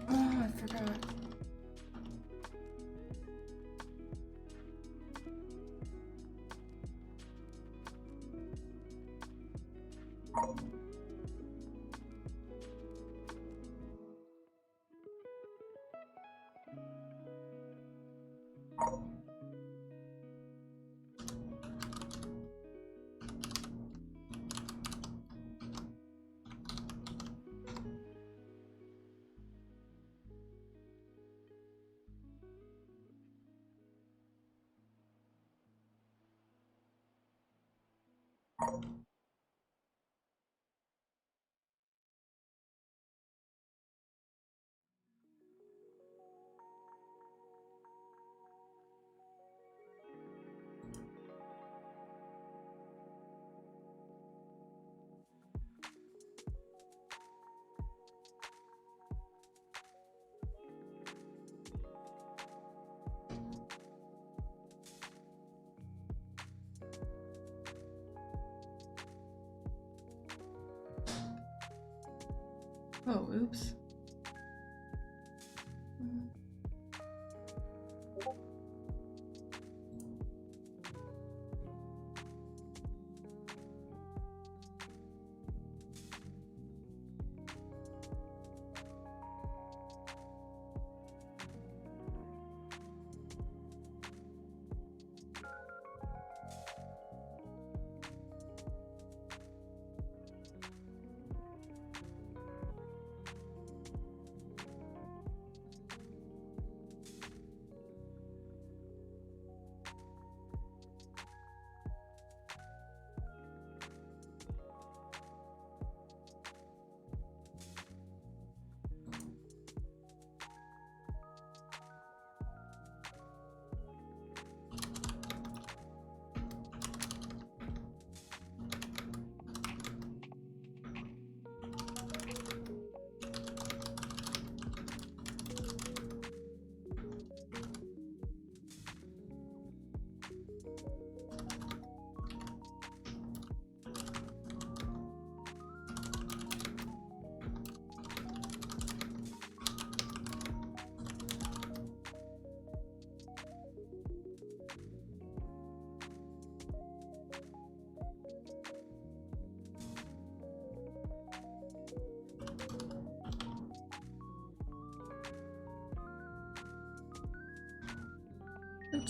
Oh, I forgot. Oh, oops.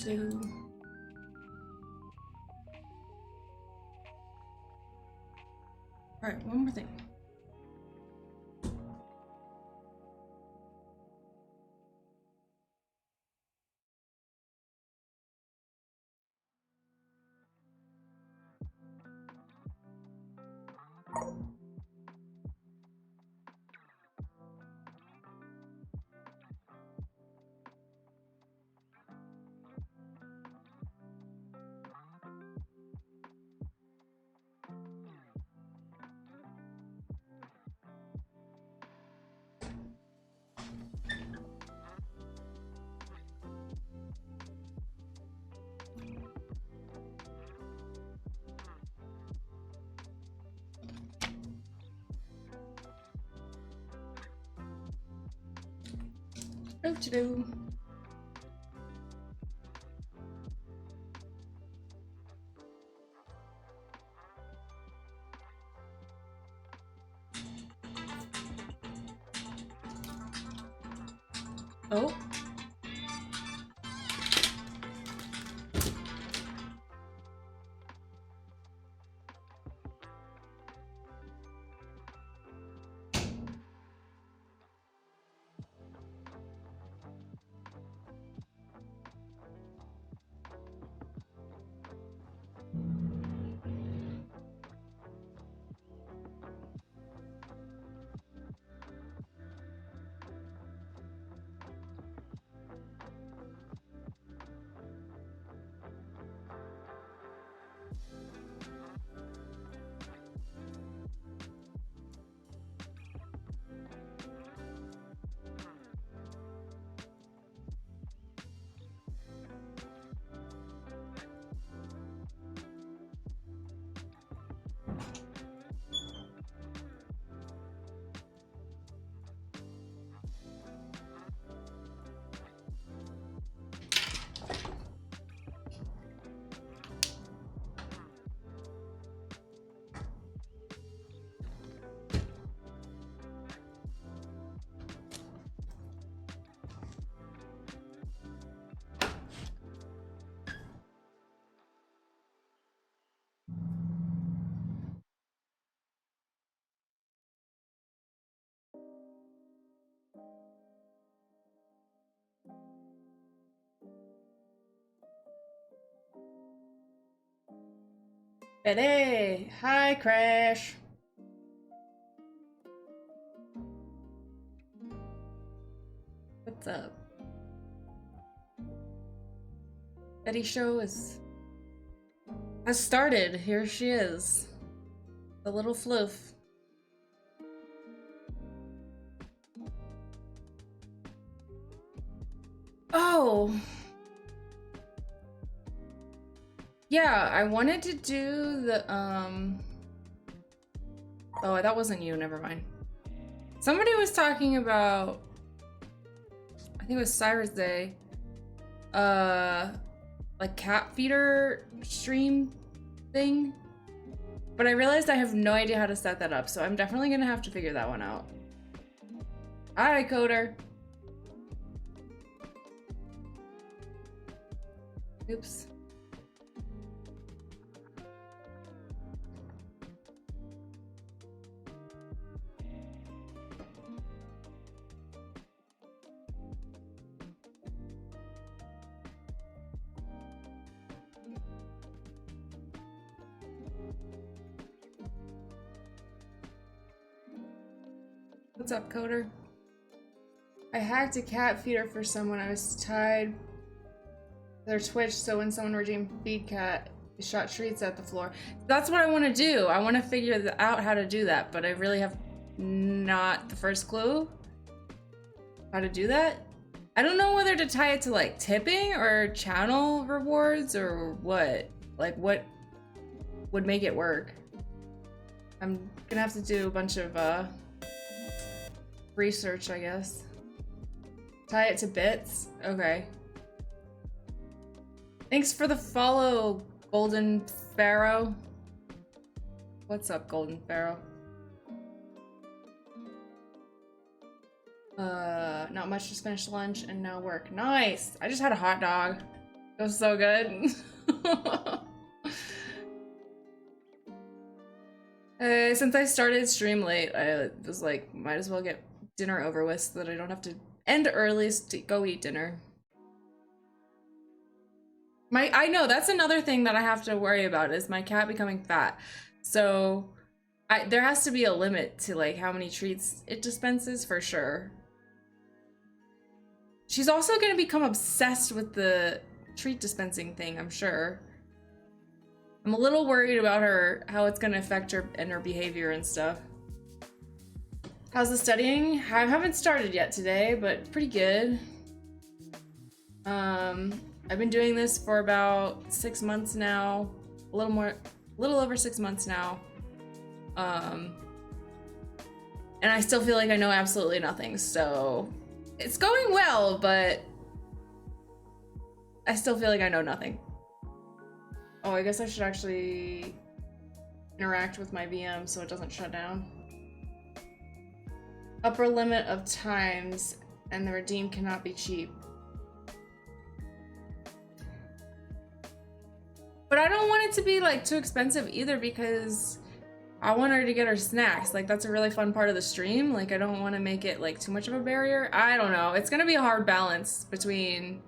Two. All right, one more thing. Do-do-do. Oh. Hey, hi, Crash. What's up? Betty show has started. Here she is, the little floof. Oh. Yeah, I wanted to do the, oh, that wasn't you, never mind. Somebody was talking about, I think it was Cyrus Day, like cat feeder stream thing. But I realized I have no idea how to set that up, so I'm definitely gonna have to figure that one out. Hi, Coder. Oops. What's up, Coder? I hacked a cat feeder for someone. I was tied to their Twitch, so when someone redeemed feed cat, they shot treats at the floor. That's what I want to do. I want to figure out how to do that, but I really have not the first clue how to do that. I don't know whether to tie it to like tipping or channel rewards or what. Like what would make it work. I'm gonna have to do a bunch of research, I guess. Tie it to bits? Okay. Thanks for the follow, Golden Pharaoh. What's up, Golden Pharaoh? Not much, just finished lunch and now work. Nice! I just had a hot dog. It was so good. Since I started stream late, I was like, might as well get dinner over with so that I don't have to end early to go eat dinner. I know, that's another thing that I have to worry about is my cat becoming fat. So there has to be a limit to like how many treats it dispenses for sure. She's also gonna become obsessed with the treat dispensing thing, I'm sure. I'm a little worried about her, how it's gonna affect her and her behavior and stuff. How's the studying? I haven't started yet today, but pretty good. I've been doing this for about 6 months now, a little over 6 months now. And I still feel like I know absolutely nothing, so It's going well, but I still feel like I know nothing. Oh, I guess I should actually interact with my VM so it doesn't shut down. Upper limit of times, and the redeem cannot be cheap. But I don't want it to be like too expensive either, because I want her to get her snacks. Like, that's a really fun part of the stream. Like, I don't want to make it like too much of a barrier. I don't know. It's gonna be a hard balance between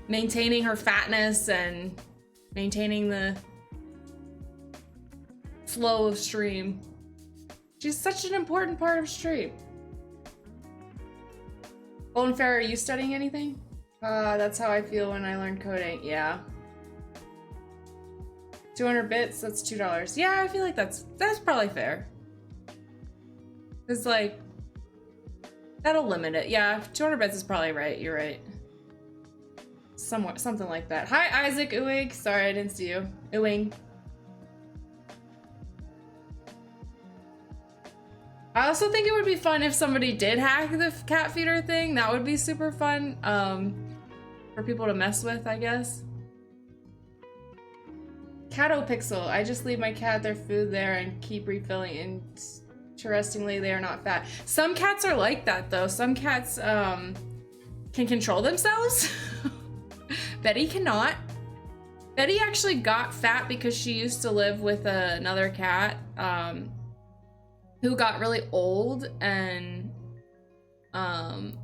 maintaining her fatness and maintaining the flow of stream. She's such an important part of stream. Golden Fair, are you studying anything? That's how I feel when I learn coding. Yeah. 200 bits, that's $2. Yeah, I feel like that's probably fair. It's like, that'll limit it. Yeah, 200 bits is probably right. You're right. Somewhat, something like that. Hi, Isaac Uwig. Sorry, I didn't see you. Uwing. I also think it would be fun if somebody did hack the cat feeder thing. That would be super fun for people to mess with, I guess. Catopixel. I just leave my cat their food there and keep refilling. Interestingly, they are not fat. Some cats are like that, though. Some cats can control themselves. Betty cannot. Betty actually got fat because she used to live with another cat who got really old and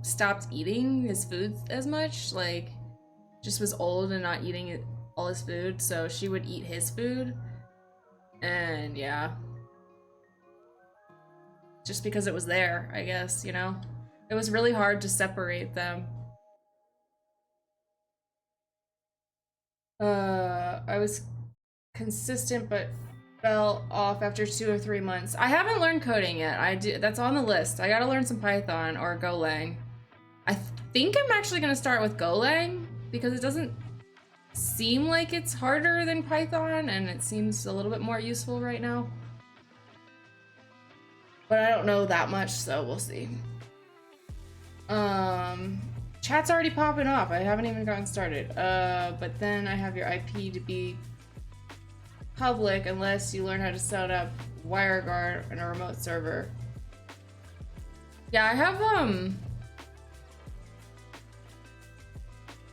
stopped eating his food as much. Like, just was old and not eating all his food, so she would eat his food. And yeah, just because it was there, I guess, you know? It was really hard to separate them. I was consistent but fell off after 2 or 3 months. I haven't learned coding yet. That's on the list. I gotta learn some Python or Golang. I think I'm actually gonna start with Golang because it doesn't seem like it's harder than Python, and it seems a little bit more useful right now. But I don't know that much, so we'll see. Chat's already popping off. I haven't even gotten started. But then I have your IP to be public unless you learn how to set up WireGuard on a remote server. Yeah, I have,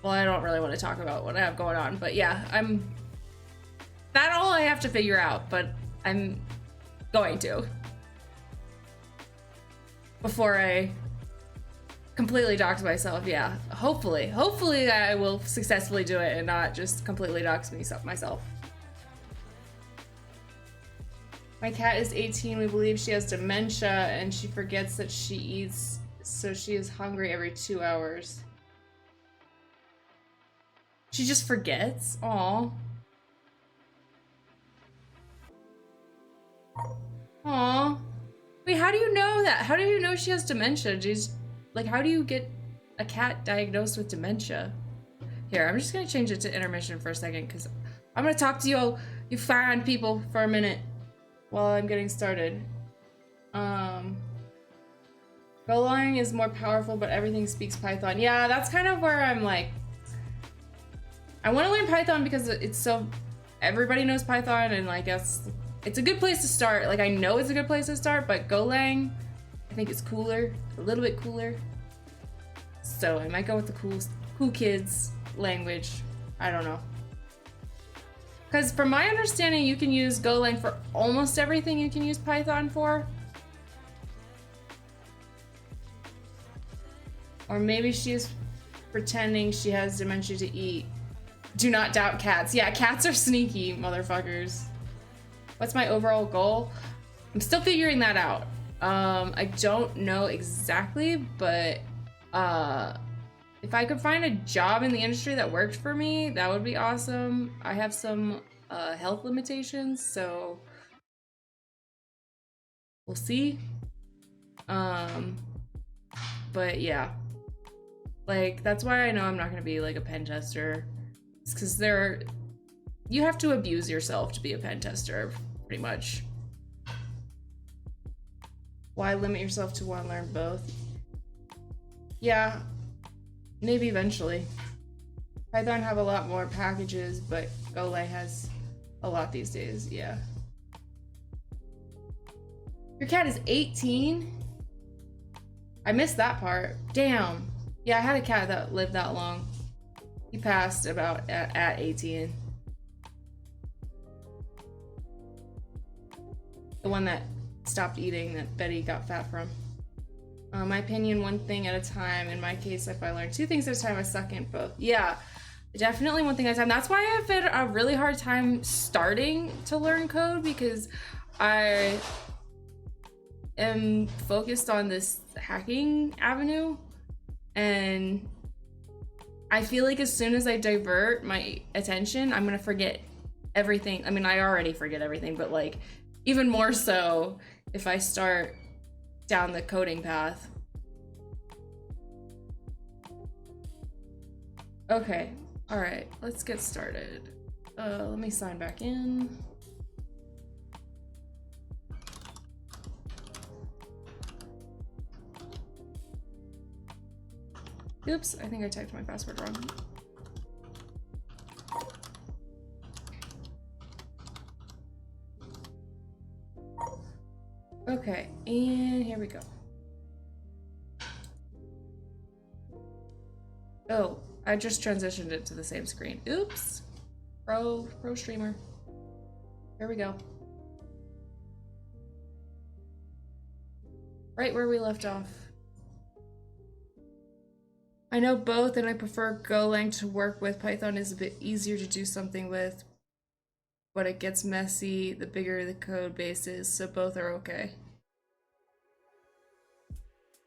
well, I don't really want to talk about what I have going on, but yeah, that all I have to figure out, but I'm going to. Before I completely dox myself, yeah. Hopefully I will successfully do it and not just completely dox myself. My cat is 18. We believe she has dementia and she forgets that she eats, so she is hungry every 2 hours. She just forgets? Aww. Aww. Wait, how do you know that? How do you know she has dementia? Jeez. Like, how do you get a cat diagnosed with dementia? Here, I'm just gonna change it to intermission for a second because I'm gonna talk to you fine people for a minute while I'm getting started. Golang is more powerful, but everything speaks Python. Yeah, that's kind of where I'm like, I want to learn Python because it's so, everybody knows Python, and like it's a good place to start. Like, I know it's a good place to start, but Golang, I think it's cooler, a little bit cooler. So I might go with the cool kids language. I don't know. Because from my understanding, you can use Golang for almost everything you can use Python for. Or maybe she's pretending she has dementia to eat. Do not doubt cats. Yeah, cats are sneaky motherfuckers. What's my overall goal? I'm still figuring that out. I don't know exactly, but if I could find a job in the industry that worked for me, that would be awesome. I have some health limitations, so we'll see. But yeah, like, that's why I know I'm not gonna be like a pen tester. It's because you have to abuse yourself to be a pen tester, pretty much. Why limit yourself to one, learn both? Yeah, maybe eventually. Python have a lot more packages, but Golang has a lot these days, yeah. Your cat is 18? I missed that part. Damn. Yeah, I had a cat that lived that long. He passed about at 18. The one that stopped eating that Betty got fat from. My opinion, one thing at a time. In my case, if I learn 2 things at a time, I suck in both. Yeah, definitely one thing at a time. That's why I've had a really hard time starting to learn code, because I am focused on this hacking avenue, and I feel like as soon as I divert my attention, I'm gonna forget everything. I mean, I already forget everything, but like even more so if I start down the coding path. Okay, all right, let's get started. Let me sign back in. Oops, I think I typed my password wrong. Okay, and here we go. Oh, I just transitioned it to the same screen. Oops. Pro streamer. Here we go. Right where we left off. I know both, and I prefer Golang to work with. Python is a bit easier to do something with, but it gets messy the bigger the code base is, so both are okay.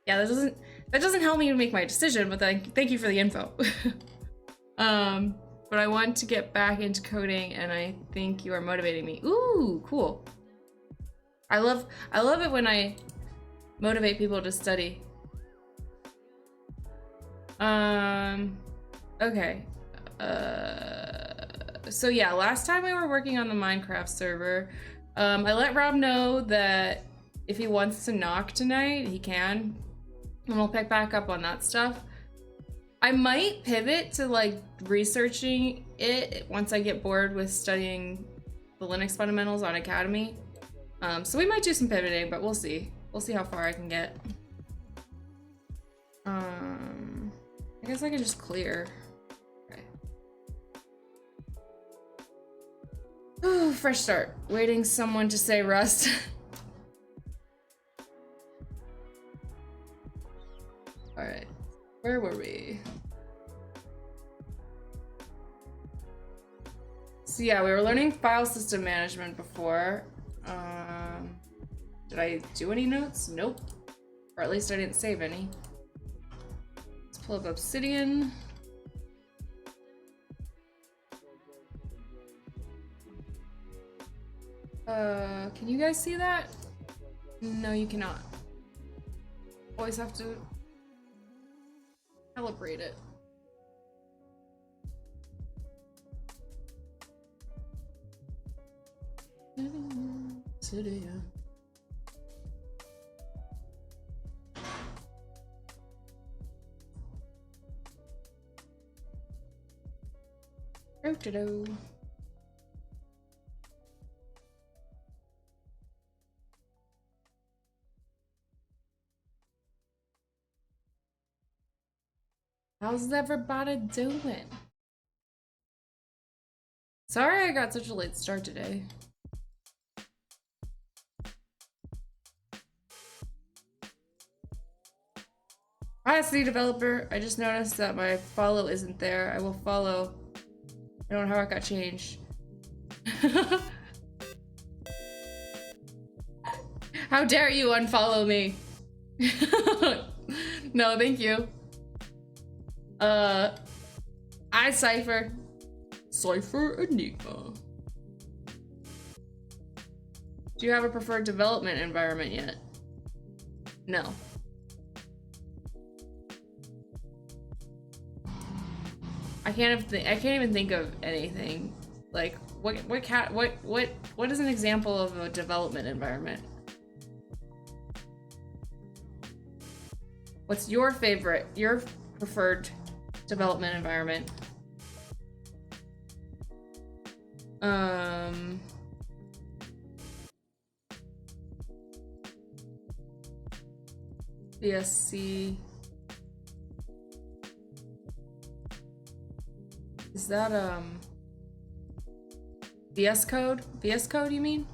Yeah, that doesn't help me to make my decision, but thank you for the info. But I want to get back into coding, and I think you are motivating me. Ooh, cool. I love it when I motivate people to study. Okay. So yeah, last time we were working on the Minecraft server, I let Rob know that if he wants to knock tonight, he can, and we'll pick back up on that stuff. I might pivot to like researching it once I get bored with studying the Linux fundamentals on Academy. So we might do some pivoting, but we'll see. We'll see how far I can get. I guess I can just clear. Okay. Oh, fresh start. Waiting someone to say Rust. All right, where were we? So yeah, we were learning file system management before. Did I do any notes? Nope. Or at least I didn't save any. Let's pull up Obsidian. Can you guys see that? No, you cannot. Always have to calibrate it. Today. Do-do-do. How's everybody doing? Sorry I got such a late start today. Hi, City Developer. I just noticed that my follow isn't there. I will follow. I don't know how it got changed. How dare you unfollow me? No, thank you. I Cypher. Cypher Enigma. Do you have a preferred development environment yet? No. I can't even think of anything. Like what is an example of a development environment? What's your favorite, your preferred development environment? VSC. Is that, VS Code? VS Code, you mean?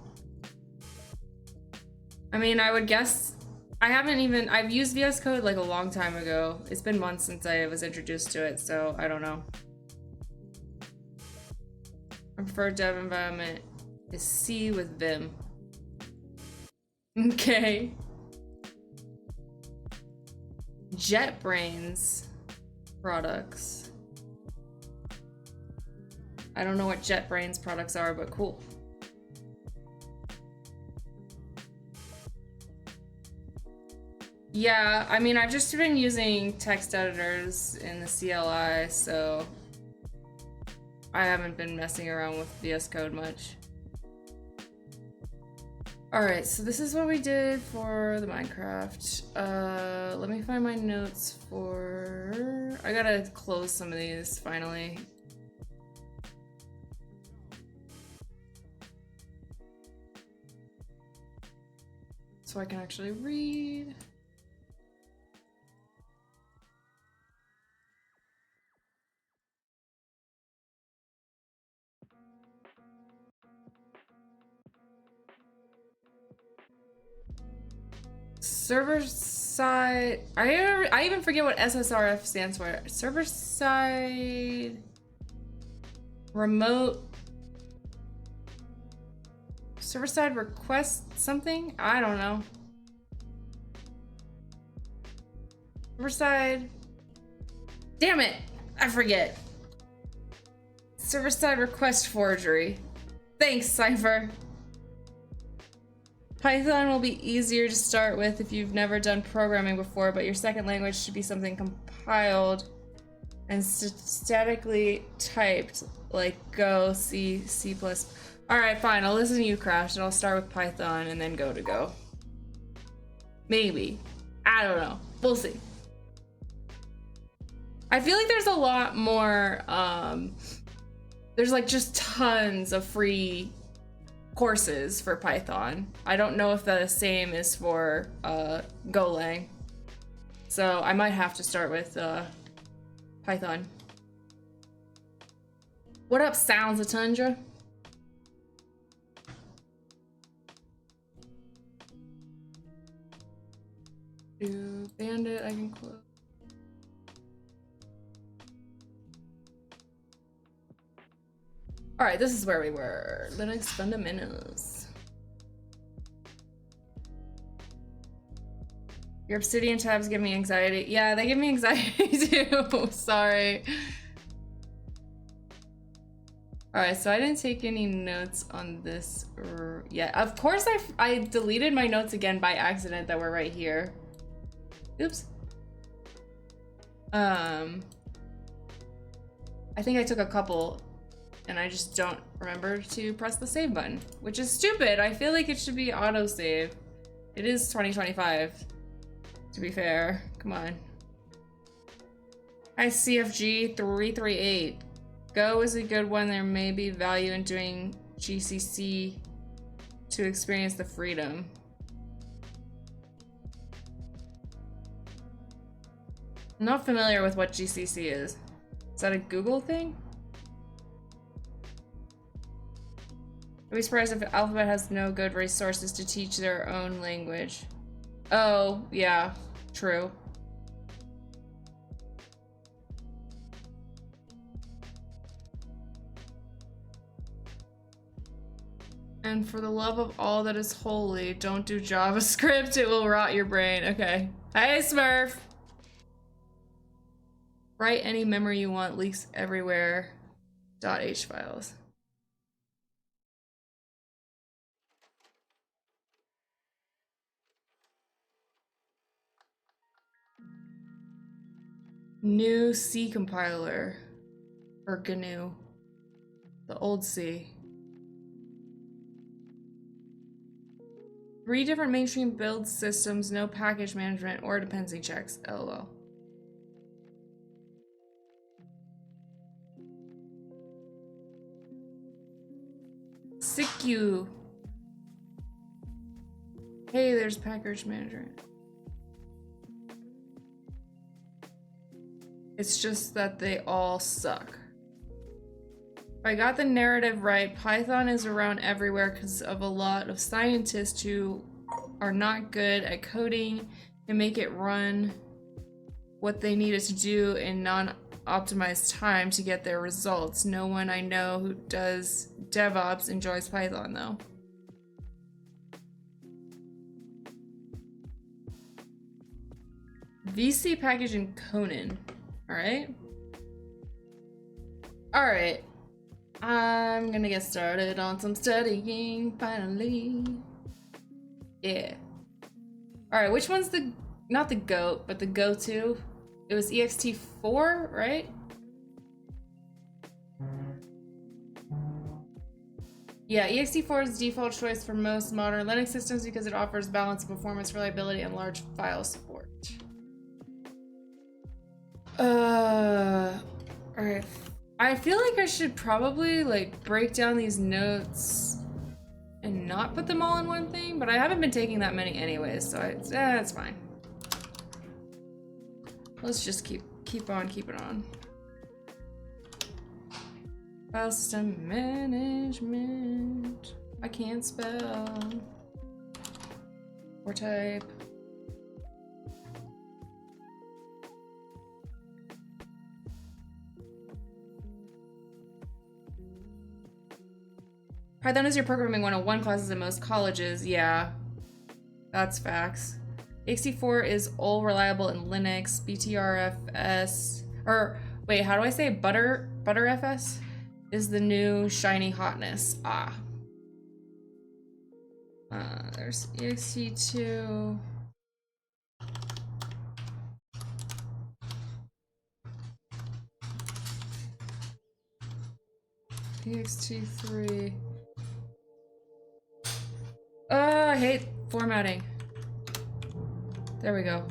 I mean, I would guess, I've used VS Code like a long time ago. It's been months since I was introduced to it, so I don't know. My preferred dev environment is C with Vim. Okay. JetBrains products. I don't know what JetBrains products are, but cool. Yeah, I mean, I've just been using text editors in the CLI, so I haven't been messing around with VS Code much. Alright, so this is what we did for the Minecraft. Let me find my notes for... I gotta close some of these, finally. So I can actually read. Server side. I even forget what SSRF stands for. Server side remote. Server side request something? I don't know. Server side. Damn it! I forget. Server side request forgery. Thanks, Cypher. Python will be easier to start with if you've never done programming before, but your second language should be something compiled and statically typed, like Go, C, C++. Alright, fine, I'll listen to you, Crash, and I'll start with Python and then go to Go. Maybe. I don't know. We'll see. I feel like there's a lot more, there's like just tons of free courses for Python. I don't know if the same is for Golang. So I might have to start with Python. What up, Sounds of Tundra? Do Bandit, I can close. All right, this is where we were. Linux fundamentals. Your Obsidian tabs give me anxiety. Yeah, they give me anxiety too. Sorry. All right, so I didn't take any notes on this yet. Of course, I deleted my notes again by accident that were right here. Oops. I think I took a couple and I just don't remember to press the save button, which is stupid. I feel like it should be autosave. It is 2025, to be fair. Come on. Hi, CFG338. Go is a good one. There may be value in doing GCC to experience the freedom. I'm not familiar with what GCC is. Is that a Google thing? I'd be surprised if Alphabet has no good resources to teach their own language. Oh, yeah, true. And for the love of all that is holy, don't do JavaScript, it will rot your brain. Okay. Hey, Smurf! Write any memory you want, leaks everywhere. .h files. New C compiler. Or GNU. The old C. 3 different mainstream build systems, no package management or dependency checks. LOL. Sick you. Hey, there's package management. It's just that they all suck. If I got the narrative right, Python is around everywhere because of a lot of scientists who are not good at coding and make it run what they need it to do in non-optimized time to get their results. No one I know who does DevOps enjoys Python though. VC package in Conan. Alright. Alright. I'm gonna get started on some studying, finally. Yeah. Alright, which one's the, not the GOAT, but the go-to? It was ext4, right? Yeah, ext4 is the default choice for most modern Linux systems because it offers balance, performance, reliability, and large file support. Alright. I feel like I should probably like break down these notes and not put them all in one thing, but I haven't been taking that many anyways, so it's fine. Let's just keep on keeping on. File system management. I can't spell or type. Python is your programming 101 classes in most colleges. Yeah, that's facts. ext4 is all reliable in Linux. BTRFS, or wait, how do I say Butterfs is the new shiny hotness. Ah. There's ext2. ext3. I hate formatting. There we go.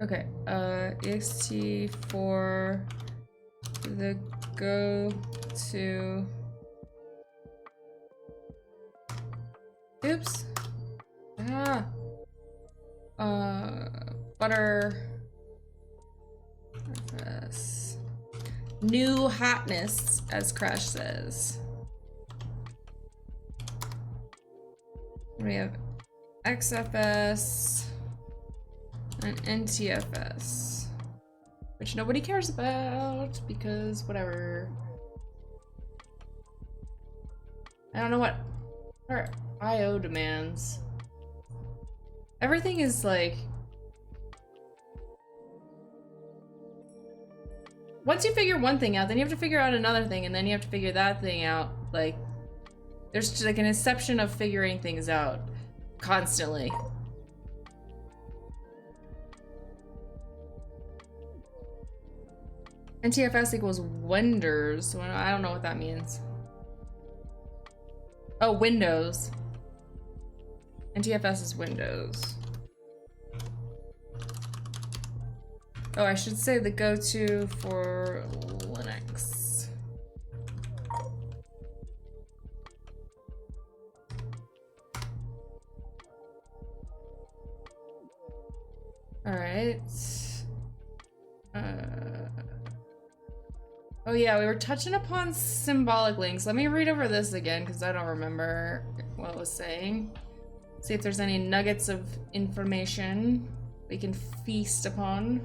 Okay, ext4, the go-to. Oops. Butterfs. New hotness, as Crash says. We have XFS and NTFS, which nobody cares about because whatever. I don't know what are IO demands. Everything is like, once you figure one thing out, then you have to figure out another thing, and then you have to figure that thing out. Like, there's just like an inception of figuring things out constantly. NTFS equals Winders. I don't know what that means. Oh, Windows. NTFS is Windows. Oh, I should say the go-to for Linux. All right. Oh yeah, we were touching upon symbolic links. Let me read over this again because I don't remember what it was saying. See if there's any nuggets of information we can feast upon.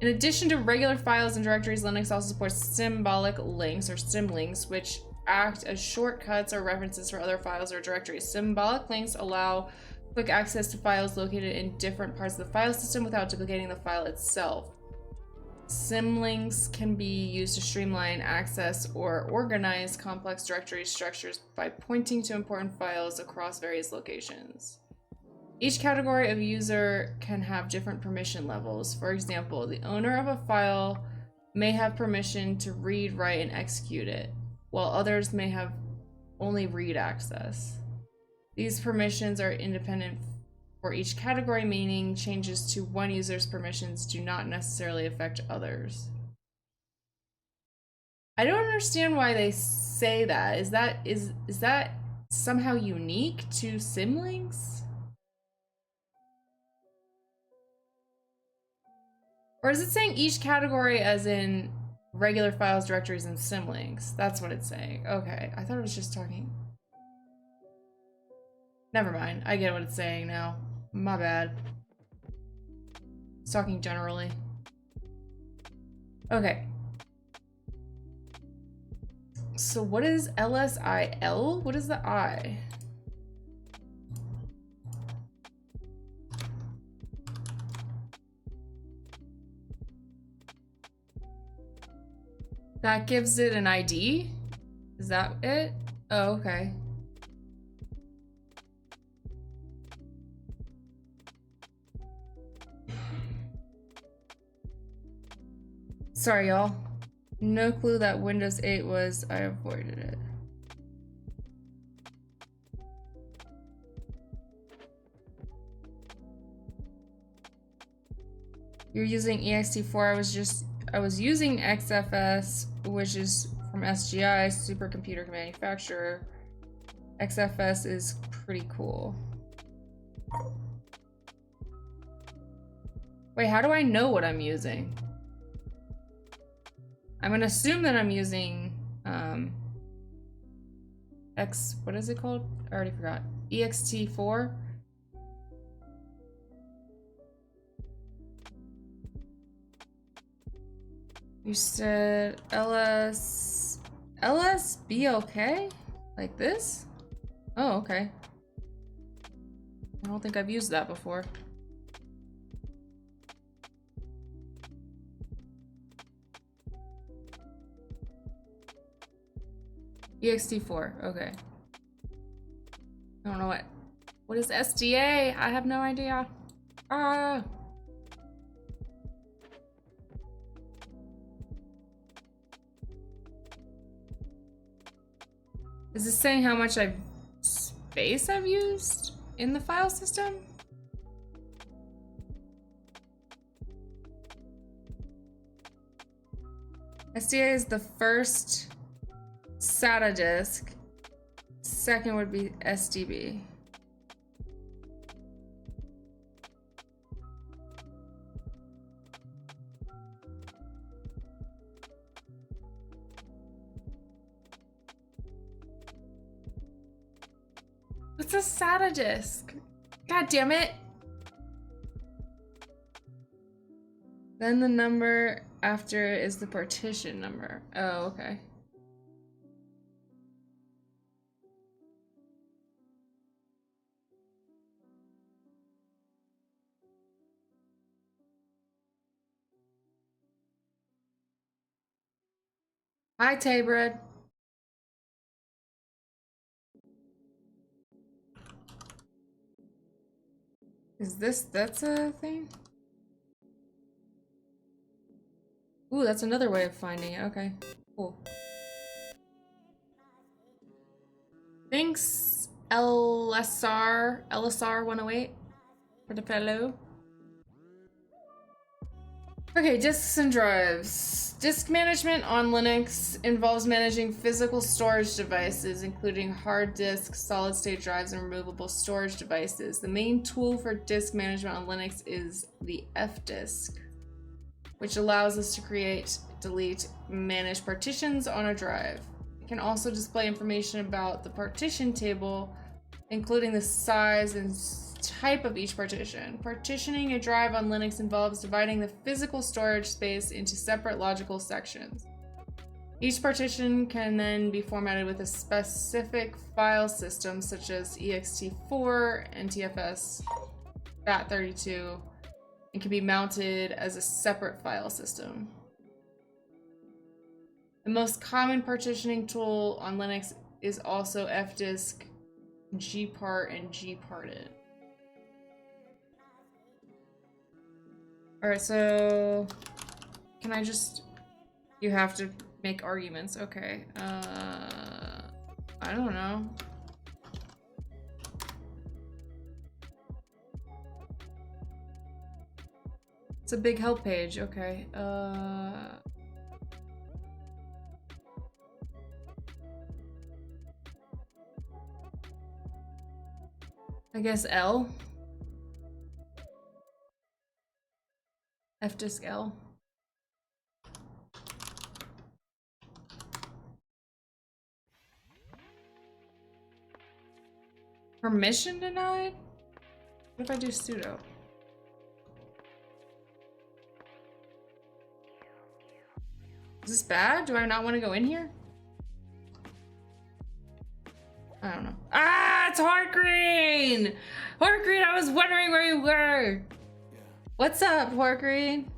In addition to regular files and directories, Linux also supports symbolic links or symlinks, which act as shortcuts or references for other files or directories. Symbolic links allow quick access to files located in different parts of the file system without duplicating the file itself. Symlinks can be used to streamline access or organize complex directory structures by pointing to important files across various locations. Each category of user can have different permission levels. For example, the owner of a file may have permission to read, write, and execute it, while others may have only read access. These permissions are independent for each category, meaning changes to one user's permissions do not necessarily affect others. I don't understand why they say that. Is that somehow unique to Symlinks? Or is it saying each category as in regular files, directories, and Symlinks? That's what it's saying. Okay, I thought it was just talking. Never mind, I get what it's saying now. My bad. It's talking generally. Okay. So what is LSIL? What is the I? That gives it an ID? Is that it? Oh, okay. Sorry, y'all. No clue that Windows 8 was. I avoided it. You're using ext4. I was using XFS, which is from SGI, Supercomputer Manufacturer. XFS is pretty cool. Wait, how do I know what I'm using? I'm gonna assume that I'm using what is it called? I already forgot. ext4. You said LSBLK? Like this? Oh, okay. I don't think I've used that before. ext4, okay. I don't know what is SDA? I have no idea. Ah. Is this saying how much space I've used in the file system? SDA is the first SATA disk. Second would be SDB. What's a SATA disk? God damn it. Then the number after it is the partition number. Oh, okay. Hi, Taybread. That's a thing? Ooh, that's another way of finding it. Okay, cool. Thanks, LSR 108 for the fellow. Okay, disks and drives. Disk management on Linux involves managing physical storage devices, including hard disks, solid-state drives, and removable storage devices. The main tool for disk management on Linux is the fdisk, which allows us to create, delete, manage partitions on a drive. It can also display information about the partition table, including the size and type of each partition. Partitioning a drive on Linux involves dividing the physical storage space into separate logical sections. Each partition can then be formatted with a specific file system such as ext4, NTFS, FAT32, and can be mounted as a separate file system. The most common partitioning tool on Linux is also fdisk, gpart, and gparted. Alright, so can I just, you have to make arguments, okay. I don't know. It's a big help page. Okay. I guess L. F disk L. Permission denied? What if I do sudo? Is this bad? Do I not want to go in here? I don't know. Ah, it's Heart Green! Heart Green, I was wondering where you were. What's up, Heart Green?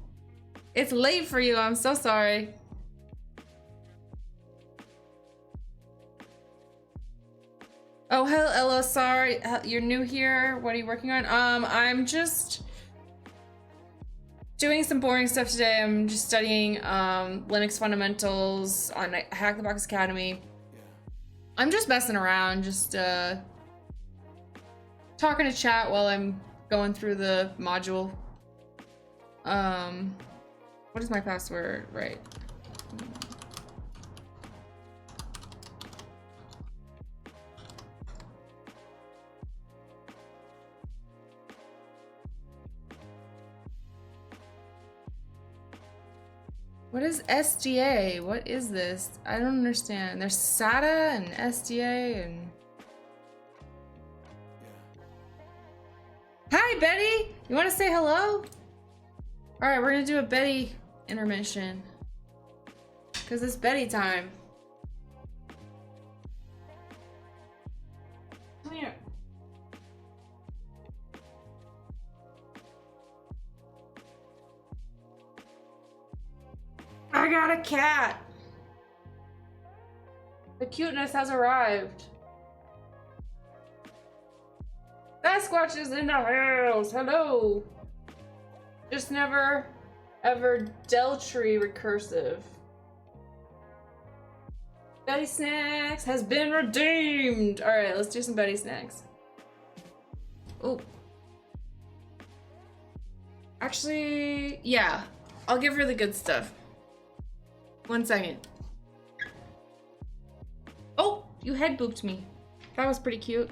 It's late for you, I'm so sorry. Oh, hello, Ella, sorry. You're new here. What are you working on? I'm just doing some boring stuff today. I'm just studying Linux fundamentals on HackTheBox Academy. I'm just messing around, just talking to chat while I'm going through the module. What is my password? Right. What is SDA? What is this? I don't understand. There's SATA and SDA and... Hi, Betty! You want to say hello? Alright, we're gonna do a Betty intermission. Because it's Betty time. Come here. I got a cat. The cuteness has arrived. Sasquatch is in the house. Hello. Just never ever Deltree recursive. Betty Snacks has been redeemed. All right, let's do some Betty Snacks. Oh. Actually, yeah. I'll give her the good stuff. 1 second. Oh, you head booped me. That was pretty cute.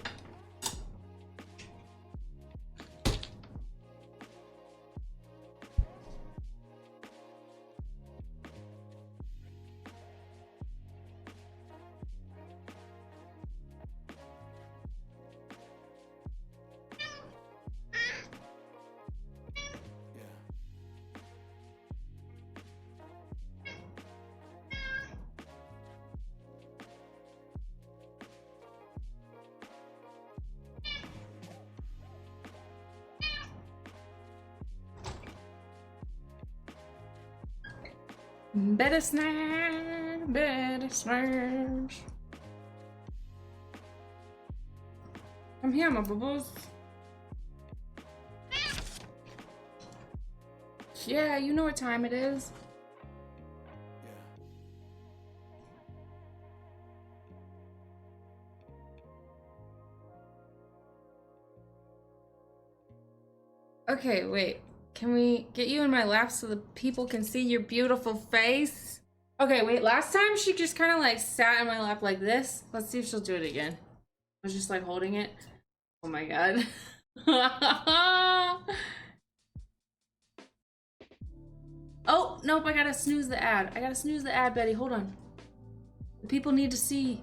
Better snack, better snacks. Come here, my bubbles. Yeah, you know what time it is. Okay, wait. Can we get you in my lap so the people can see your beautiful face? Okay, wait, last time she just kind of like sat in my lap like this. Let's see if she'll do it again. I was just like holding it. Oh my god. Oh, nope, I gotta snooze the ad. I gotta snooze the ad, Betty, hold on. The people need to see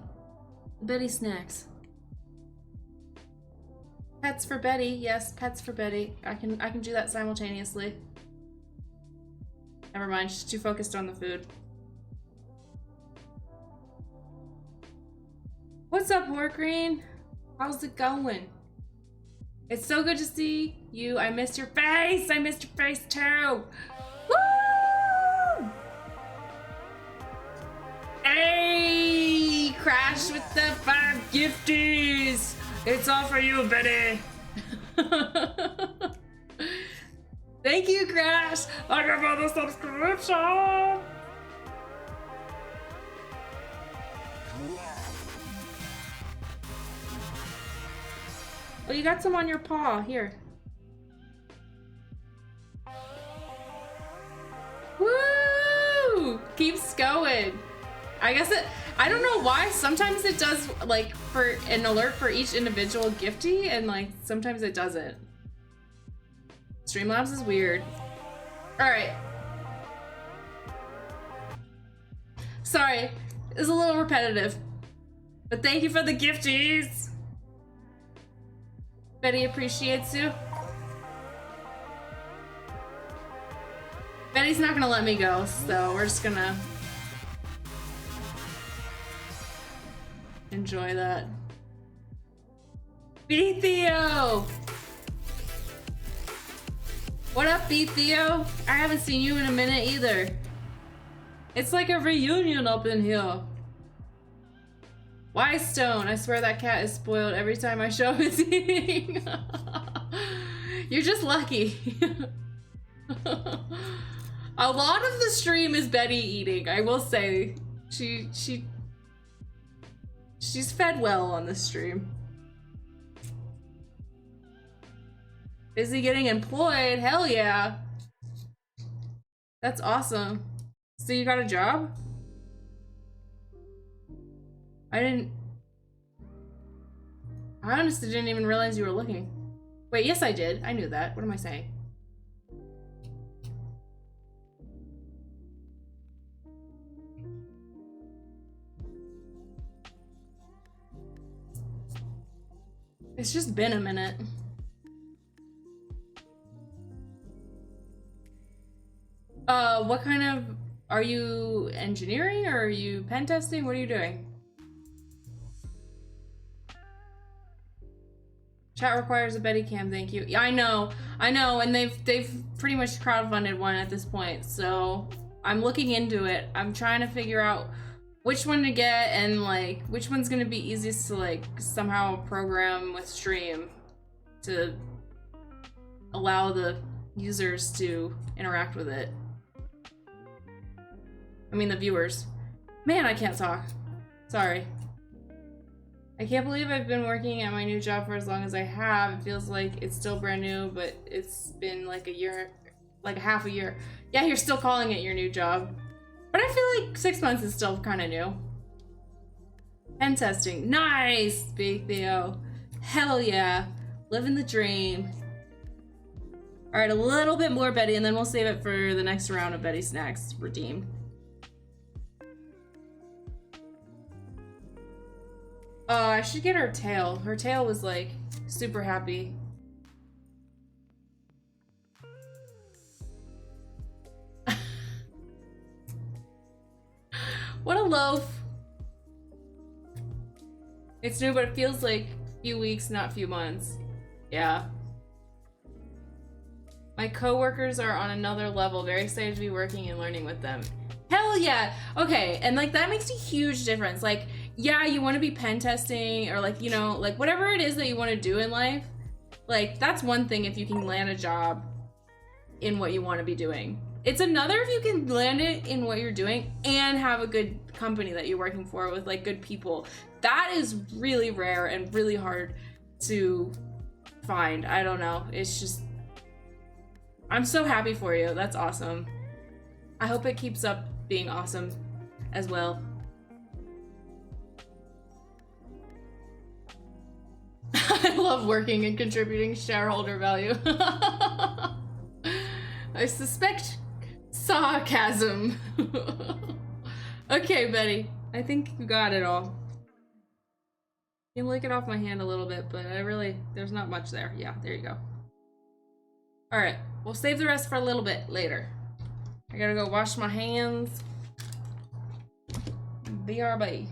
Betty Snacks. Pets for Betty, yes, pets for Betty. I can do that simultaneously. Never mind, she's too focused on the food. What's up, Horgreen? How's it going? It's so good to see you. I missed your face. I missed your face too. Woo! Hey, Crash with the 5 gifties. It's all for you, Betty. Thank you, Crash. I got another subscription. Oh, you got some on your paw. Here. too. Keeps going. I guess I don't know why. Sometimes it does like for an alert for each individual giftee, and like sometimes it doesn't. Streamlabs is weird. All right. Sorry, it's a little repetitive, but thank you for the gifties. Betty appreciates you. Betty's not gonna let me go, so we're just gonna enjoy that. B Theo! What up, B Theo? I haven't seen you in a minute either. It's like a reunion up in here. Why Stone? I swear that cat is spoiled every time I show him it's eating. You're just lucky. A lot of the stream is Betty eating, I will say. She's fed well on this stream. Busy getting employed? Hell yeah. That's awesome. So you got a job? I honestly didn't even realize you were looking. Wait, yes I did. I knew that. What am I saying? It's just been a minute. What kind of, are you engineering or are you pen testing? What are you doing? Chat requires a Betty cam, thank you. Yeah, I know, and they've pretty much crowdfunded one at this point, so I'm looking into it. I'm trying to figure out which one to get and like which one's gonna be easiest to like somehow program with stream to allow the users to interact with it. I mean the viewers. Man, I can't talk. Sorry. I can't believe I've been working at my new job for as long as I have. It feels like it's still brand new, but it's been like a year, like half a year. Yeah, you're still calling it your new job. But I feel like 6 months is still kind of new. Pen testing. Nice, Big Theo. Hell yeah. Living the dream. All right, a little bit more Betty, and then we'll save it for the next round of Betty Snacks redeemed. I should get her tail. Her tail was like super happy. What a loaf. It's new, but it feels like a few weeks, not a few months. Yeah. My coworkers are on another level. Very excited to be working and learning with them. Hell yeah. Okay, and like that makes a huge difference. Like, yeah, you want to be pen testing or like, you know, like whatever it is that you want to do in life. Like that's one thing if you can land a job in what you want to be doing. It's another if you can land it in what you're doing and have a good company that you're working for with like good people. That is really rare and really hard to find. I don't know. It's just, I'm so happy for you. That's awesome. I hope it keeps up being awesome as well. I love working and contributing shareholder value. I suspect sarcasm. Okay, Betty. I think you got it all. You can lick it off my hand a little bit, but there's not much there. Yeah, there you go. All right, we'll save the rest for a little bit later. I gotta go wash my hands. BRB.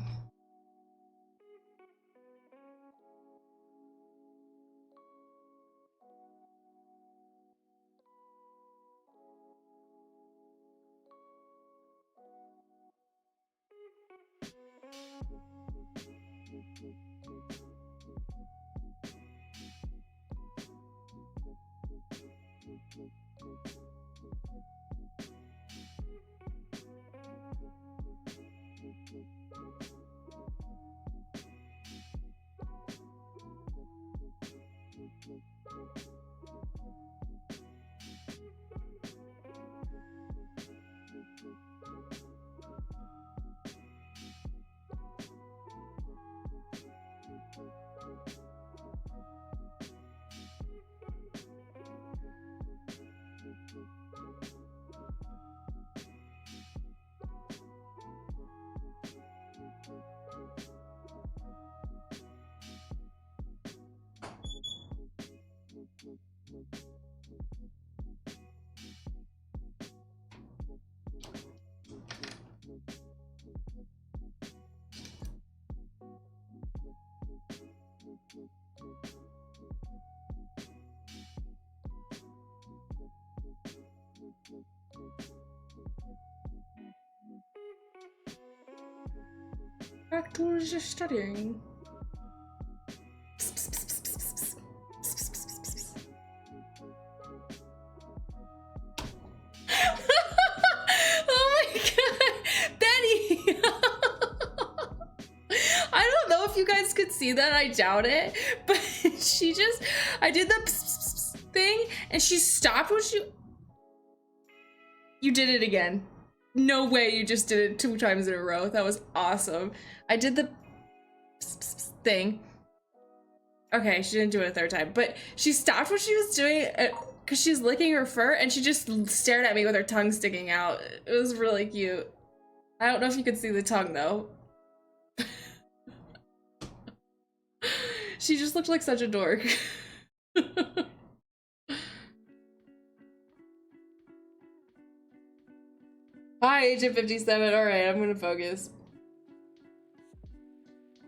Back to just studying. Oh my god, Betty! I don't know if you guys could see that, I doubt it, but I did the thing and she stopped when you did it again. No way you just did it 2 times in a row. That was awesome. I did the thing. Okay, she didn't do it a 3rd time, but she stopped what she was doing because she's licking her fur and she just stared at me with her tongue sticking out. It was really cute. I don't know if you could see the tongue though. She just looked like such a dork. Hi, Agent 57. Alright, I'm gonna focus.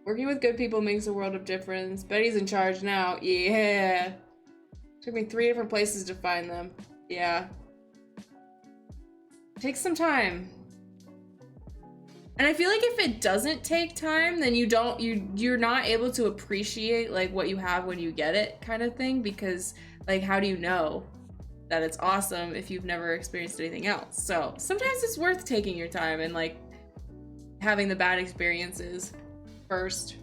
Working with good people makes a world of difference. Betty's in charge now. Yeah. Took me 3 different places to find them. Yeah. Takes some time. And I feel like if it doesn't take time, then you're not able to appreciate like what you have when you get it kind of thing, because like how do you know that it's awesome if you've never experienced anything else? So sometimes it's worth taking your time and like having the bad experiences first.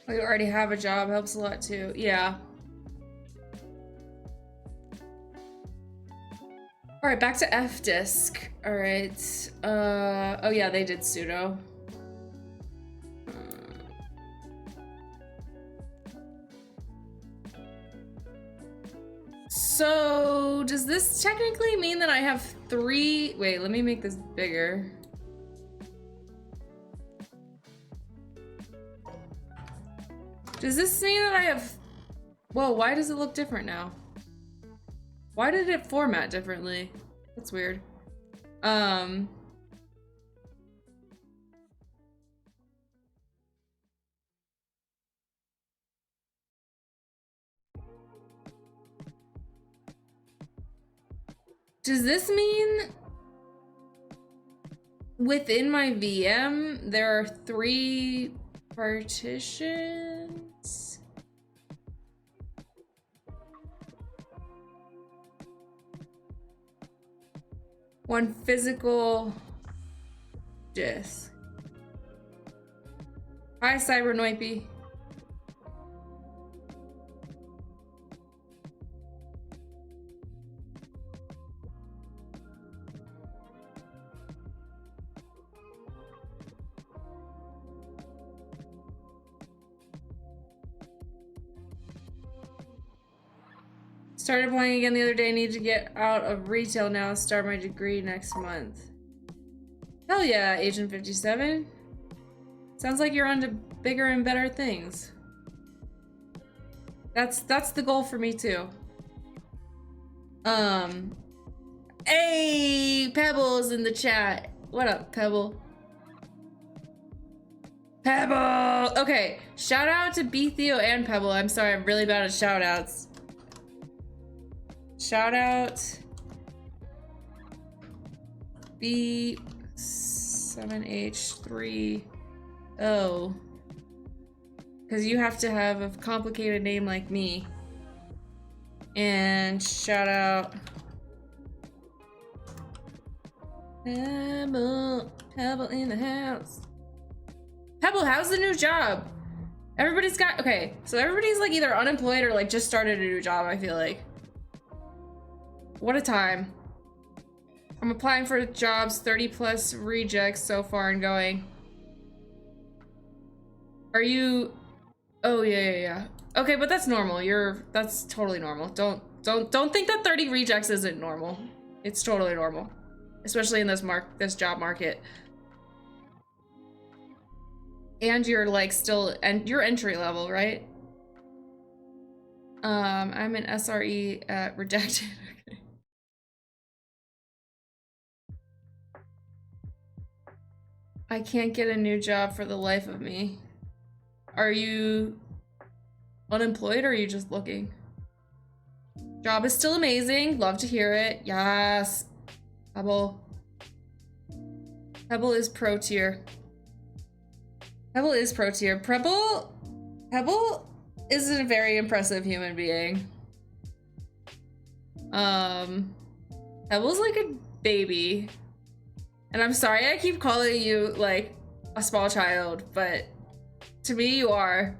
You already have a job, helps a lot too. Yeah. All right, back to F disk. All right. Oh yeah, they did sudo. So does this technically mean that I have 3? Wait, let me make this bigger. Does this mean that I have... Whoa, why does it look different now? Why did it format differently? That's weird. Does this mean within my VM there are 3 partitions? One physical disk. Hi, Cybernoipy. Started playing again the other day. Need to get out of retail now. Start my degree next month. Hell yeah, Agent 57. Sounds like you're on to bigger and better things. That's the goal for me too. Hey, Pebble's in the chat. What up, Pebble? Pebble! Okay, shout out to B Theo and Pebble. I'm sorry, I'm really bad at shout outs. Shout out B7H3O, because you have to have a complicated name like me. And shout out Pebble in the house. Pebble, how's the new job? Everybody's got, okay, so everybody's like either unemployed or like just started a new job, I feel like. What a time. I'm applying for jobs, 30 plus rejects so far and going. Are you... Oh, yeah. Okay, but that's normal. That's totally normal. Don't think that 30 rejects isn't normal. It's totally normal. Especially in this job market. And you're like still, and you're entry level, right? I'm an SRE at Redacted. Okay. I can't get a new job for the life of me. Are you unemployed or are you just looking? Job is still amazing. Love to hear it. Yes. Pebble. Pebble is pro tier. Pebble is pro tier. Pebble is a very impressive human being. Pebble's like a baby. And I'm sorry I keep calling you like a small child, but to me you are.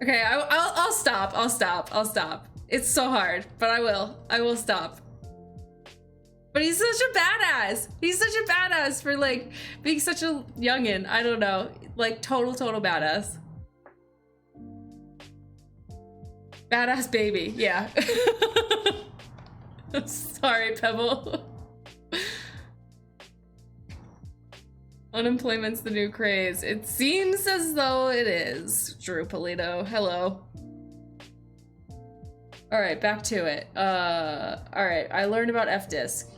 Okay, I'll stop. I'll stop. It's so hard, but I will stop. But he's such a badass. He's such a badass for like being such a youngin'. I don't know, like total badass. Badass baby, yeah. Sorry, Pebble. Unemployment's the new craze. It seems as though it is. Drew Polito, hello. All right, back to it. All right, I learned about F-disk.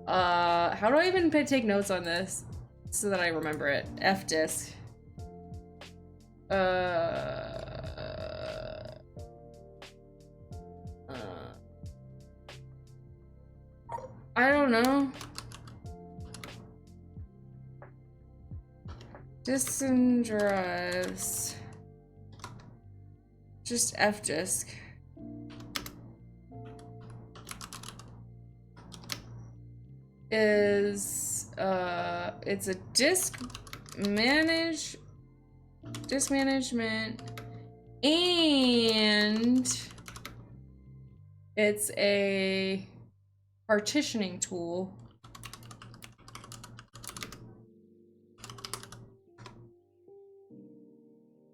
How do I even take notes on this so that I remember it? F-disk. I don't know. Disks and drives. Just F-disk. Is it's a disk management and it's a partitioning tool.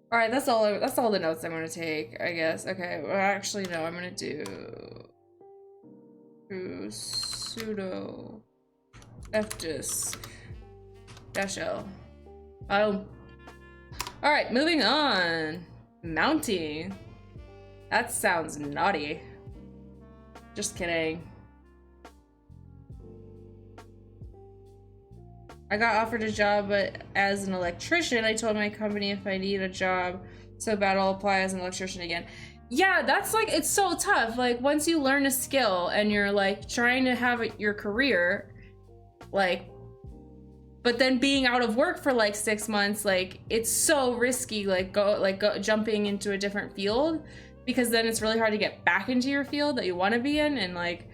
All right, that's all the notes I'm gonna take, I guess. Okay, well, actually no, I'm gonna do sudo fdisk -l. Oh. All right, moving on. Mounting. That sounds naughty. Just kidding. I got offered a job, but as an electrician, I told my company if I need a job so bad, I'll apply as an electrician again. Yeah, that's like, it's so tough. Like once you learn a skill and you're like trying to have your career, like, but then being out of work for like 6 months, like it's so risky, like go jumping into a different field, because then it's really hard to get back into your field that you want to be in. And like,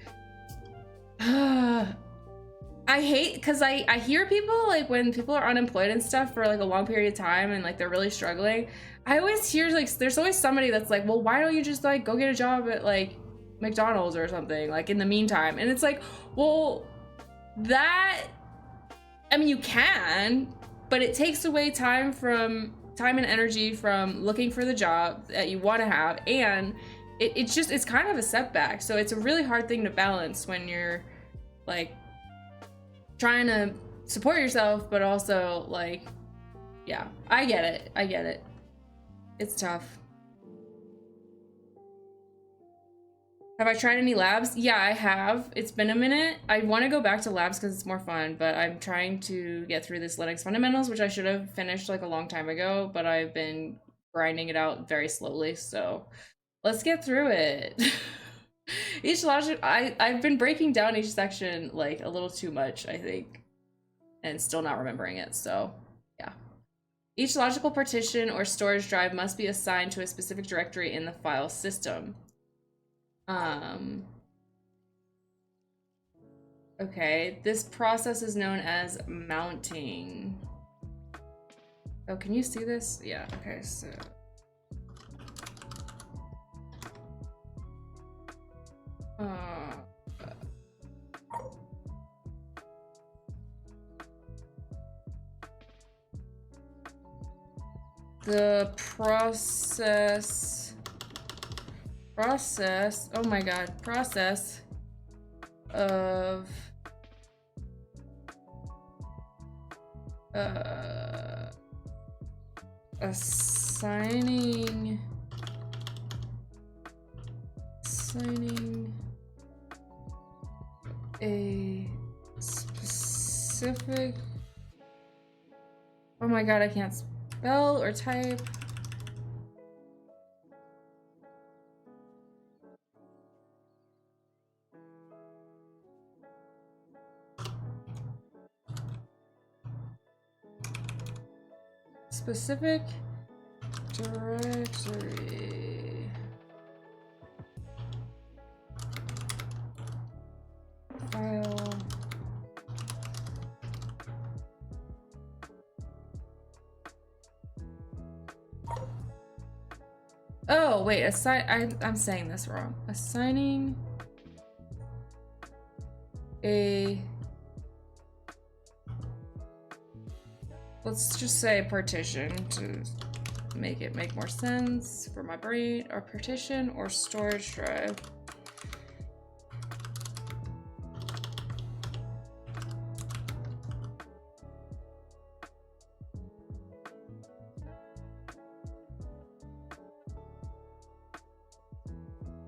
I hate, because I hear people, like when people are unemployed and stuff for like a long period of time and like they're really struggling, I always hear like there's always somebody that's like, well, why don't you just like go get a job at like McDonald's or something like in the meantime? And it's like, well, that, I mean, you can, but it takes away time and energy from looking for the job that you want to have, and it's kind of a setback. So it's a really hard thing to balance when you're like trying to support yourself, but also like, yeah, I get it. It's tough. Have I tried any labs? Yeah, I have. It's been a minute. I want to go back to labs because it's more fun, but I'm trying to get through this Linux fundamentals, which I should have finished like a long time ago, but I've been grinding it out very slowly. So let's get through it. Each logic, I've been breaking down each section like a little too much, I think, and still not remembering it. So yeah. Each logical partition or storage drive must be assigned to a specific directory in the file system. Okay, this process is known as mounting. Oh, can you see this? Yeah, okay, so. The process, oh my god, process of assigning Assigning a specific... Oh my god, I can't spell or type. Specific directory. File. Oh, wait, I'm saying this wrong. Assigning a... Let's just say partition to make it make more sense for my brain, or partition or storage drive.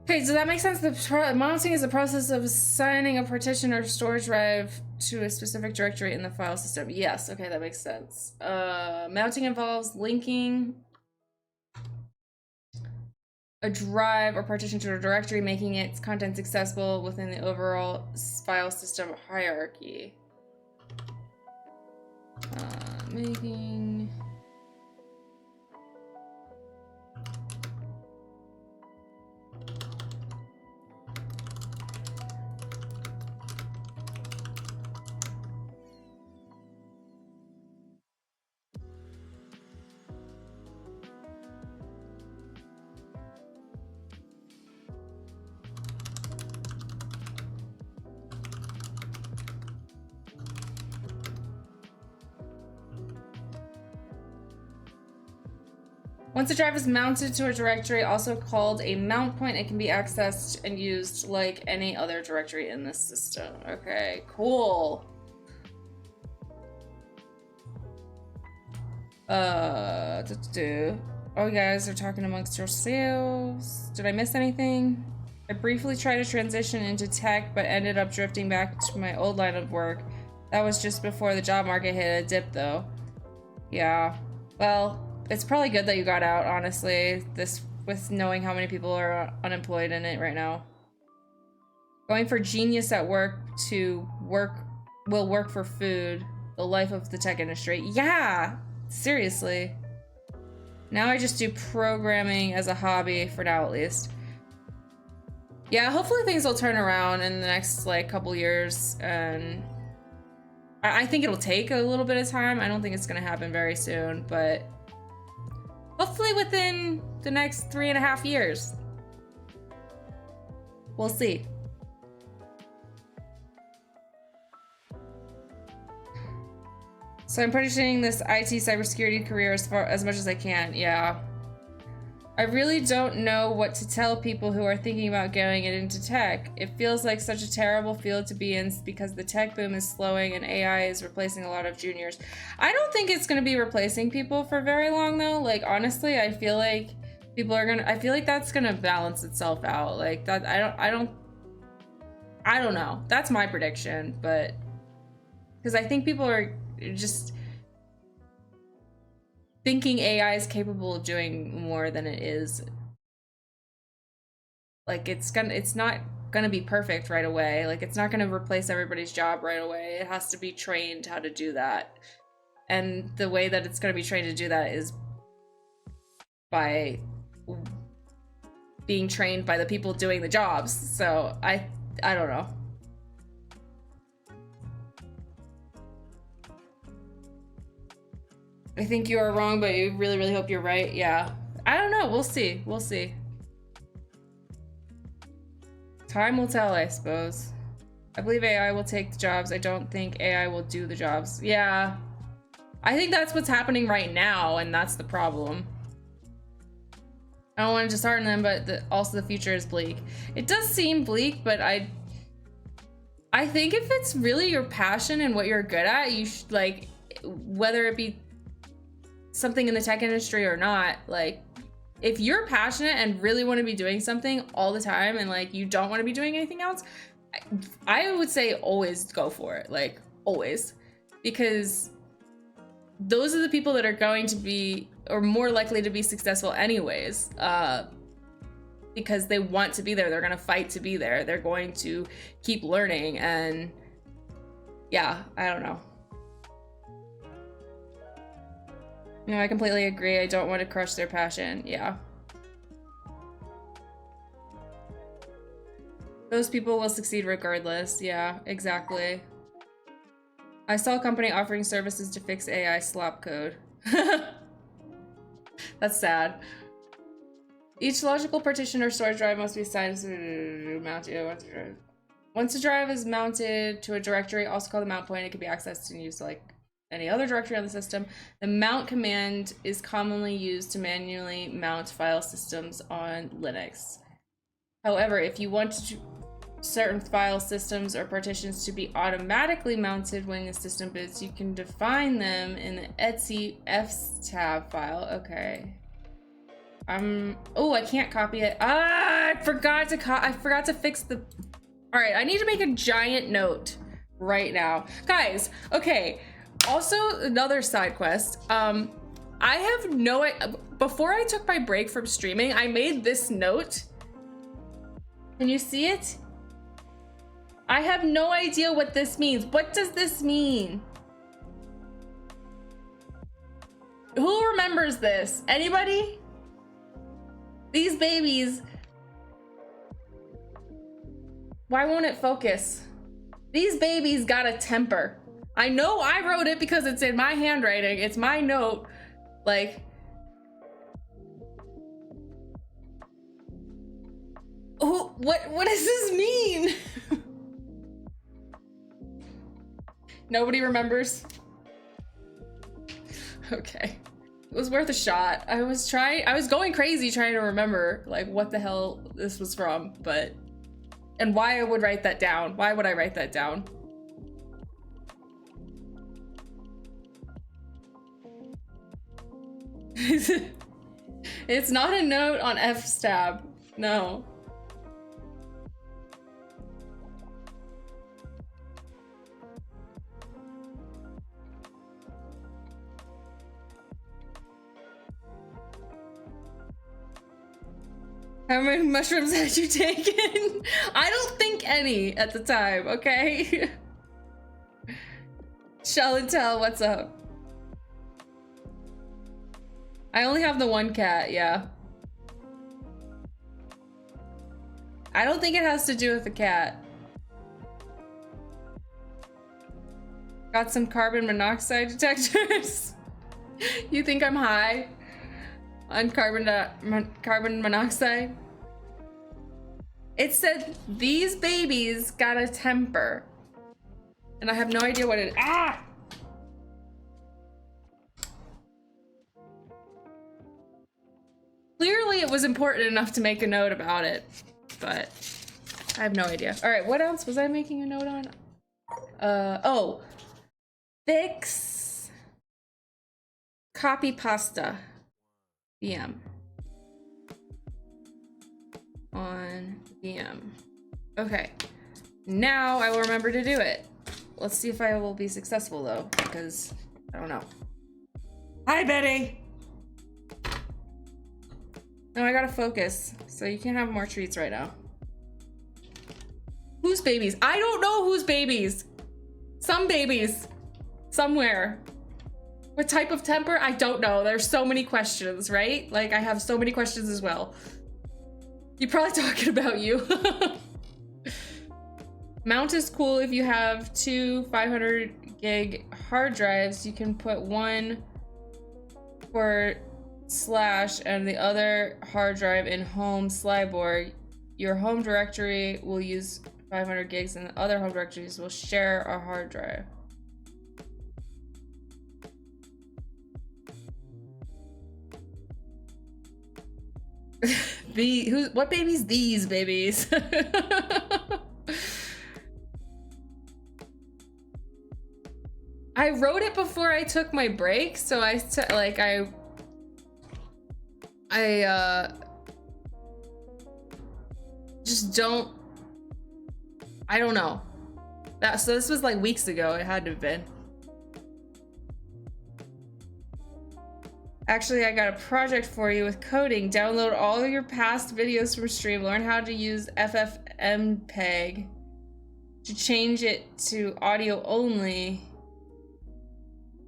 Okay, so that makes sense. The mounting is the process of assigning a partition or storage drive to a specific directory in the file system. Yes, okay, that makes sense. Mounting involves linking a drive or partition to a directory, making its contents accessible within the overall file system hierarchy. Making... Once a drive is mounted to a directory, also called a mount point, it can be accessed and used like any other directory in this system. Okay, cool. Oh, you guys are talking amongst yourselves. Did I miss anything? I briefly tried to transition into tech, but ended up drifting back to my old line of work. That was just before the job market hit a dip, though. Yeah, well, it's probably good that you got out, honestly, with knowing how many people are unemployed in it right now. Going for genius at work to will work for food, the life of the tech industry. Yeah, seriously. Now I just do programming as a hobby, for now at least. Yeah, hopefully things will turn around in the next like couple years, and I think it'll take a little bit of time. I don't think it's gonna happen very soon, but hopefully within the next 3.5 years. We'll see. So I'm pursuing this IT cybersecurity career as much as I can, yeah. I really don't know what to tell people who are thinking about getting it into tech. It feels like such a terrible field to be in because the tech boom is slowing and AI is replacing a lot of juniors. I don't think it's going to be replacing people for very long though. Like honestly, I feel like I feel like that's going to balance itself out. Like that I don't know. That's my prediction, but because I think people are just thinking AI is capable of doing more than it is. Like it's not gonna be perfect right away. Like it's not gonna replace everybody's job right away. It has to be trained how to do that. And the way that it's gonna be trained to do that is by being trained by the people doing the jobs. So I don't know. I think you are wrong, but you really, really hope you're right. Yeah. I don't know. We'll see. We'll see. Time will tell, I suppose. I believe AI will take the jobs. I don't think AI will do the jobs. Yeah. I think that's what's happening right now, and that's the problem. I don't want to dishearten them, but also the future is bleak. It does seem bleak, but I think if it's really your passion and what you're good at, you should, like, whether it be something in the tech industry or not, like if you're passionate and really want to be doing something all the time and like you don't want to be doing anything else, I would say always go for it, like always, because those are the people that are going to be, or more likely to be successful anyways, because they want to be there. They're going to fight to be there. They're going to keep learning. And yeah, I don't know. No, I completely agree. I don't want to crush their passion. Yeah. Those people will succeed regardless. Yeah, exactly. I saw a company offering services to fix AI slop code. That's sad. Each logical partition or storage drive must be assigned to mounted. Once a drive is mounted to a directory, also called the mount point, it can be accessed and used like any other directory on the system. The mount command is commonly used to manually mount file systems on Linux. However, if you want certain file systems or partitions to be automatically mounted when the system boots, you can define them in the etc ftab file. Okay. Oh, I can't copy it. Ah, I forgot to fix the. All right, I need to make a giant note right now, guys. Okay. Also, another side quest. I have no. Before I took my break from streaming, I made this note. Can you see it? I have no idea what this means. What does this mean? Who remembers this? Anybody? These babies. Why won't it focus? These babies got a temper. I know I wrote it because it's in my handwriting. It's my note. Like, what does this mean? Nobody remembers? Okay. It was worth a shot. I was going crazy trying to remember like what the hell this was from, and why I would write that down. Why would I write that down? It's not a note on fstab. No. How many mushrooms had you taken? I don't think any at the time, okay? Shell and tell, what's up? I only have the one cat, yeah. I don't think it has to do with the cat. Got some carbon monoxide detectors. You think I'm high on carbon monoxide? It said these babies got a temper, and I have no idea what it. Ah! Clearly, it was important enough to make a note about it, but I have no idea. All right, what else was I making a note on? Oh, fix copy pasta VM on VM. Okay, now I will remember to do it. Let's see if I will be successful though, because I don't know. Hi, Betty. No, I gotta focus, so you can't have more treats right now. Whose babies? I don't know whose babies. Some babies. Somewhere. What type of temper? I don't know. There's so many questions, right? Like, I have so many questions as well. You're probably talking about you. Mount is cool if you have two 500 gig hard drives. You can put one for slash and the other hard drive in home slideboard. Your home directory will use 500 gigs and the other home directories will share a hard drive. What babies? These babies. I wrote it before I took my break, so I I just don't, I don't know. So this was like weeks ago, it had to have been. Actually, I got a project for you with coding. Download all of your past videos from stream. Learn how to use FFmpeg to change it to audio only.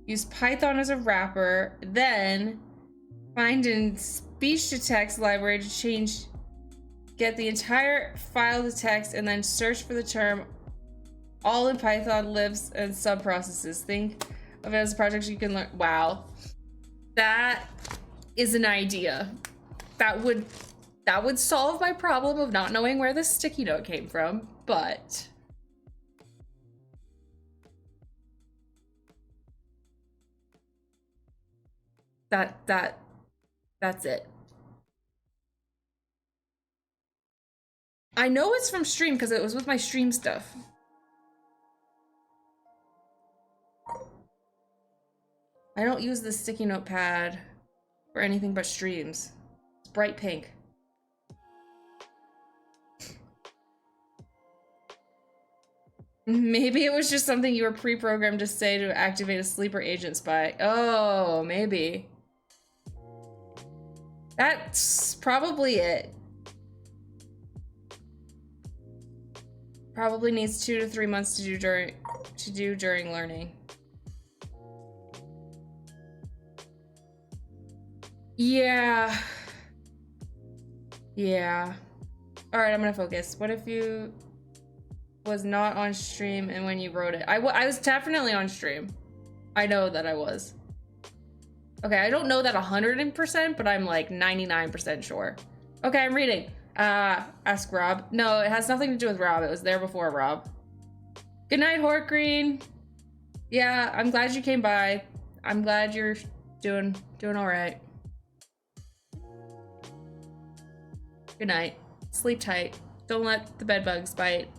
Use Python as a wrapper. Then find a speech-to-text library to change. Get the entire file to text and then search for the term all in Python, libs, and subprocesses. Think of it as a project you can learn. Wow. That is an idea. That would solve my problem of not knowing where this sticky note came from, but that's it. I know it's from stream because it was with my stream stuff. I don't use the sticky notepad for anything but streams. It's bright pink. Maybe it was just something you were pre-programmed to say to activate a sleeper agent spy. Oh, maybe. That's probably it. Probably needs 2 to 3 months to do during learning. Yeah. Yeah. All right, I'm gonna focus. What if you was not on stream and when you wrote it? I was definitely on stream. I know that I was. Okay, I don't know that 100%, but I'm like 99% sure. Okay, I'm reading. Ask Rob. No, it has nothing to do with Rob. It was there before Rob. Good night, Hort Green. Yeah, I'm glad you came by. I'm glad you're doing all right. Good night. Sleep tight. Don't let the bed bugs bite.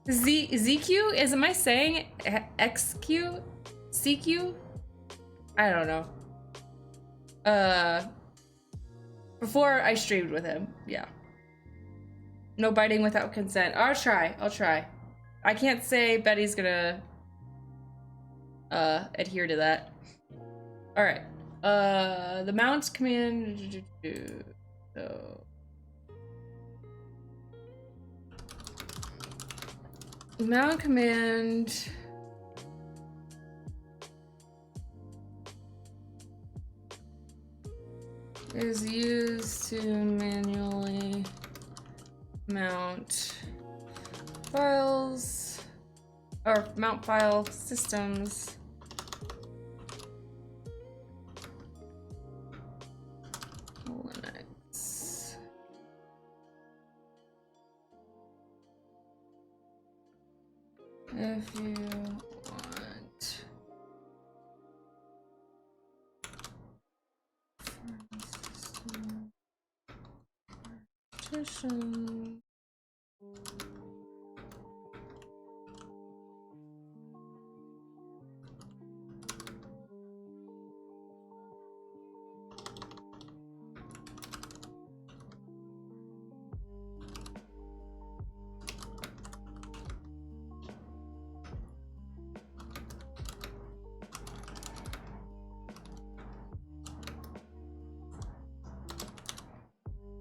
ZQ? Am I saying XQ? CQ? I don't know. Before I streamed with him, yeah. No biting without consent. I'll try. I can't say Betty's gonna adhere to that. All right. The mount command. So. Mount command. Is used to manually mount files or mount file systems. Linux. If you want partition.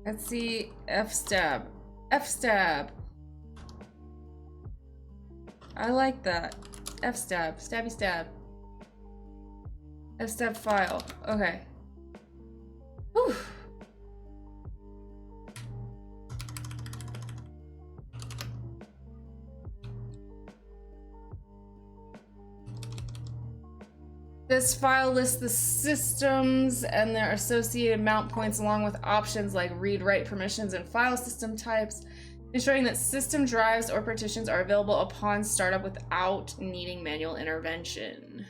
Let's see, F-stab. F-stab. I like that. F-stab. Stabby stab. F-stab file. Okay. Whew. This file lists the systems and their associated mount points along with options like read-write permissions and file system types, ensuring that system drives or partitions are available upon startup without needing manual intervention.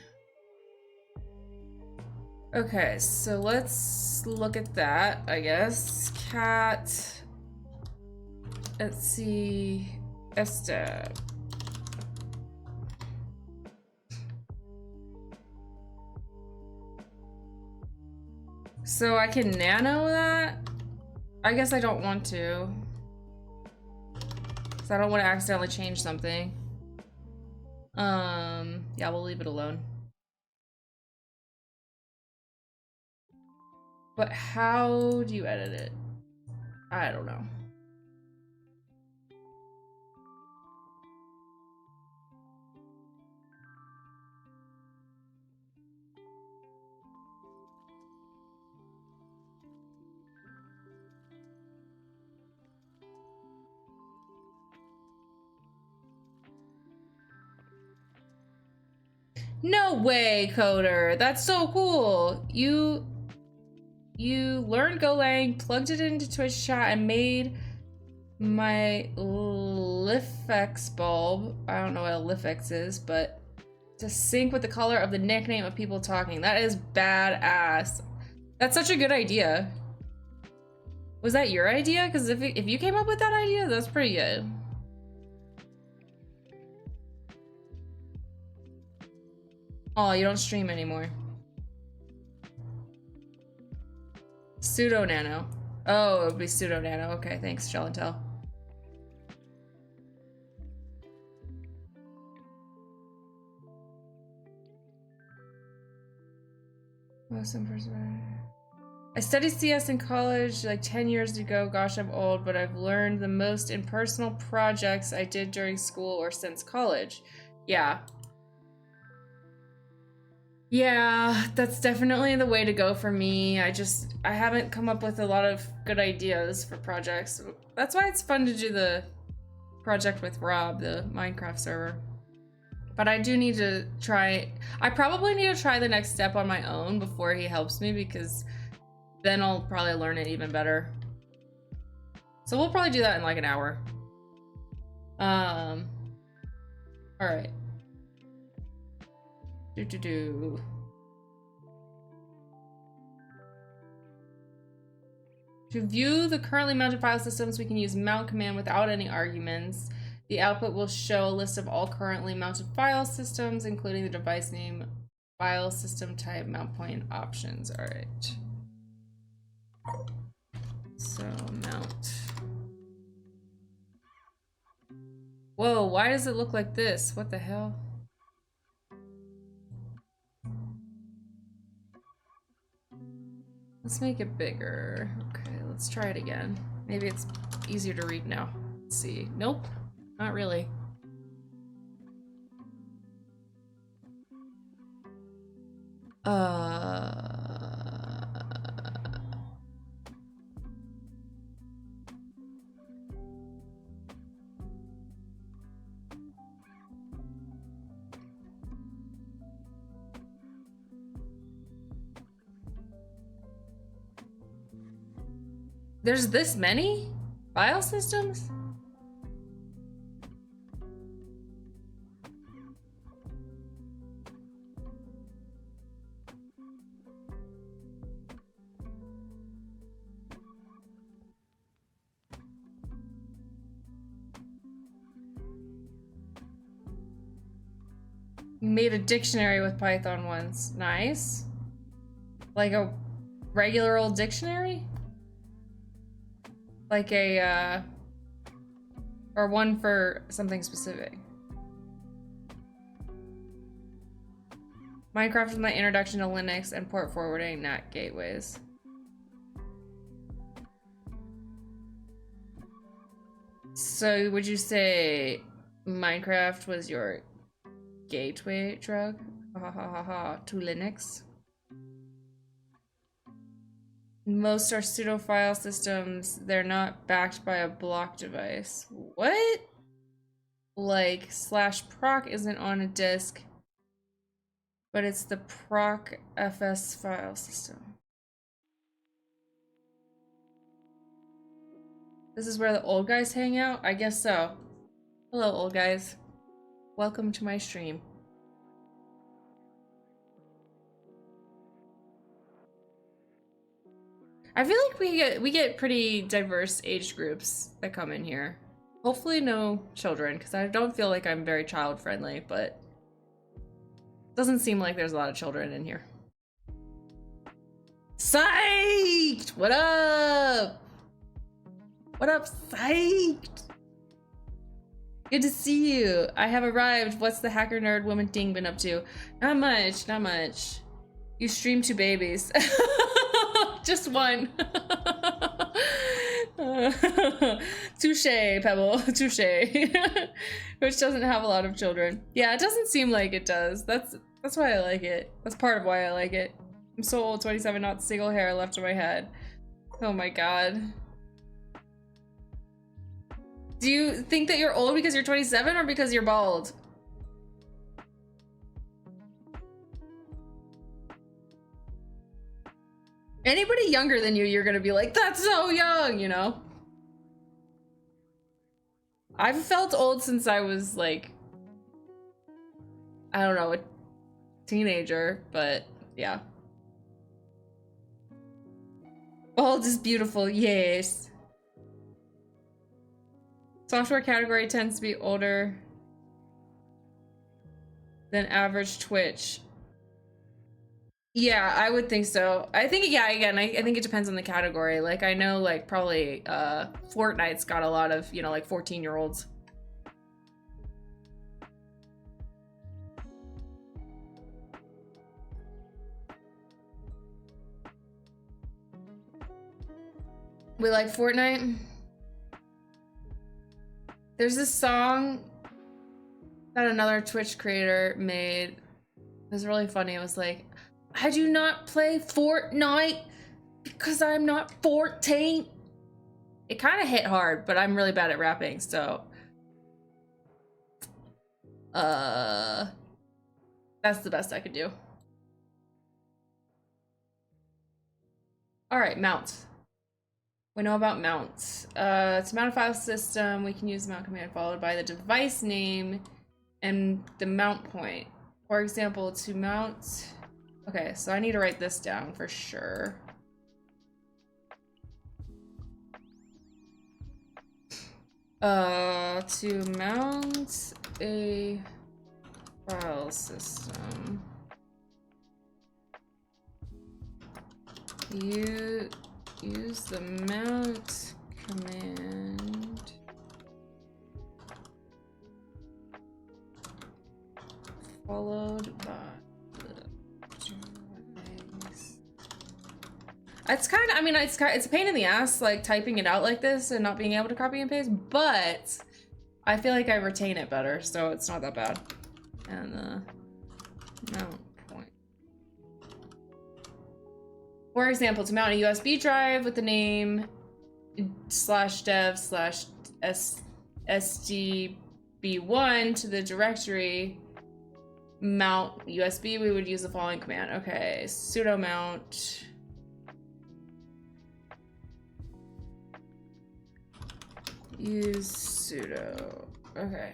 Okay, so let's look at that, I guess. Cat. Let's see. F-stab. So I can nano that? I guess I don't want to. Because I don't want to accidentally change something. Yeah, we'll leave it alone. But how do you edit it? I don't know. No way, Coder. That's so cool. You learned Golang, plugged it into Twitch chat, and made my Lifex bulb. I don't know what a Lifex is, but to sync with the color of the nickname of people talking. That is badass. That's such a good idea. Was that your idea? Because if you came up with that idea, that's pretty good. Oh, you don't stream anymore. Pseudo nano. Oh, it would be pseudo nano. Okay, thanks, Shell and Tell. I studied CS in college like 10 years ago. Gosh, I'm old, but I've learned the most in personal projects I did during school or since college. Yeah. Yeah, that's definitely the way to go for me. I haven't come up with a lot of good ideas for projects. That's why it's fun to do the project with Rob, the Minecraft server. But I do need to try, I probably need to try the next step on my own before he helps me, because then I'll probably learn it even better. So we'll probably do that in like an hour. All right. To view the currently mounted file systems, we can use mount command without any arguments. The output will show a list of all currently mounted file systems, including the device name, file system type, mount point options. All right. So mount. Whoa, why does it look like this? What the hell? Let's make it bigger. Okay, let's try it again. Maybe it's easier to read now. Let's see. Nope, not really. There's this many file systems? Made a dictionary with Python once. Nice. Like a regular old dictionary? Like a, or one for something specific. Minecraft was my introduction to Linux and port forwarding NAT gateways. So would you say Minecraft was your gateway drug? Ha ha ha ha to Linux? Most are pseudo file systems. They're not backed by a block device. What? Like /proc isn't on a disk, but it's the proc fs file system. This is where the old guys hang out? I guess so. Hello, old guys. Welcome to my stream. I feel like we get pretty diverse age groups that come in here. Hopefully no children, because I don't feel like I'm very child friendly, but it doesn't seem like there's a lot of children in here. Psyched! What up? What up, psyched? Good to see you. I have arrived. What's the hacker nerd woman thing been up to? Not much, not much. You stream 2 babies. Just one. Touche, Pebble. Touche. Which doesn't have a lot of children. Yeah, it doesn't seem like it does. That's why I like it. That's part of why I like it. I'm so old, 27, not a single hair left on my head. Oh my god. Do you think that you're old because you're 27 or because you're bald? Anybody younger than you, you're gonna be like, that's so young, you know? I've felt old since I was like, I don't know, a teenager, but yeah. Bald is beautiful, yes. Software category tends to be older than average Twitch. Yeah, I would think so. I think, yeah, again, I think it depends on the category. Like, I know, like, probably Fortnite's got a lot of, you know, like, 14-year-olds. We like Fortnite? There's this song that another Twitch creator made. It was really funny. It was like, I do not play Fortnite because I'm not 14. It kind of hit hard, but I'm really bad at rapping, so. That's the best I could do. All right, mount. We know about mounts. To mount a file system, we can use the mount command followed by the device name and the mount point. For example, to mount... Okay, so I need to write this down for sure. To mount a file system, you use the mount command followed by it's kind of, I mean, it's a pain in the ass, like, typing it out like this and not being able to copy and paste, but I feel like I retain it better, so it's not that bad. And the mount point. For example, to mount a USB drive with the name /dev/SDB1 to the directory mount USB, we would use the following command. Okay, sudo mount. Use sudo. Okay.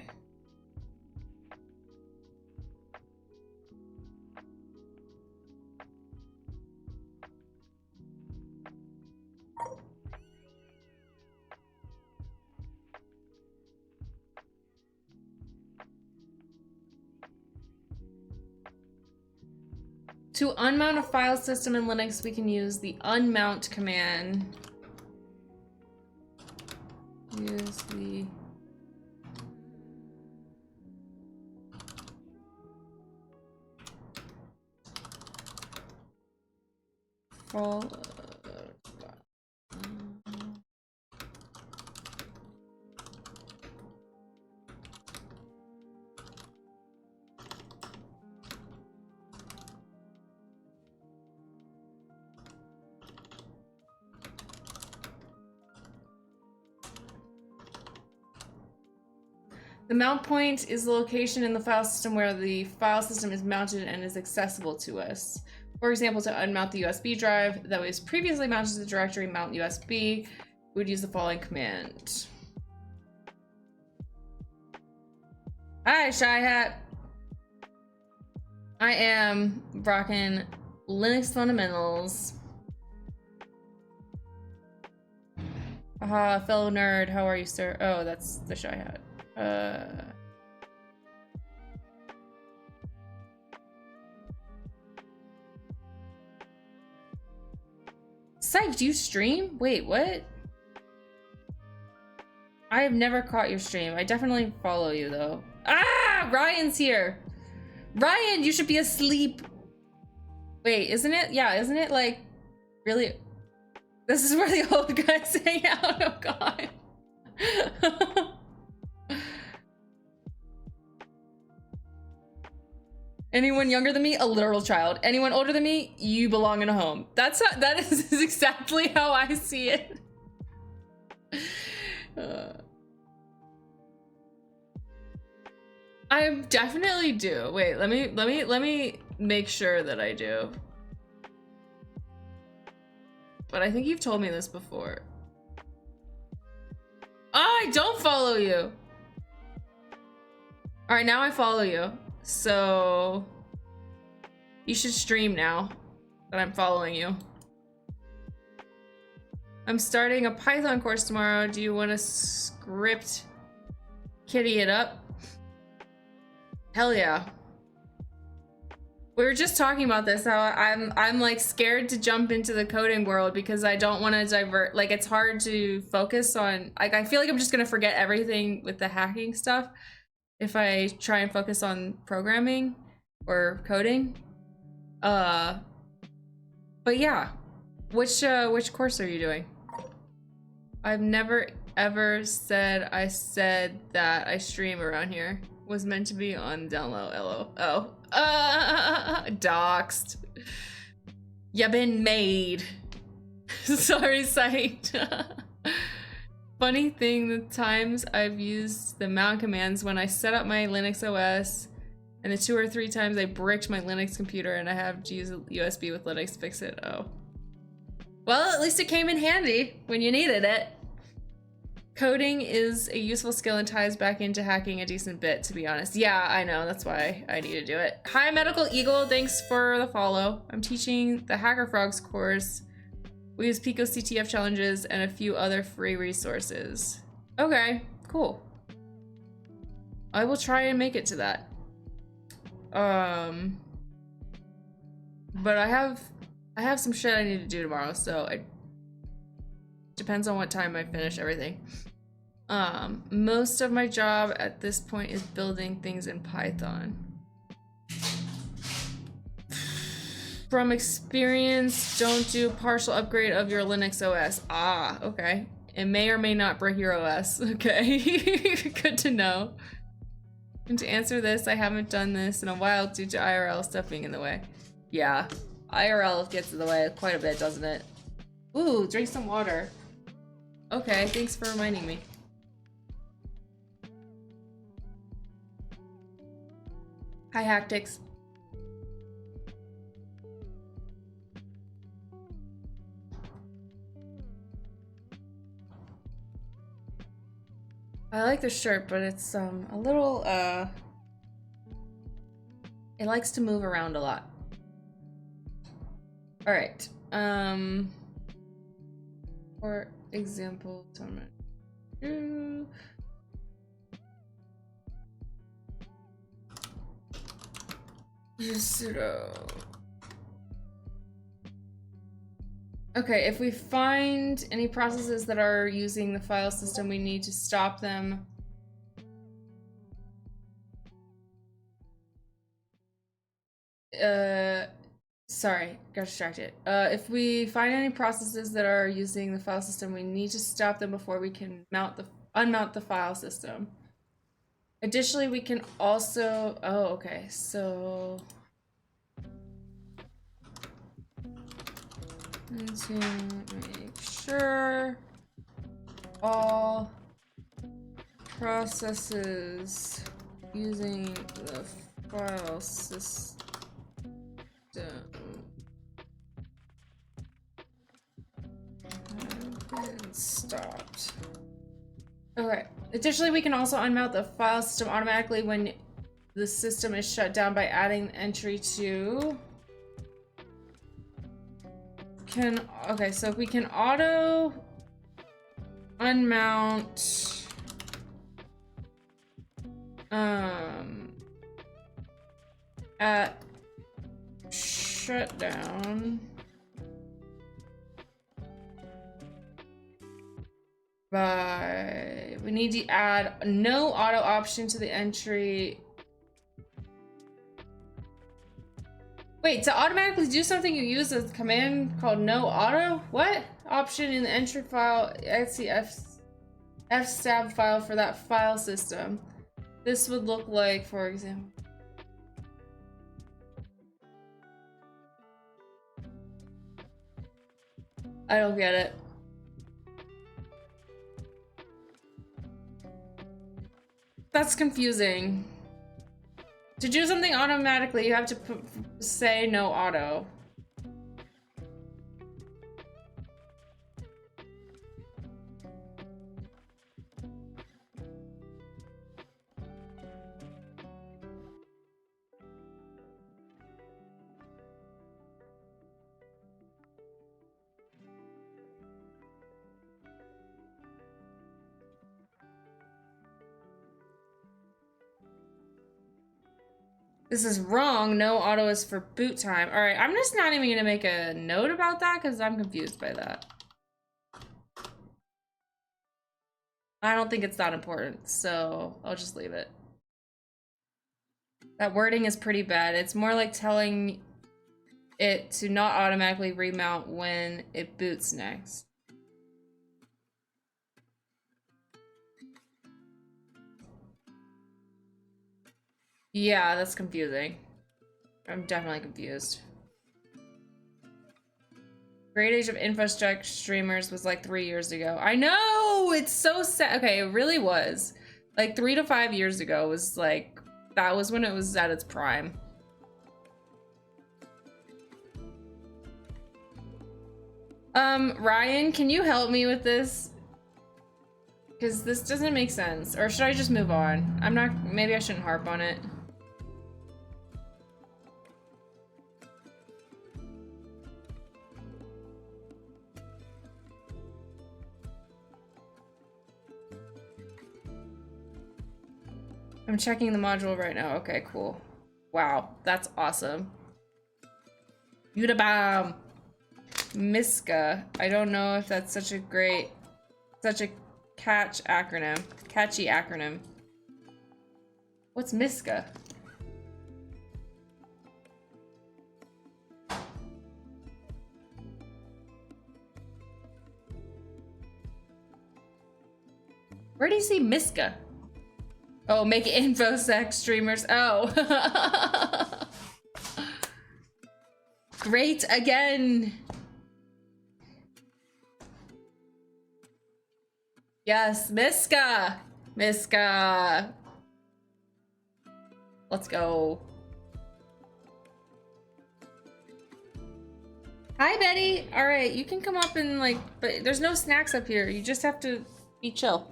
To unmount a file system in Linux, we can use the unmount command. Use the followed. The mount point is the location in the file system where the file system is mounted and is accessible to us. For example, to unmount the USB drive that was previously mounted to the directory mount USB, we would use the following command. Hi, Shy Hat. I am rocking Linux fundamentals. Aha, fellow nerd, how are you, sir? Oh, that's the Shy Hat. Psych, do you stream? Wait, what? I have never caught your stream. I definitely follow you though. Ah, Ryan's here. Ryan, you should be asleep. Wait, isn't it? Yeah, isn't it like really? This is where the old guys hang out. Oh God. Anyone younger than me, a literal child. Anyone older than me, you belong in a home. That is exactly how I see it. I definitely do. Wait, let me make sure that I do. But I think you've told me this before. Oh, I don't follow you. All right, now I follow you. So you should stream now that I'm following you. I'm starting a Python course tomorrow. Do you want to script kitty it up? Hell yeah. We were just talking about this, how I'm like scared to jump into the coding world because I don't want to divert. Like it's hard to focus on, like I feel like I'm just gonna forget everything with the hacking stuff if I try and focus on programming or coding. But yeah, which course are you doing? I've never ever said I said that I stream around here. Was meant to be on down low. LO. Oh. Doxed. You been made. Sorry, sight. Funny thing, the times I've used the mount commands when I set up my Linux OS, and the 2 or 3 times I bricked my Linux computer and I have to use a USB with Linux to fix it. Oh. Well, at least it came in handy when you needed it. Coding is a useful skill and ties back into hacking a decent bit, to be honest. Yeah, I know. That's why I need to do it. Hi, Medical Eagle. Thanks for the follow. I'm teaching the Hacker Frogs course. We use Pico CTF challenges and a few other free resources. Okay, cool. I will try and make it to that. But I have some shit I need to do tomorrow, so it depends on what time I finish everything. Most of my job at this point is building things in Python. From experience, don't do partial upgrade of your Linux OS. Ah, okay. It may or may not break your OS. Okay, good to know. And to answer this, I haven't done this in a while due to IRL stuff being in the way. Yeah, IRL gets in the way quite a bit, doesn't it? Ooh, drink some water. Okay, thanks for reminding me. Hi, HAXXING. I like the shirt, but it's a little it likes to move around a lot. All right. For example, okay, if we find any processes that are using the file system, we need to stop them. Sorry, got distracted. If we find any processes that are using the file system, we need to stop them before we can unmount the file system. Additionally, we can also, oh, okay, so to make sure all processes using the file system have been stopped. Okay. Additionally, we can also unmount the file system automatically when the system is shut down by adding the entry to okay, so if we can auto unmount at shutdown, We need to add no auto option to the entry. Wait, to automatically do something you use a command called no auto? What? Option in the entry file, fstab file for that file system. This would look like, for example. I don't get it. That's confusing. To do something automatically, you have to say no auto. This is wrong. No auto is for boot time. All right, I'm just not even gonna make a note about that because I'm confused by that. I don't think it's that important, so I'll just leave it. That wording is pretty bad. It's more like telling it to not automatically remount when it boots next. Yeah, that's confusing. I'm definitely confused. Great age of infrastructure streamers was like 3 years ago. I know! It's so sad. Okay, it really was. Like 3 to 5 years ago was like, that was when it was at its prime. Ryan, can you help me with this? Because this doesn't make sense. Or should I just move on? I'm not, maybe I shouldn't harp on it. I'm checking the module right now. Okay, cool. Wow, that's awesome. Udabam! Miska. I don't know if that's such a catchy acronym. What's Miska? Where do you see Miska? Oh, make InfoSec streamers. Oh. Great again. Yes, Miska. Miska. Let's go. Hi, Betty. All right, you can come up and like, but there's no snacks up here. You just have to be chill.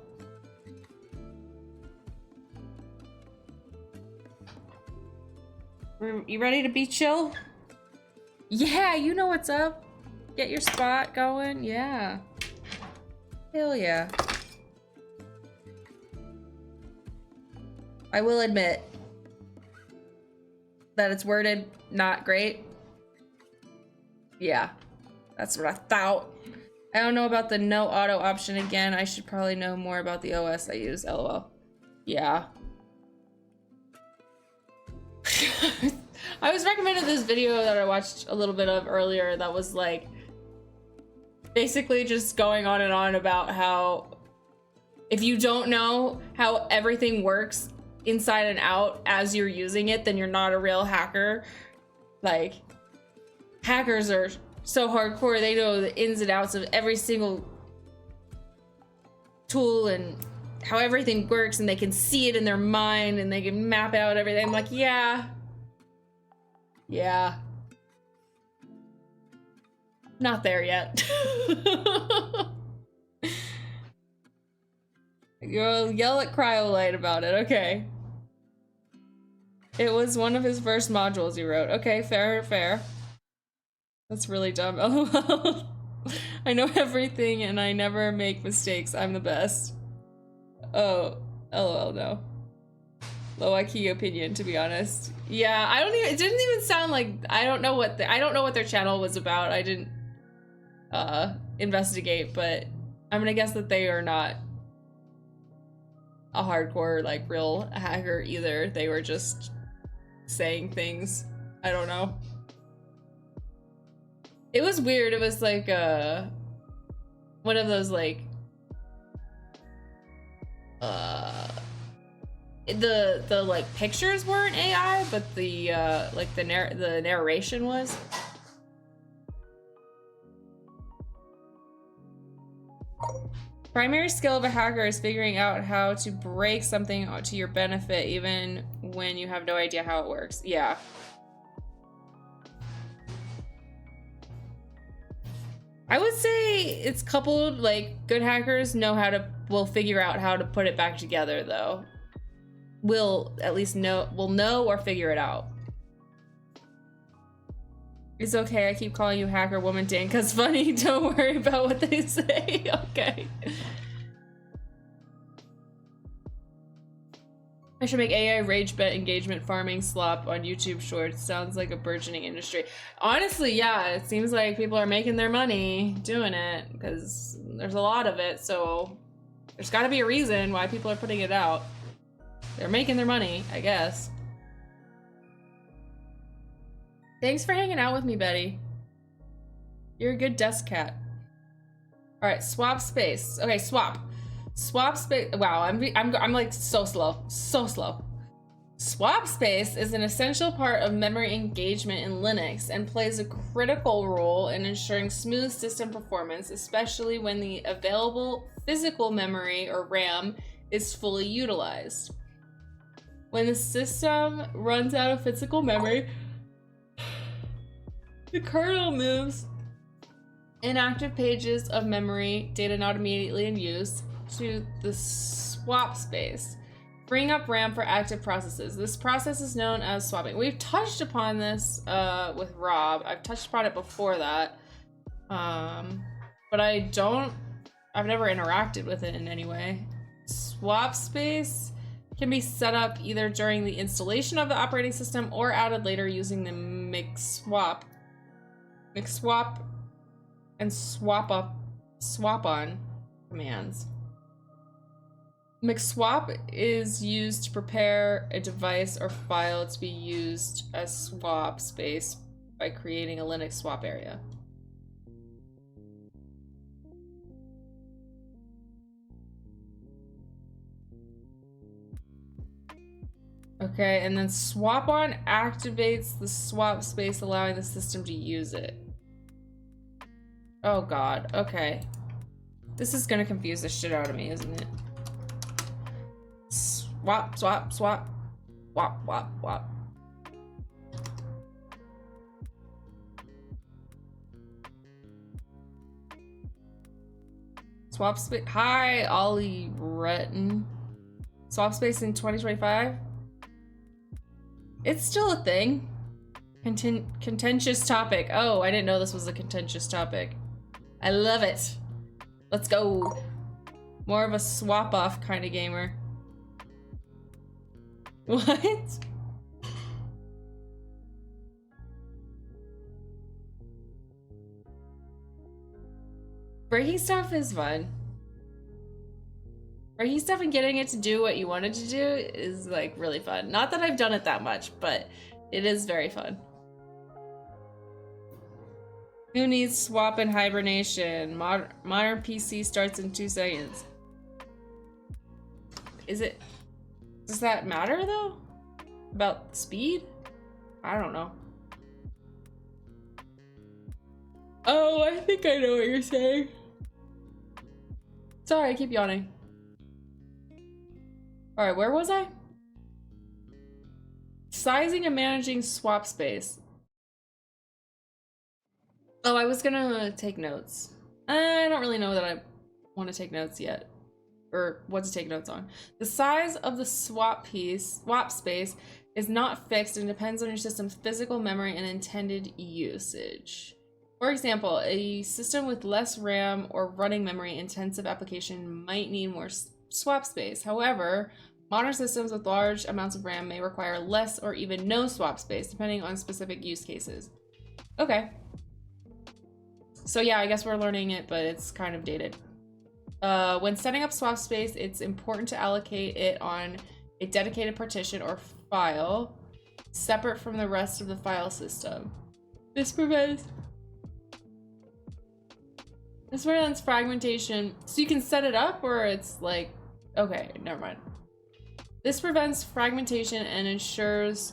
You ready to be chill? Yeah, you know what's up. Get your spot going. Yeah. Hell yeah. I will admit that it's worded not great. Yeah, that's what I thought. I don't know about the no auto option again. I should probably know more about the OS I use. LOL. Yeah. I was recommended this video that I watched a little bit of earlier that was like basically just going on and on about how if you don't know how everything works inside and out as you're using it, then you're not a real hacker. Like, hackers are so hardcore, they know the ins and outs of every single tool and how everything works, and they can see it in their mind and they can map out everything. I'm like, yeah. Yeah. Not there yet. You'll yell at Cryolite about it, okay. It was one of his first modules he wrote. Okay, fair, fair. That's really dumb. LOL. I know everything and I never make mistakes. I'm the best. Oh, LOL, no. Low IQ opinion, to be honest. Yeah, I don't even, it didn't even sound like, I don't know what their channel was about. I didn't investigate, but I'm gonna guess that they are not a hardcore, like, real hacker either. They were just saying things. I don't know. It was weird. It was like one of those like the like pictures weren't AI, but the like the narration was. Primary skill of a hacker is figuring out how to break something to your benefit, even when you have no idea how it works. Yeah. I would say it's coupled, like, good hackers will figure out how to put it back together, though. Will at least will know or figure it out. It's okay, I keep calling you hacker woman Dan, cause funny, don't worry about what they say. Okay. I should make AI rage bet engagement farming slop on YouTube Shorts. Sounds like a burgeoning industry. Honestly, yeah, it seems like people are making their money doing it because there's a lot of it, so there's gotta be a reason why people are putting it out. They're making their money, I guess. Thanks for hanging out with me, Betty. You're a good desk cat. All right, swap space. Okay, swap. Swap space. Wow, I'm like so slow. Swap space is an essential part of memory engagement in Linux and plays a critical role in ensuring smooth system performance, especially when the available physical memory or RAM is fully utilized. When the system runs out of physical memory, the kernel moves inactive pages of memory data not immediately in use to the swap space, freeing up RAM for active processes. This process is known as swapping. We've touched upon this with Rob. I've touched upon it before that, but I've never interacted with it in any way. Swap space can be set up either during the installation of the operating system or added later using the mixswap and swap on commands. Mixswap is used to prepare a device or file to be used as swap space by creating a Linux swap area. Okay, and then swap on activates the swap space, allowing the system to use it. Oh god, okay. This is gonna confuse the shit out of me, isn't it? Swap, swap, swap. Wop, wop, wop. Swap space. Hi, Ollie Retton. Swap space in 2025? It's still a thing. Contentious topic. Oh, I didn't know this was a contentious topic. I love it. Let's go. More of a swap off kind of gamer. What? Breaking stuff is fun. Breaking stuff and getting it to do what you wanted to do is like really fun. Not that I've done it that much, but it is very fun. Who needs swap and hibernation? Modern PC starts in 2 seconds. Is it? Does that matter though? About speed? I don't know. Oh, I think I know what you're saying. Sorry, I keep yawning. All right, where was I? Sizing and managing swap space. Oh, I was gonna take notes. I don't really know that I want to take notes yet, or what to take notes on. The size of the swap space is not fixed and depends on your system's physical memory and intended usage. For example, a system with less RAM or running memory intensive application might need more swap space. However, modern systems with large amounts of RAM may require less or even no swap space, depending on specific use cases. Okay. So yeah, I guess we're learning it, but it's kind of dated. When setting up swap space, it's important to allocate it on a dedicated partition or file separate from the rest of the file system. This prevents fragmentation. So you can set it up, or it's like, okay, never mind. This prevents fragmentation and ensures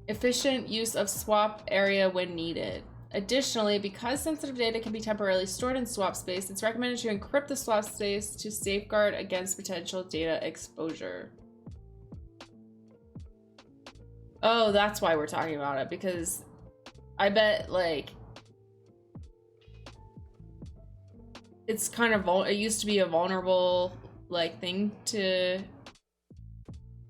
efficient use of swap area when needed. Additionally, because sensitive data can be temporarily stored in swap space, it's recommended to encrypt the swap space to safeguard against potential data exposure. Oh, that's why we're talking about it, because I bet, like, it's kind of it used to be a vulnerable, like, thing to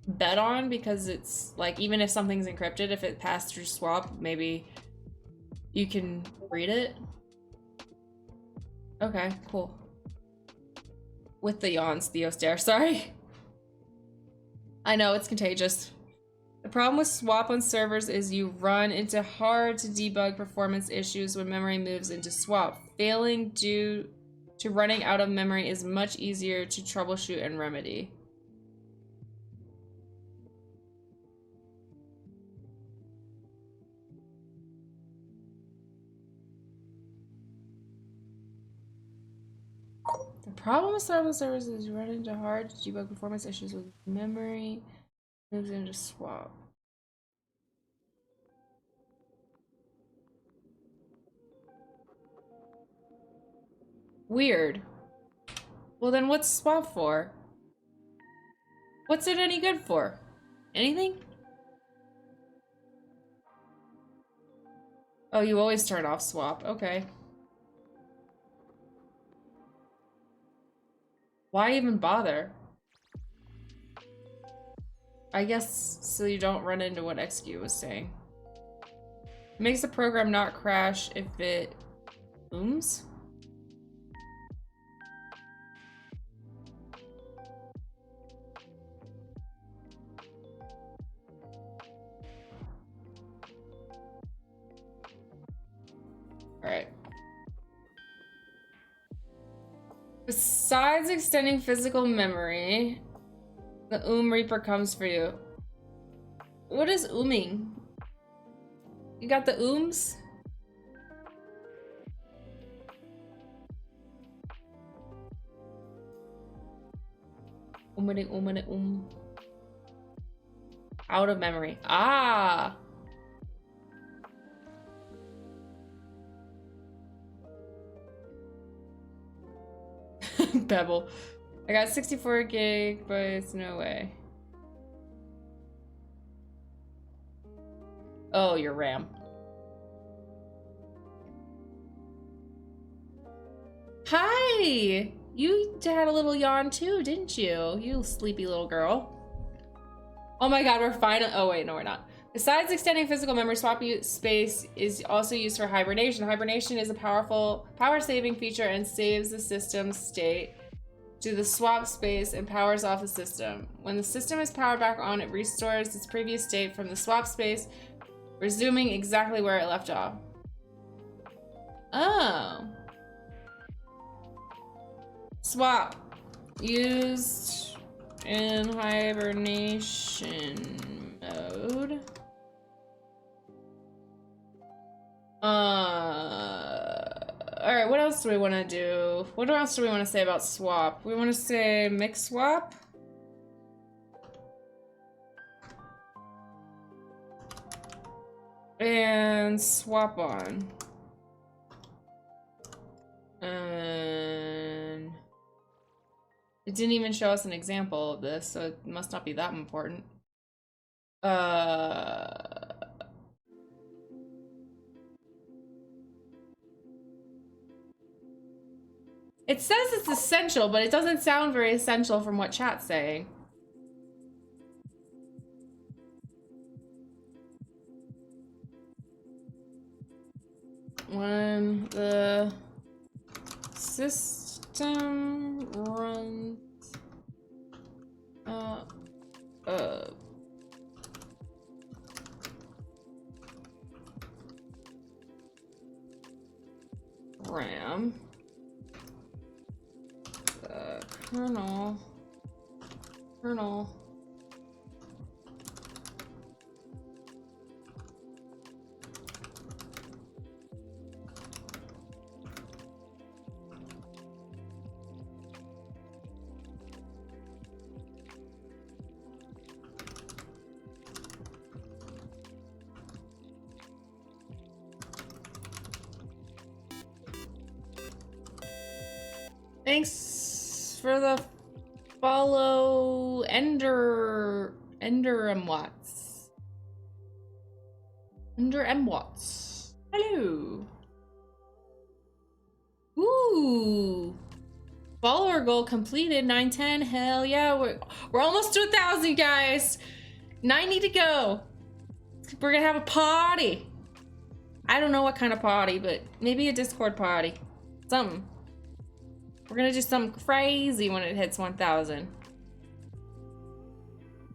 bet on, because it's like, even if something's encrypted, if it passed through swap, maybe you can read it. Okay, cool. With the yawns, Theo stare, sorry. I know, it's contagious. The problem with swap on servers is you run into hard to debug performance issues when memory moves into swap. Failing due to running out of memory is much easier to troubleshoot and remedy. The problem with several servers is you run into hard to debug performance issues with memory moves into swap. Weird. Well, then what's swap for? What's it any good for? Anything? Oh, you always turn off swap. Okay. Why even bother? I guess so you don't run into what XQ was saying. It makes the program not crash if it booms. All right. Besides extending physical memory, the Reaper comes for you. What is ooming? You got the ooms? Oomity. Out of memory. Ah! Pebble. I got 64 gig, but it's no way. Oh, your RAM. Hi! You had a little yawn too, didn't you? You sleepy little girl. Oh my god, we're finally— oh wait, no we're not. Besides extending physical memory, swap space is also used for hibernation. Hibernation is a powerful power-saving feature and saves the system's state to the swap space and powers off the system. When the system is powered back on, it restores its previous state from the swap space, resuming exactly where it left off. Oh. Swap. Used in hibernation mode. Alright, what else do we want to do? What else do we want to say about swap? We want to say mix swap? And swap on. And it didn't even show us an example of this, so it must not be that important. It says it's essential, but it doesn't sound very essential from what chat's saying. When the system runs RAM, Kernel. Kernel. Thanks for the follow, Ender M Watts. Ender M Watts. Hello. Ooh. Follower goal completed. 910. Hell yeah. We're almost to 1,000, guys. 90 to go. We're gonna have a party. I don't know what kind of party, but maybe a Discord party. Something. We're gonna do something crazy when it hits 1,000.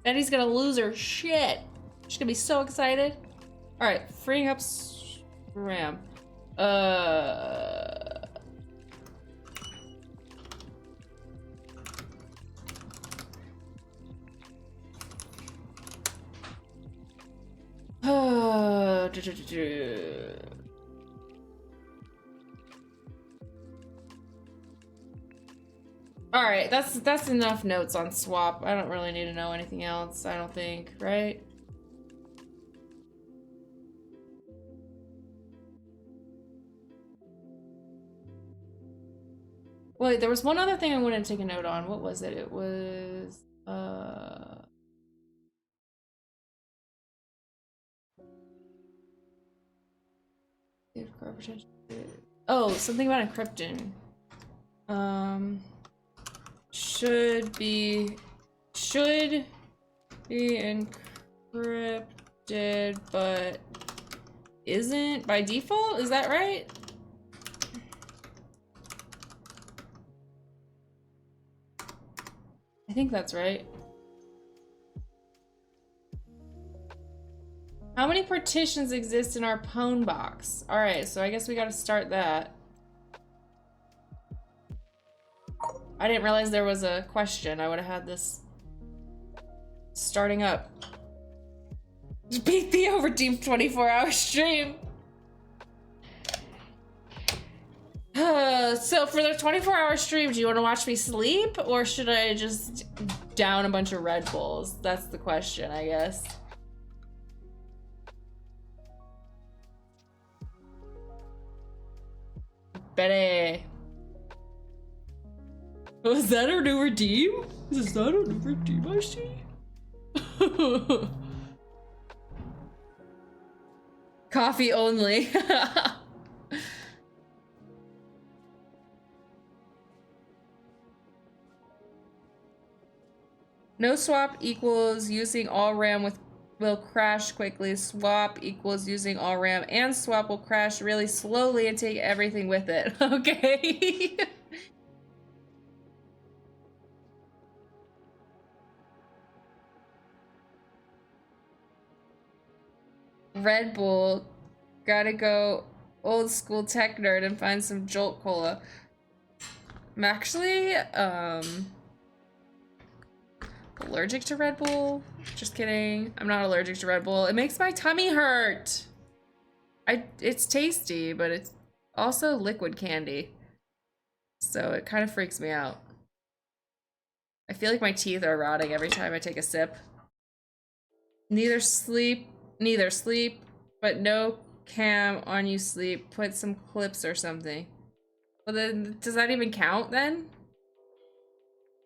Betty's gonna lose her shit. She's gonna be so excited. All right, freeing up RAM. All right, that's enough notes on swap. I don't really need to know anything else, I don't think, right? Wait, there was one other thing I wanted to take a note on. What was it? It was oh, something about encryption. Should be encrypted, but isn't by default? Is that right? I think that's right. How many partitions exist in our pwn box? All right, so I guess we got to start that. I didn't realize there was a question. I would have had this starting up. Beat the overdeemed 24-hour stream. So for the 24-hour stream, do you want to watch me sleep, or should I just down a bunch of Red Bulls? That's the question, I guess. Betty. Was that our new redeem? Is that our new redeem I see? Coffee only. No swap equals using all RAM will crash quickly. Swap equals using all RAM and swap will crash really slowly and take everything with it. Okay. Red Bull, gotta go old school tech nerd and find some Jolt Cola. I'm actually allergic to Red Bull. Just kidding. I'm not allergic to Red Bull. It makes my tummy hurt. It's tasty, but it's also liquid candy. So it kind of freaks me out. I feel like my teeth are rotting every time I take a sip. Neither sleep, but no cam on you sleep. Put some clips or something. Well then, does that even count then?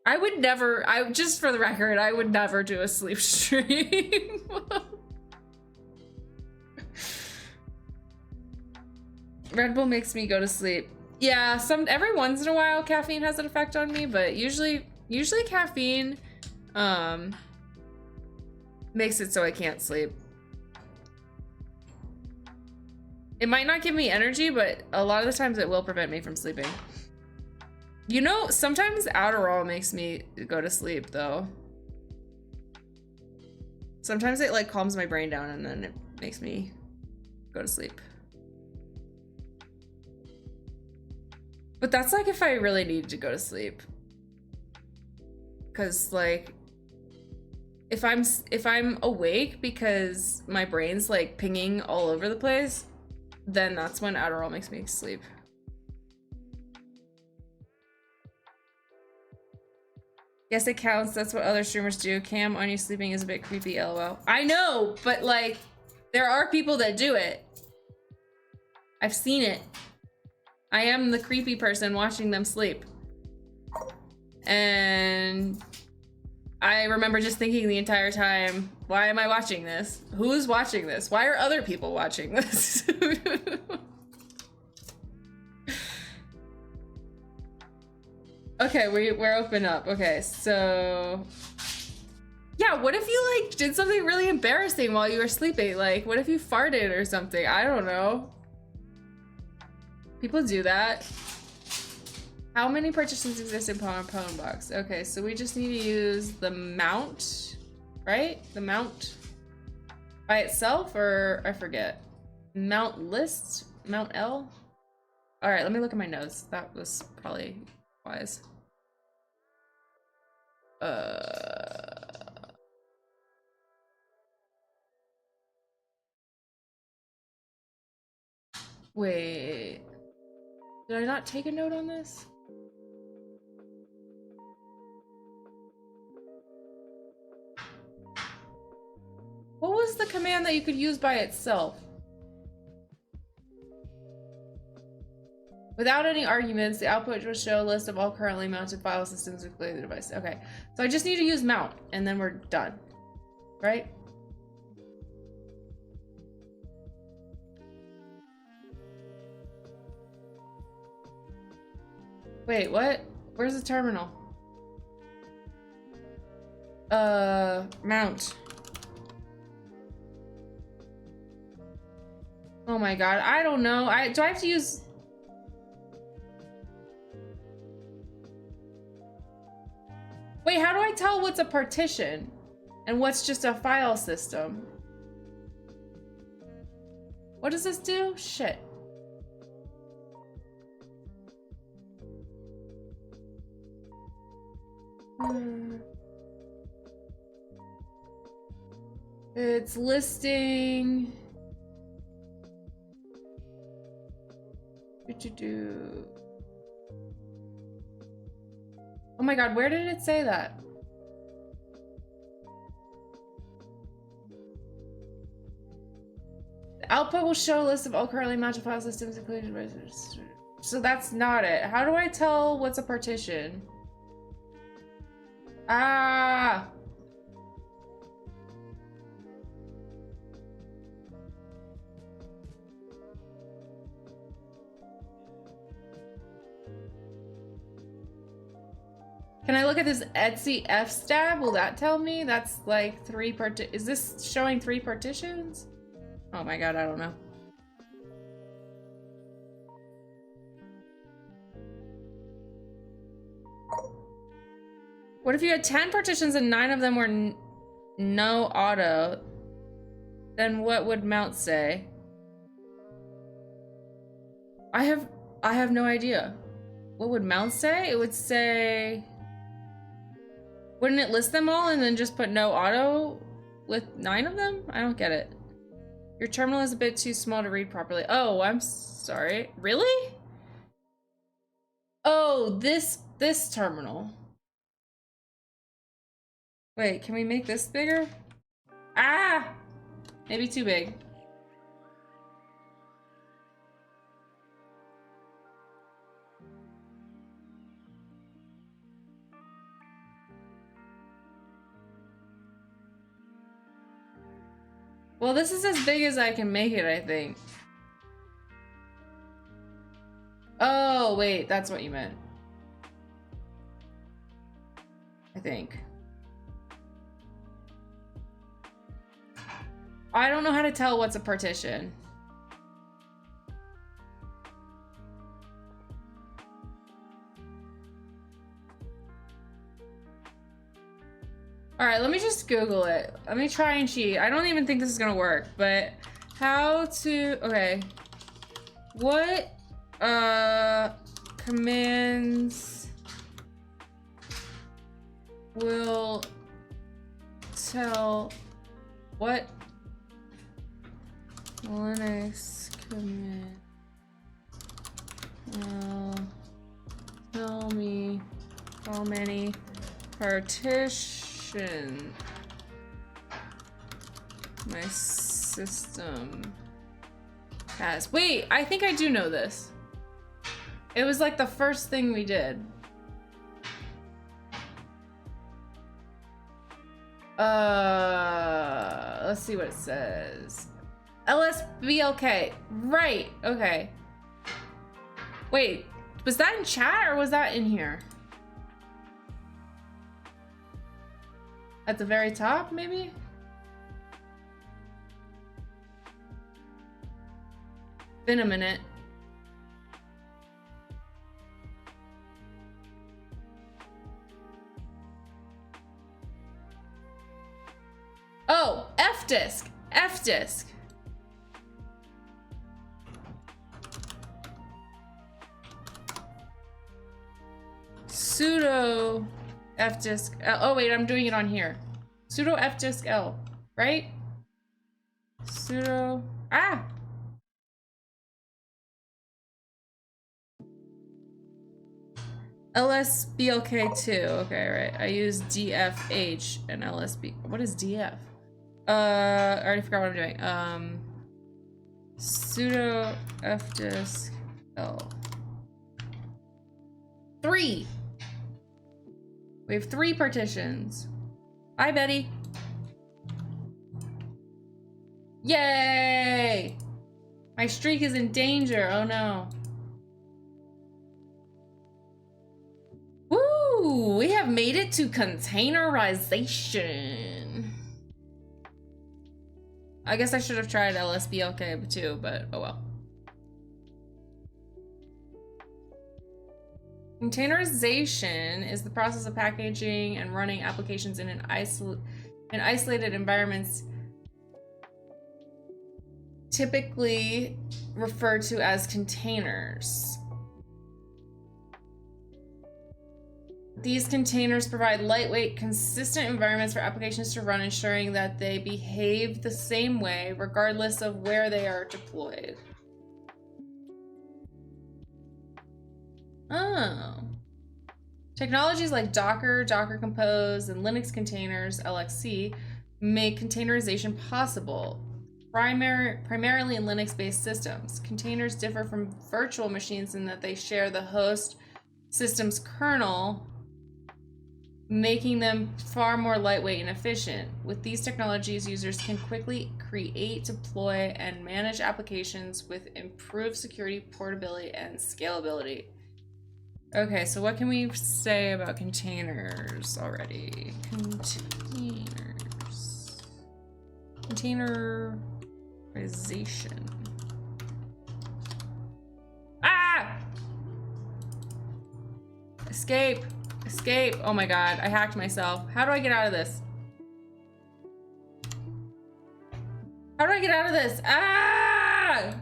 I would never, just for the record, I would never do a sleep stream. Red Bull makes me go to sleep. Yeah, every once in a while caffeine has an effect on me, but usually caffeine makes it so I can't sleep. It might not give me energy, but a lot of the times it will prevent me from sleeping. You know, sometimes Adderall makes me go to sleep though. Sometimes it like calms my brain down and then it makes me go to sleep. But that's like if I really need to go to sleep. because like if I'm awake because my brain's like pinging all over the place, then that's when Adderall makes me sleep. Guess it counts. That's what other streamers do. Cam on you sleeping is a bit creepy, lol. I know, but like there are people that do it. I've seen it. I am the creepy person watching them sleep. And I remember just thinking the entire time, why am I watching this? Who's watching this? Why are other people watching this? Okay, we're open up. Okay, so yeah, what if you like did something really embarrassing while you were sleeping? Like, what if you farted or something? I don't know. People do that. How many partitions exist in HaXXING? Okay, so we just need to use the mount, right? The mount by itself, or I forget. Mount list, mount L. All right, let me look at my notes. That was probably wise. Wait, did I not take a note on this? What was the command that you could use by itself? Without any arguments, the output will show a list of all currently mounted file systems including the device. Okay, so I just need to use mount and then we're done, right? Wait, what? Where's the terminal? Mount. Oh my god, I don't know. Do I have to use... Wait, how do I tell what's a partition and what's just a file system? What does this do? Shit. It's listing... Oh my god, where did it say that? The output will show a list of all currently mounted file systems including devices. So that's not it. How do I tell what's a partition? Ah! Can I look at this Etsy F stab? Will that tell me? That's like is this showing 3 partitions? Oh my god, I don't know. What if you had 10 partitions and 9 of them were no auto? Then what would mount say? I have no idea. What would mount say? It would say... Wouldn't it list them all and then just put no auto with 9 of them? I don't get it. Your terminal is a bit too small to read properly. Oh, I'm sorry. Really? Oh, this terminal. Wait, can we make this bigger? Ah! Maybe too big. Well, this is as big as I can make it, I think. Oh, wait, that's what you meant. I think. I don't know how to tell what's a partition. All right, let me just Google it. Let me try and cheat. I don't even think this is gonna work, but how to, okay. What commands will tell what Linux commit will tell me how many partitions my system has. Wait, I think I do know this. It was like the first thing we did. Let's see what it says. LSBLK. Right, okay. Wait, was that in chat or was that in here? At the very top, maybe? Been a minute. Oh, F-disk. F-disk. Sudo fdisk. Oh wait, I'm doing it on here. Sudo fdisk L, right? Sudo LSBLK2. Okay, right. I use DFH and LSB. What is DF? I already forgot what I'm doing. Sudo fdisk L. 3. We have 3 partitions. Hi, Betty. Yay! My streak is in danger. Oh no. Woo! We have made it to containerization. I guess I should have tried LSBLK too, but oh well. Containerization is the process of packaging and running applications in isolated environments, typically referred to as containers. These containers provide lightweight, consistent environments for applications to run, ensuring that they behave the same way regardless of where they are deployed. Oh. Technologies like Docker, Docker Compose, and Linux containers, LXC, make containerization possible, primarily in Linux-based systems. Containers differ from virtual machines in that they share the host system's kernel, making them far more lightweight and efficient. With these technologies, users can quickly create, deploy, and manage applications with improved security, portability, and scalability. Okay, so what can we say about containers already? Containers. Containerization. Ah! Escape. Escape. Oh my god, I hacked myself. How do I get out of this? How do I get out of this? Ah!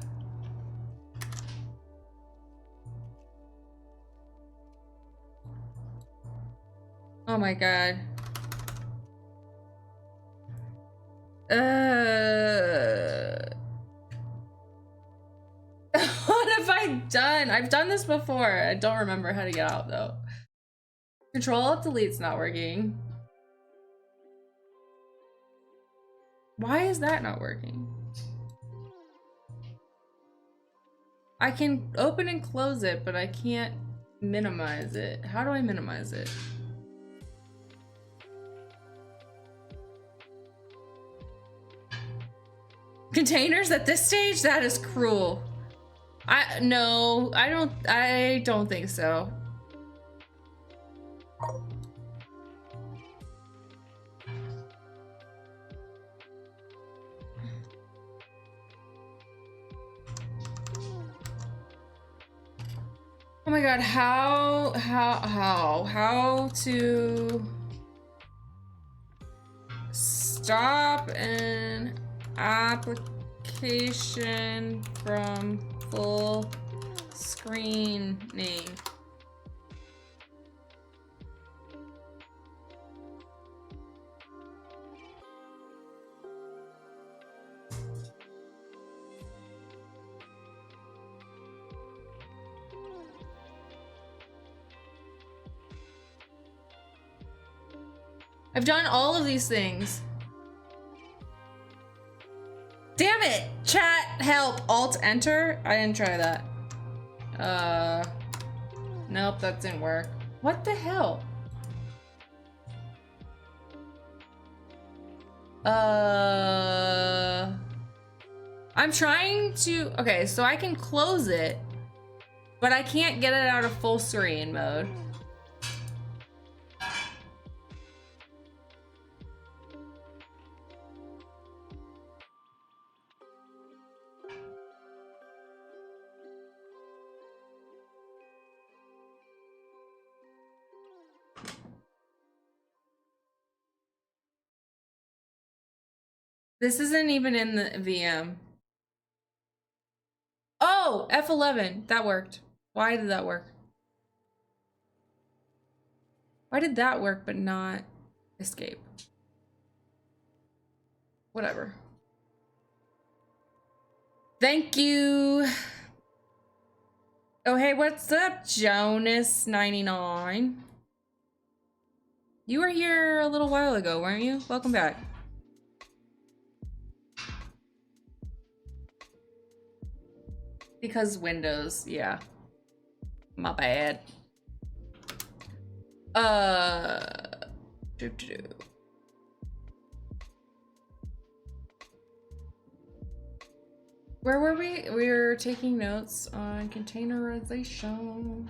Oh my god. What have I done? I've done this before. I don't remember how to get out though. Control-Alt-Delete's not working. Why is that not working? I can open and close it, but I can't minimize it. How do I minimize it? Containers at this stage? That is cruel. I don't think so. Oh my god, how to stop an application from full screening. I've done all of these things. Damn it! Chat, help, Alt, enter? I didn't try that. Nope, that didn't work. What the hell? I'm trying to, okay, so I can close it, but I can't get it out of full screen mode. This isn't even in the VM. Oh, F11, that worked. Why did that work? Why did that work but not escape? Whatever. Thank you. Oh, hey, what's up, Jonas99? You were here a little while ago, weren't you? Welcome back. Because Windows, yeah. My bad. Where were we? We were taking notes on containerization.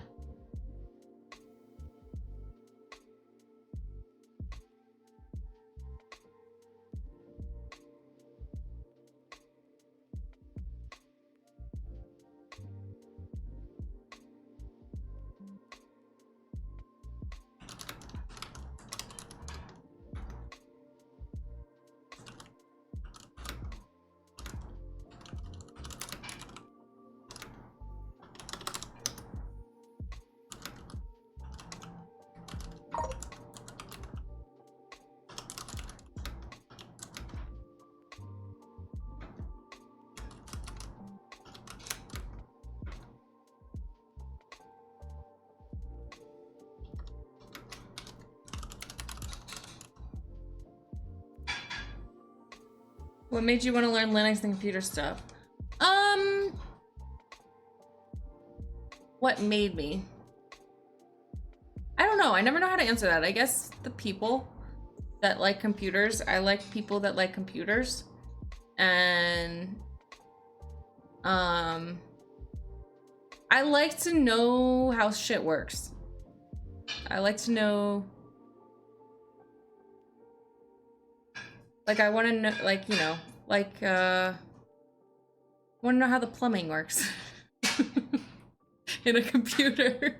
What made you want to learn Linux and computer stuff? What made me? I don't know. I never know how to answer that. I guess the people that like computers. I like people that like computers. And I like to know how shit works. I like to know, like, I want to know, like, you know, like, want to know how the plumbing works in a computer.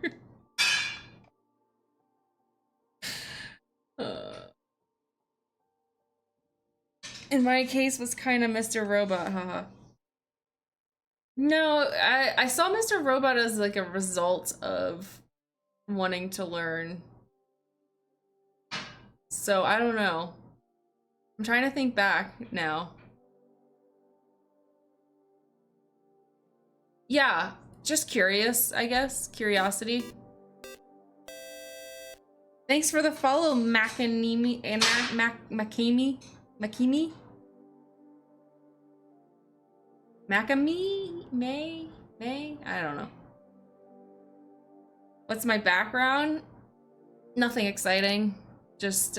In my case was kind of Mr. Robot, haha. No, I saw Mr. Robot as like a result of wanting to learn. So I don't know. I'm trying to think back now. Yeah, just curious, I guess. Curiosity. Thanks for the follow, Makini and Makimi. Makami? May? I don't know. What's my background? Nothing exciting. Just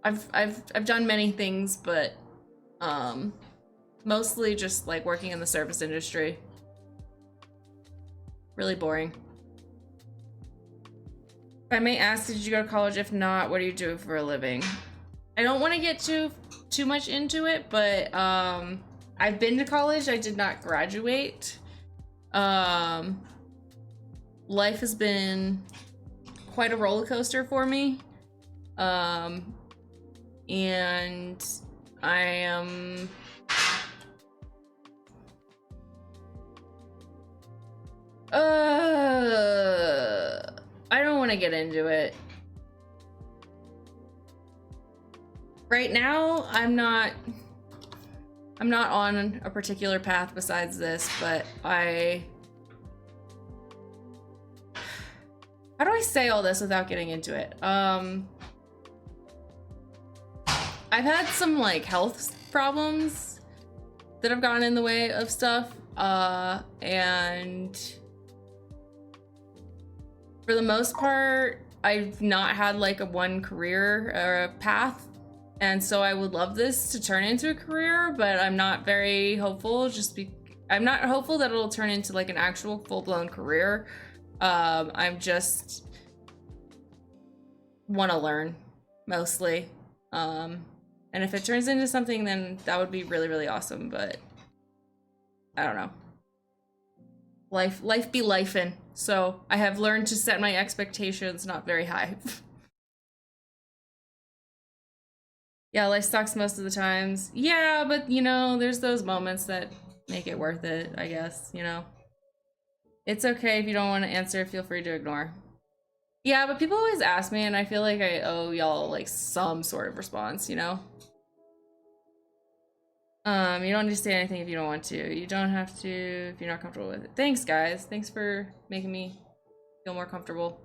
I've done many things, but mostly just like working in the service industry. Really boring. If I may ask, did you go to college? If not, what do you do for a living? I don't want to get too much into it, but I've been to college. I did not graduate. Life has been quite a roller coaster for me. And I am I don't want to get into it. Right now, I'm not on a particular path besides this, but I How do I say all this without getting into it? I've had some like health problems that have gotten in the way of stuff, and for the most part, I've not had like a one career or a path, and so I would love this to turn into a career, but I'm not very hopeful. I'm not hopeful that it'll turn into like an actual full-blown career. I'm just want to learn mostly, and if it turns into something, then that would be really, really awesome. But I don't know. Life be lifin'. So I have learned to set my expectations not very high. Yeah, life sucks most of the times. Yeah, but you know, there's those moments that make it worth it, I guess, you know. It's okay if you don't want to answer, feel free to ignore. Yeah, but people always ask me, and I feel like I owe y'all like some sort of response, you know? You don't need to say anything if you don't want to. You don't have to if you're not comfortable with it. Thanks, guys. Thanks for making me feel more comfortable.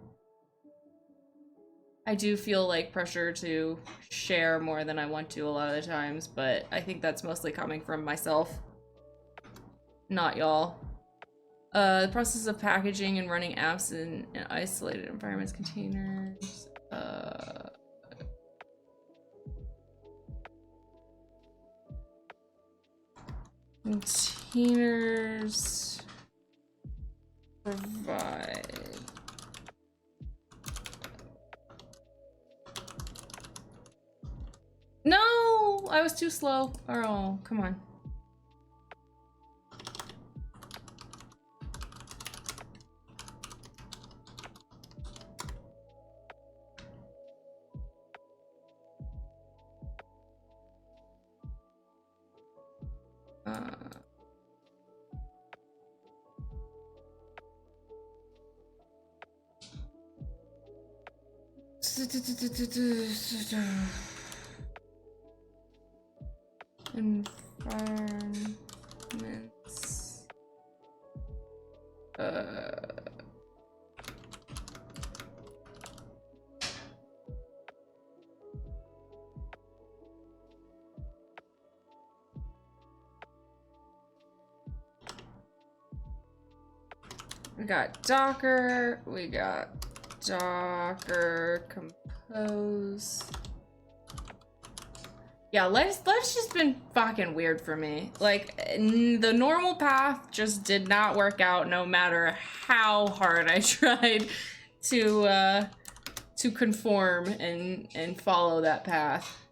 I do feel like pressure to share more than I want to a lot of the times, but I think that's mostly coming from myself, not y'all. The process of packaging and running apps in isolated environments, containers, containers provide. No, I was too slow. Oh, come on. Environments. We got Docker, we got Docker Compose. Yeah, life's just been fucking weird for me. Like, the normal path just did not work out no matter how hard I tried to conform and follow that path.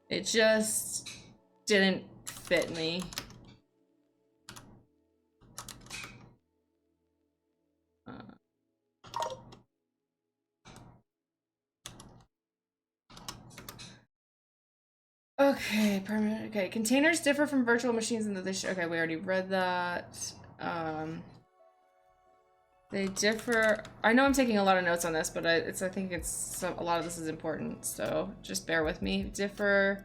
It just didn't fit me. Okay, permanent. Okay, containers differ from virtual machines in that they okay, we already read that. They differ. I know I'm taking a lot of notes on this, but I think a lot of this is important, so just bear with me. Differ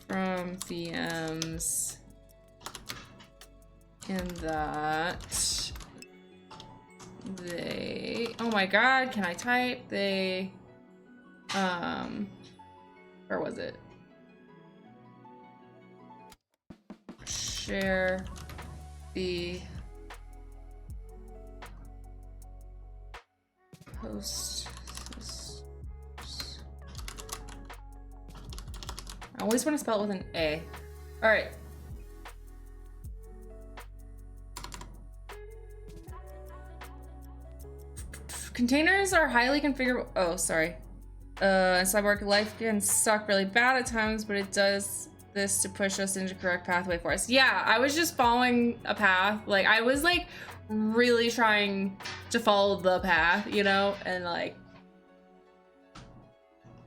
from VMs in that they. Oh my God, can I type? They. Where was it? Share the host. I always want to spell it with an A. All right. Containers are highly configurable. Oh, sorry. Cyborg life can suck really bad at times, but it does this to push us into correct pathway for us. Yeah, I was just following a path. Like, I was like really trying to follow the path, you know, and like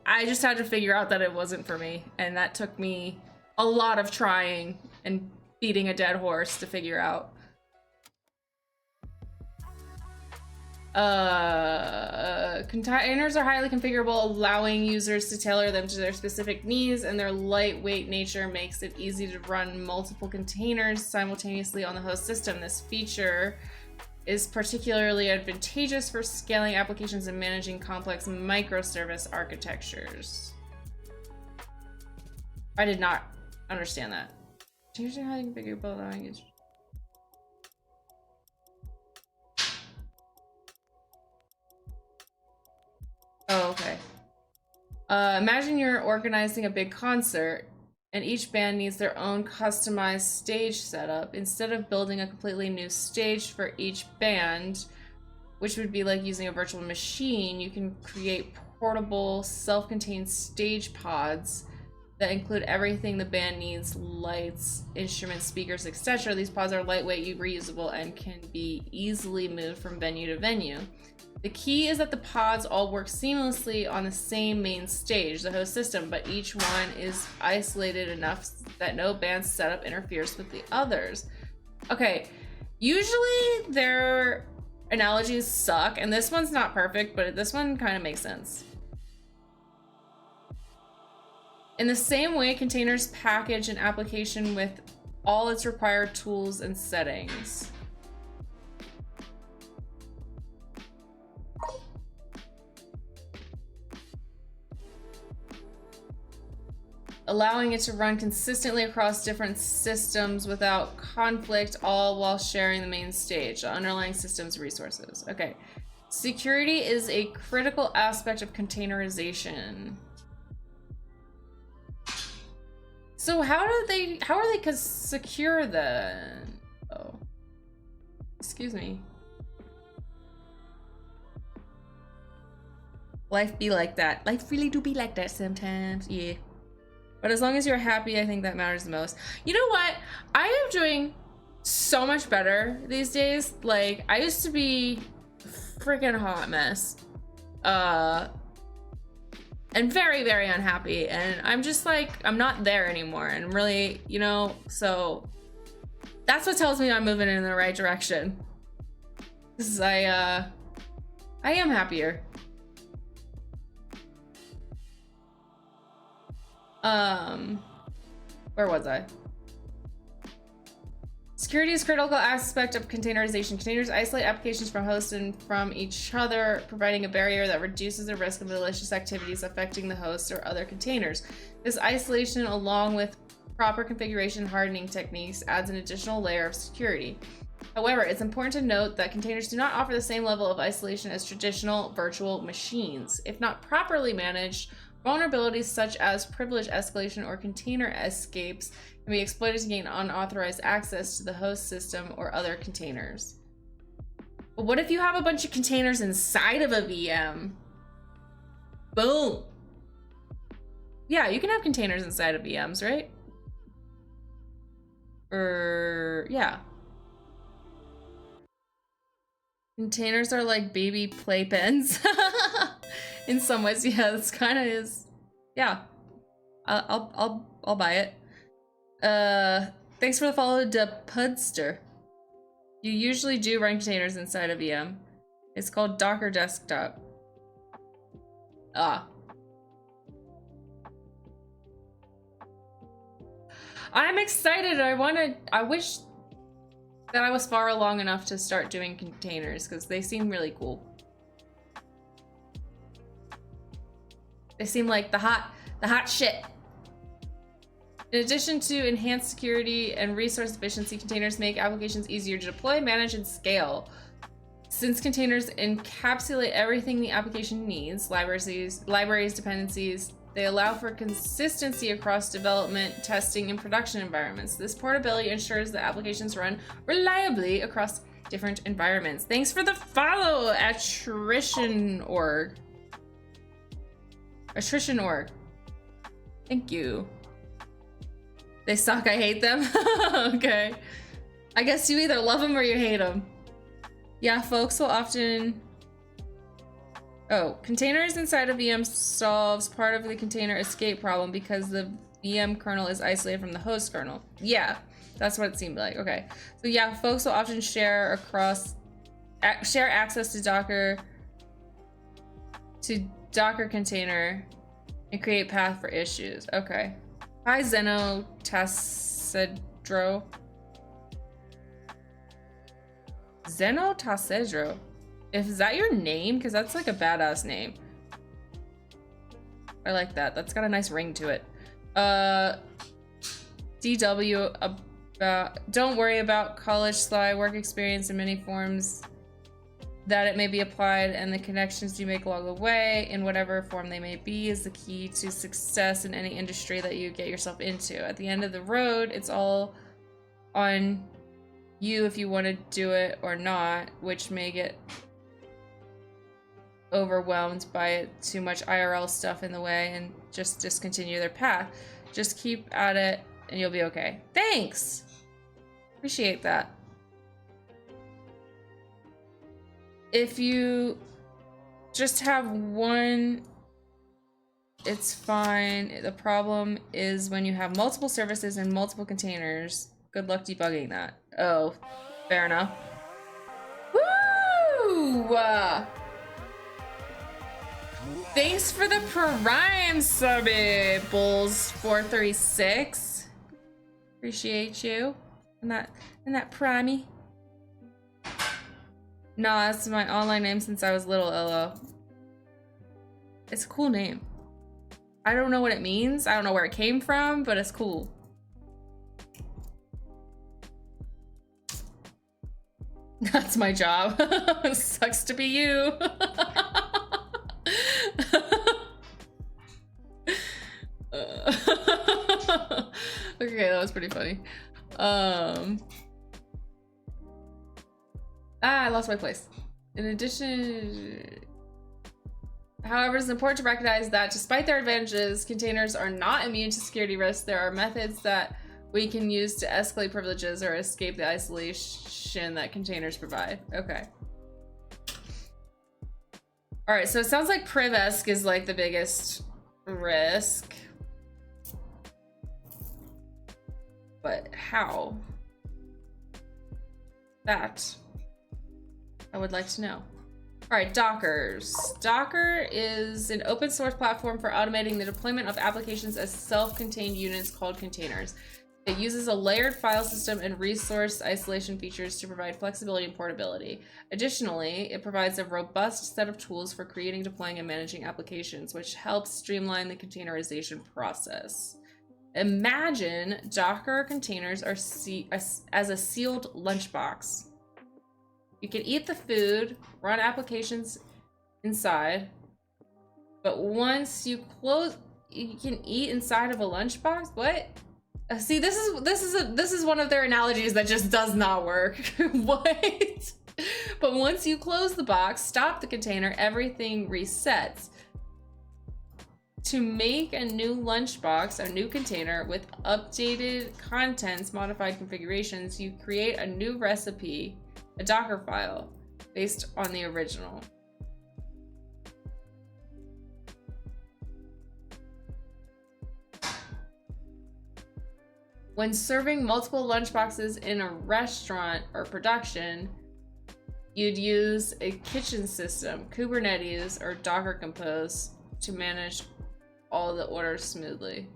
I just had to figure out that it wasn't for me, and that took me a lot of trying and beating a dead horse to figure out. Containers are highly configurable, allowing users to tailor them to their specific needs, and their lightweight nature makes it easy to run multiple containers simultaneously on the host system. This feature is particularly advantageous for scaling applications and managing complex microservice architectures. I did not understand that. Changing how you configure both language. Oh, okay. Imagine you're organizing a big concert and each band needs their own customized stage setup. Instead of building a completely new stage for each band, which would be like using a virtual machine, you can create portable, self-contained stage pods that include everything the band needs: lights, instruments, speakers, etc. These pods are lightweight, reusable, and can be easily moved from venue to venue. The key is that the pods all work seamlessly on the same main stage, the host system, but each one is isolated enough that no band setup interferes with the others. Okay, usually their analogies suck, and this one's not perfect, but this one kind of makes sense. In the same way, containers package an application with all its required tools and settings. Allowing it to run consistently across different systems without conflict, all while sharing the main stage, the underlying system's resources. Okay. Security is a critical aspect of containerization. So how are they secure then? Oh. Excuse me. Life be like that. Life really do be like that sometimes. Yeah. But as long as you're happy, I think that matters the most. You know what? I am doing so much better these days. Like, I used to be a freaking hot mess. And very, very unhappy. And I'm just like, I'm not there anymore. And really, you know, so that's what tells me I'm moving in the right direction. Because I am happier. Where was I? Security is a critical aspect of containerization. Containers isolate applications from hosts and from each other, providing a barrier that reduces the risk of malicious activities affecting the host or other containers. This isolation, along with proper configuration hardening techniques, adds an additional layer of security. However, it's important to note that containers do not offer the same level of isolation as traditional virtual machines. If not properly managed, vulnerabilities such as privilege escalation or container escapes can be exploited to gain unauthorized access to the host system or other containers. But what if you have a bunch of containers inside of a VM? Boom. Yeah, you can have containers inside of VMs, right? Yeah. Containers are like baby playpens. In some ways, yeah, this kind of is. Yeah, I'll buy it. Thanks for the follow, to Pudster. You usually do run containers inside a VM. It's called Docker Desktop. Ah. I'm excited. I wish that I was far along enough to start doing containers because they seem really cool. They seem like the hot shit. In addition to enhanced security and resource efficiency, containers make applications easier to deploy, manage, and scale. Since containers encapsulate everything the application needs, libraries, dependencies, they allow for consistency across development, testing, and production environments. This portability ensures that applications run reliably across different environments. Thanks for the follow, Attrition.org. Attrition.org. Thank you. They suck, I hate them. Okay. I guess you either love them or you hate them. Yeah, folks will often... Oh, containers inside a VM solves part of the container escape problem because the VM kernel is isolated from the host kernel. Yeah, that's what it seemed like. Okay. So yeah, folks will often share access to Docker container and create path for issues. Okay. Hi, Zeno Tassedro. Zenotasedro. Is that your name? Because that's like a badass name. I like that. That's got a nice ring to it. DW about, don't worry about college/work work experience in many forms that it may be applied, and the connections you make along the way, in whatever form they may be, is the key to success in any industry that you get yourself into. At the end of the road, it's all on you if you want to do it or not, which may get overwhelmed by too much IRL stuff in the way and just discontinue their path. Just keep at it and you'll be okay. Thanks! Appreciate that. If you just have one, it's fine. The problem is when you have multiple services and multiple containers. Good luck debugging that. Oh, fair enough. Woo! Thanks for the Prime subby, Bulls436. Appreciate you. And that Primey. Nah, that's my online name since I was little, LO. It's a cool name. I don't know what it means. I don't know where it came from, but it's cool. That's my job. Sucks to be you. Okay, that was pretty funny. I lost my place. In addition, however, it's important to recognize that despite their advantages, containers are not immune to security risks. There are methods that we can use to escalate privileges or escape the isolation that containers provide. Okay. All right, so it sounds like priv-esque is like the biggest risk. But how? That I would like to know. All right, Dockers. Docker is an open source platform for automating the deployment of applications as self-contained units called containers. It uses a layered file system and resource isolation features to provide flexibility and portability. Additionally, it provides a robust set of tools for creating, deploying, and managing applications, which helps streamline the containerization process. Imagine Docker containers are as a sealed lunchbox. You can eat the food, run applications inside, but once you close, you can eat inside of a lunchbox. What? See, this is one of their analogies that just does not work. What? But once you close the box, stop the container, everything resets. To make a new lunchbox, a new container with updated contents, modified configurations, you create a new recipe, a Docker file, based on the original. When serving multiple lunchboxes in a restaurant or production, you'd use a kitchen system, Kubernetes, or Docker Compose to manage all the orders smoothly.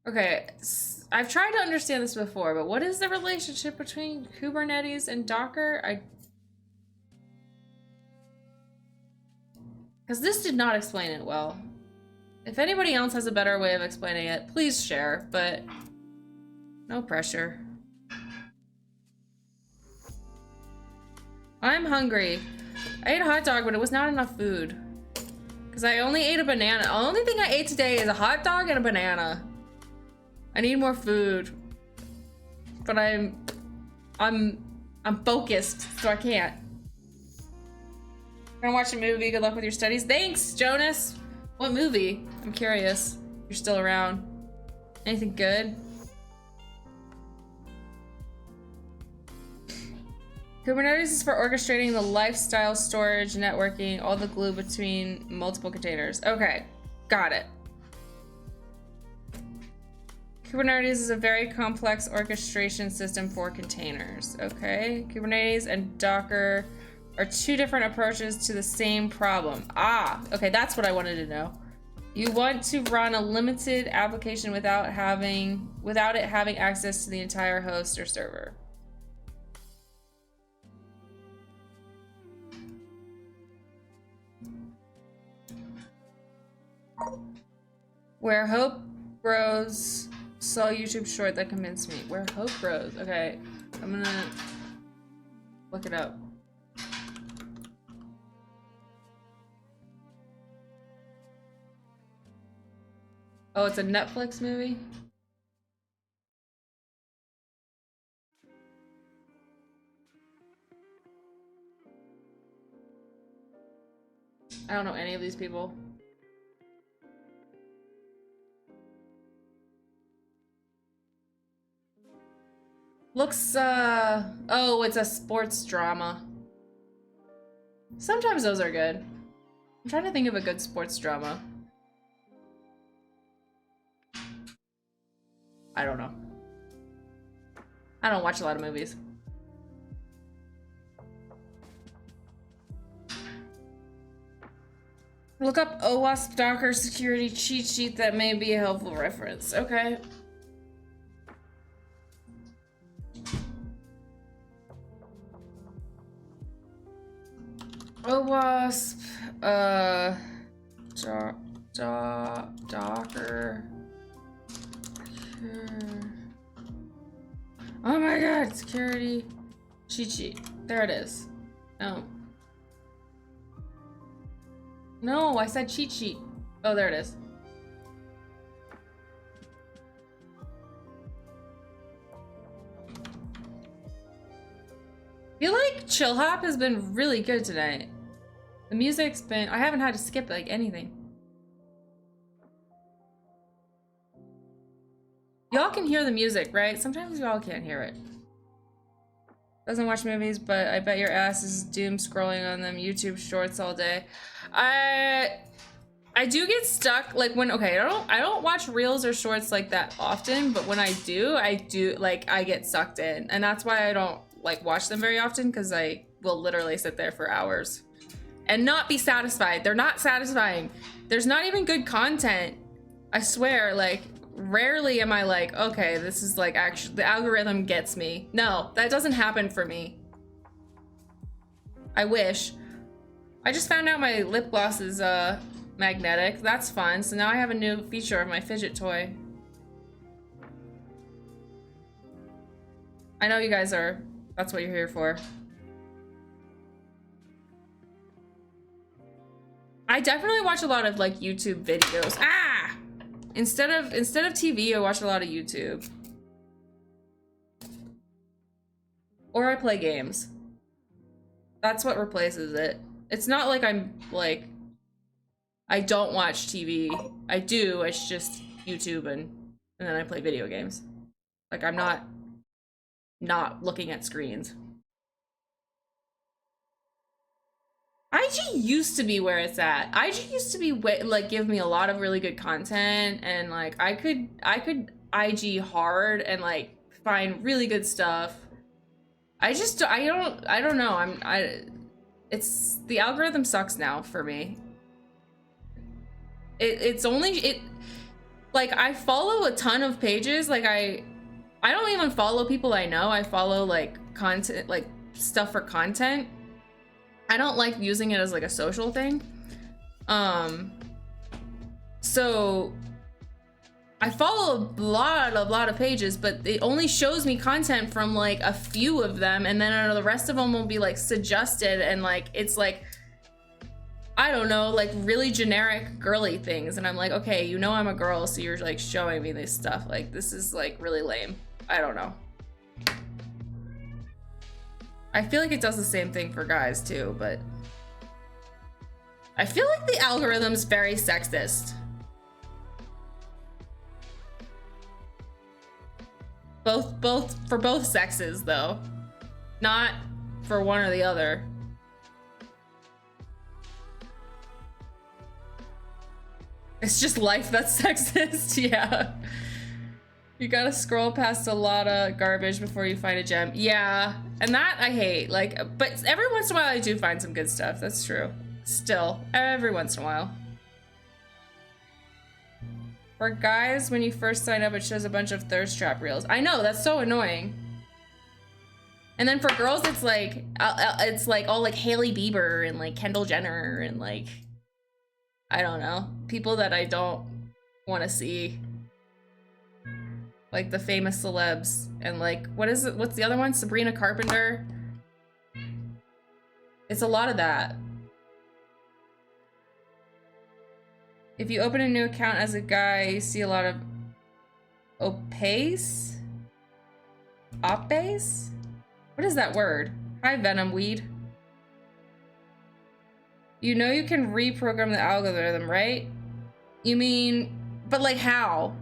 Okay, I've tried to understand this before, but what is the relationship between Kubernetes and Docker? Because this did not explain it well. If anybody else has a better way of explaining it, please share, but no pressure. I'm hungry. I ate a hot dog, but it was not enough food. Because I only ate a banana. The only thing I ate today is a hot dog and a banana. I need more food, but I'm focused, so I can't. Gonna watch a movie. Good luck with your studies. Thanks, Jonas. What movie? I'm curious. You're still around. Anything good? Kubernetes is for orchestrating the lifestyle, storage, networking, all the glue between multiple containers. Okay, got it. Kubernetes is a very complex orchestration system for containers. Okay, Kubernetes and Docker are two different approaches to the same problem. Ah, okay, that's what I wanted to know. You want to run a limited application without it having access to the entire host or server. Where hope grows, saw a YouTube short that convinced me. Where hope grows. Okay, I'm gonna look it up. Oh, it's a Netflix movie? I don't know any of these people. Looks, oh, it's a sports drama. Sometimes those are good. I'm trying to think of a good sports drama. I don't know. I don't watch a lot of movies. Look up OWASP Docker security cheat sheet that may be a helpful reference. Okay. OWASP, Docker. Oh my god, security cheat sheet. There it is. No. No, I said cheat sheet. Oh, there it is. I feel like Chill Hop has been really good tonight. The music's been, I haven't had to skip like anything. Y'all can hear the music, right? Sometimes y'all can't hear it. Doesn't watch movies, but I bet your ass is doom scrolling on them YouTube shorts all day. I do get stuck, like when, okay, I don't watch reels or shorts like that often, but when I do, like, I get sucked in. And that's why I don't like watch them very often, because I will literally sit there for hours and not be satisfied. They're not satisfying. There's not even good content. I swear, like, rarely am I like, okay, this is like actually the algorithm gets me. No, that doesn't happen for me. I wish. I just found out my lip gloss is magnetic. That's fun. So now I have a new feature of my fidget toy. I know you guys are, that's what you're here for. I definitely watch a lot of like YouTube videos. Ah! Instead of TV, I watch a lot of YouTube. Or I play games. That's what replaces it. It's not like I'm like, I don't watch TV. I do, it's just YouTube and then I play video games. Like I'm not looking at screens. IG used to be where it's at. IG used to be like give me a lot of really good content, and like I could IG hard and like find really good stuff. I don't know. It's the algorithm sucks now for me. It's only like I follow a ton of pages. Like I don't even follow people I know. I follow like content, like stuff for content. I don't like using it as like a social thing. So I follow a lot of pages, but it only shows me content from like a few of them, and then the rest of them will be like suggested, and like it's like, I don't know, like really generic girly things, and I'm like, okay, you know I'm a girl, so you're like showing me this stuff. Like this is like really lame. I don't know. I feel like it does the same thing for guys too, but I feel like the algorithm's very sexist. For both sexes though, not for one or the other. It's just life that's sexist. Yeah. You gotta scroll past a lot of garbage before you find a gem. Yeah, And that I hate, like, but every once in a while I do find some good stuff. That's true. Still, every once in a while. For guys, when you first sign up, it shows a bunch of thirst trap reels. I know, that's so annoying. And then for girls, it's like all like Hailey Bieber and like Kendall Jenner and like, I don't know, people that I don't want to see. Like the famous celebs and like, what's the other one? Sabrina Carpenter. It's a lot of that. If you open a new account as a guy, you see a lot of opace? Opace? What is that word? Hi, Venom Weed. You know you can reprogram the algorithm, right? You mean, but like how?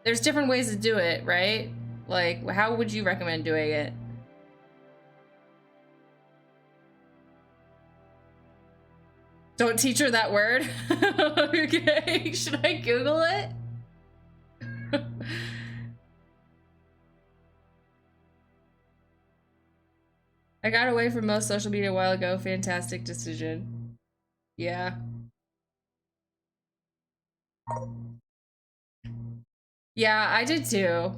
There's different ways to do it, right? Like, how would you recommend doing it? Don't teach her that word. Okay, should I Google it? I got away from most social media a while ago. Fantastic decision. Yeah. Yeah, I did too.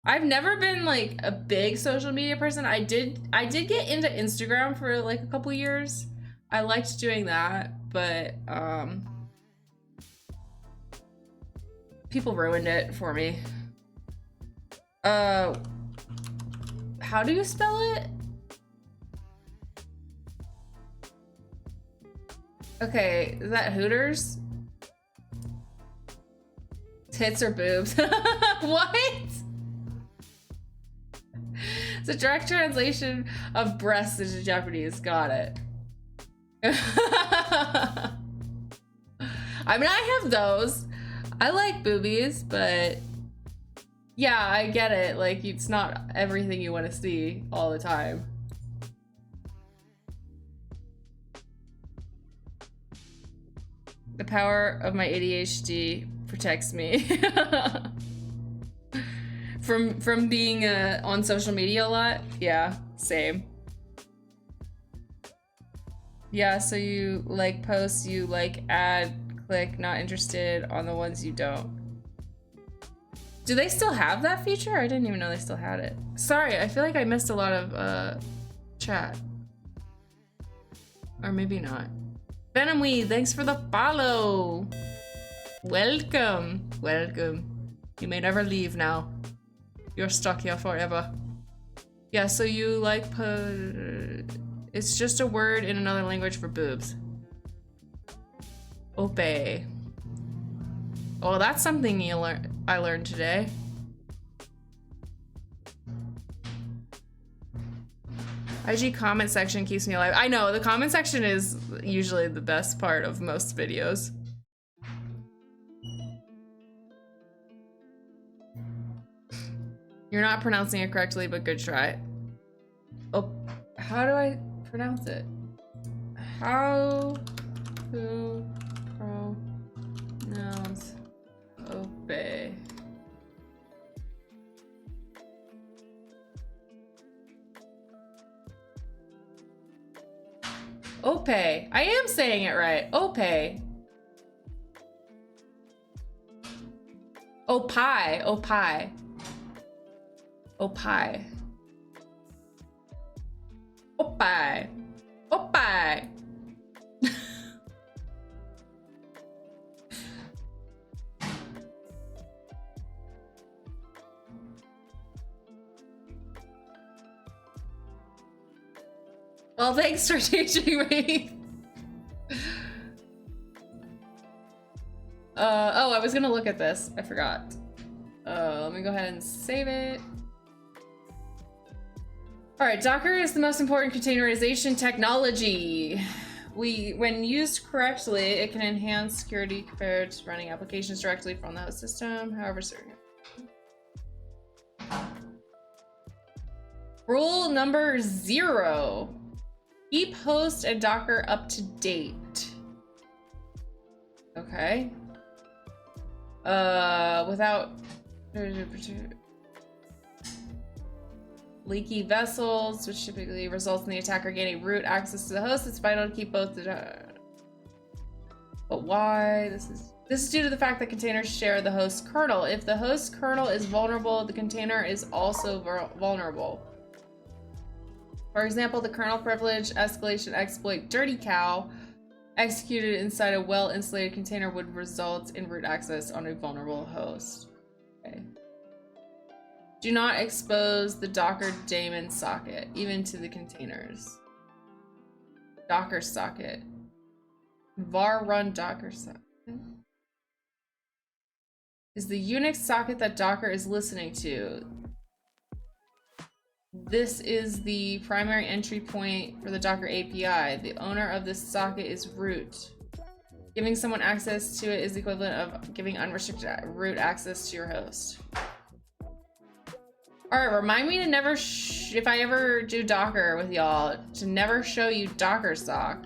I've never been like a big social media person. I did get into Instagram for like a couple years. I liked doing that, but people ruined it for me. How do you spell it? Okay, is that Hooters? Tits or boobs? What? It's a direct translation of breasts into Japanese. Got it. I mean, I have those. I like boobies, but yeah, I get it. Like, it's not everything you want to see all the time. The power of my ADHD protects me from being on social media a lot. Yeah, same. Yeah, so you like posts, you like add, click, not interested on the ones you don't. Do they still have that feature? I didn't even know they still had it. Sorry, I feel like I missed a lot of chat. Or maybe not. Venomweed, thanks for the follow. Welcome. Welcome. You may never leave now. You're stuck here forever. Yeah, so you like it's just a word in another language for boobs. Ope. Oh, that's something I learned today. IG comment section keeps me alive. I know, the comment section is usually the best part of most videos. You're not pronouncing it correctly, but good try. Oh, how do I pronounce it? How to pronounce obey? Ope. I am saying it right. Ope. Opie. Opie. Opie. Opie. Opie. Well, thanks for teaching me. Oh, I was gonna look at this. I forgot. Let me go ahead and save it. All right, Docker is the most important containerization technology. When used correctly, it can enhance security compared to running applications directly from the host system. However, certain. Rule number 0. Keep host and Docker up to date. Okay. Without... leaky vessels, which typically results in the attacker gaining root access to the host. It's vital to keep both the... But why? This is due to the fact that containers share the host kernel. If the host kernel is vulnerable, the container is also vulnerable. For example, the kernel privilege escalation exploit Dirty Cow executed inside a well-insulated container would result in root access on a vulnerable host. Okay. Do not expose the Docker daemon socket, even to the containers. Docker socket. var run Docker socket. Is the Unix socket that Docker is listening to. This is the primary entry point for the Docker API. The owner of this socket is root. Giving someone access to it is the equivalent of giving unrestricted root access to your host. All right, remind me to never, if I ever do Docker with y'all, to never show you Docker sock.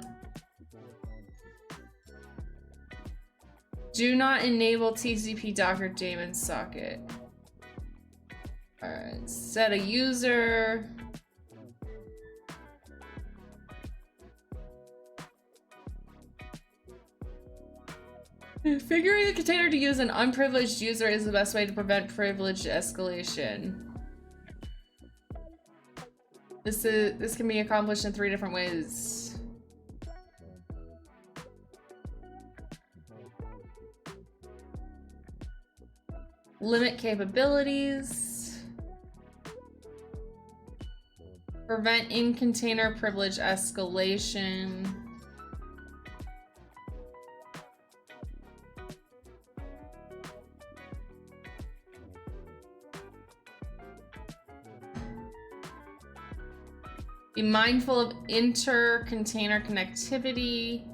Do not enable TCP Docker daemon socket. All right, set a user. Figuring the container to use an unprivileged user is the best way to prevent privilege escalation. This can be accomplished in 3 different ways. Limit capabilities. Prevent in-container privilege escalation. Be mindful of inter-container connectivity.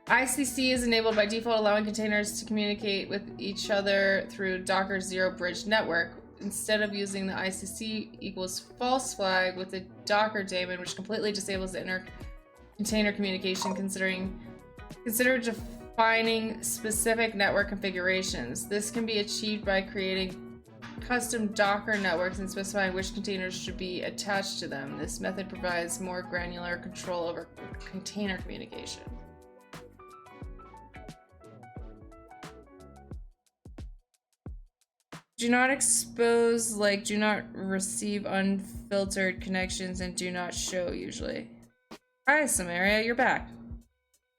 ICC is enabled by default, allowing containers to communicate with each other through Docker Zero Bridge network. Instead of using the ICC equals false flag with the Docker daemon, which completely disables the inter-container communication, consider defining specific network configurations. This can be achieved by creating custom Docker networks and specifying which containers should be attached to them. This method provides more granular control over container communication. Do not expose, like, do not receive unfiltered connections and do not show usually. Hi, Samaria, you're back.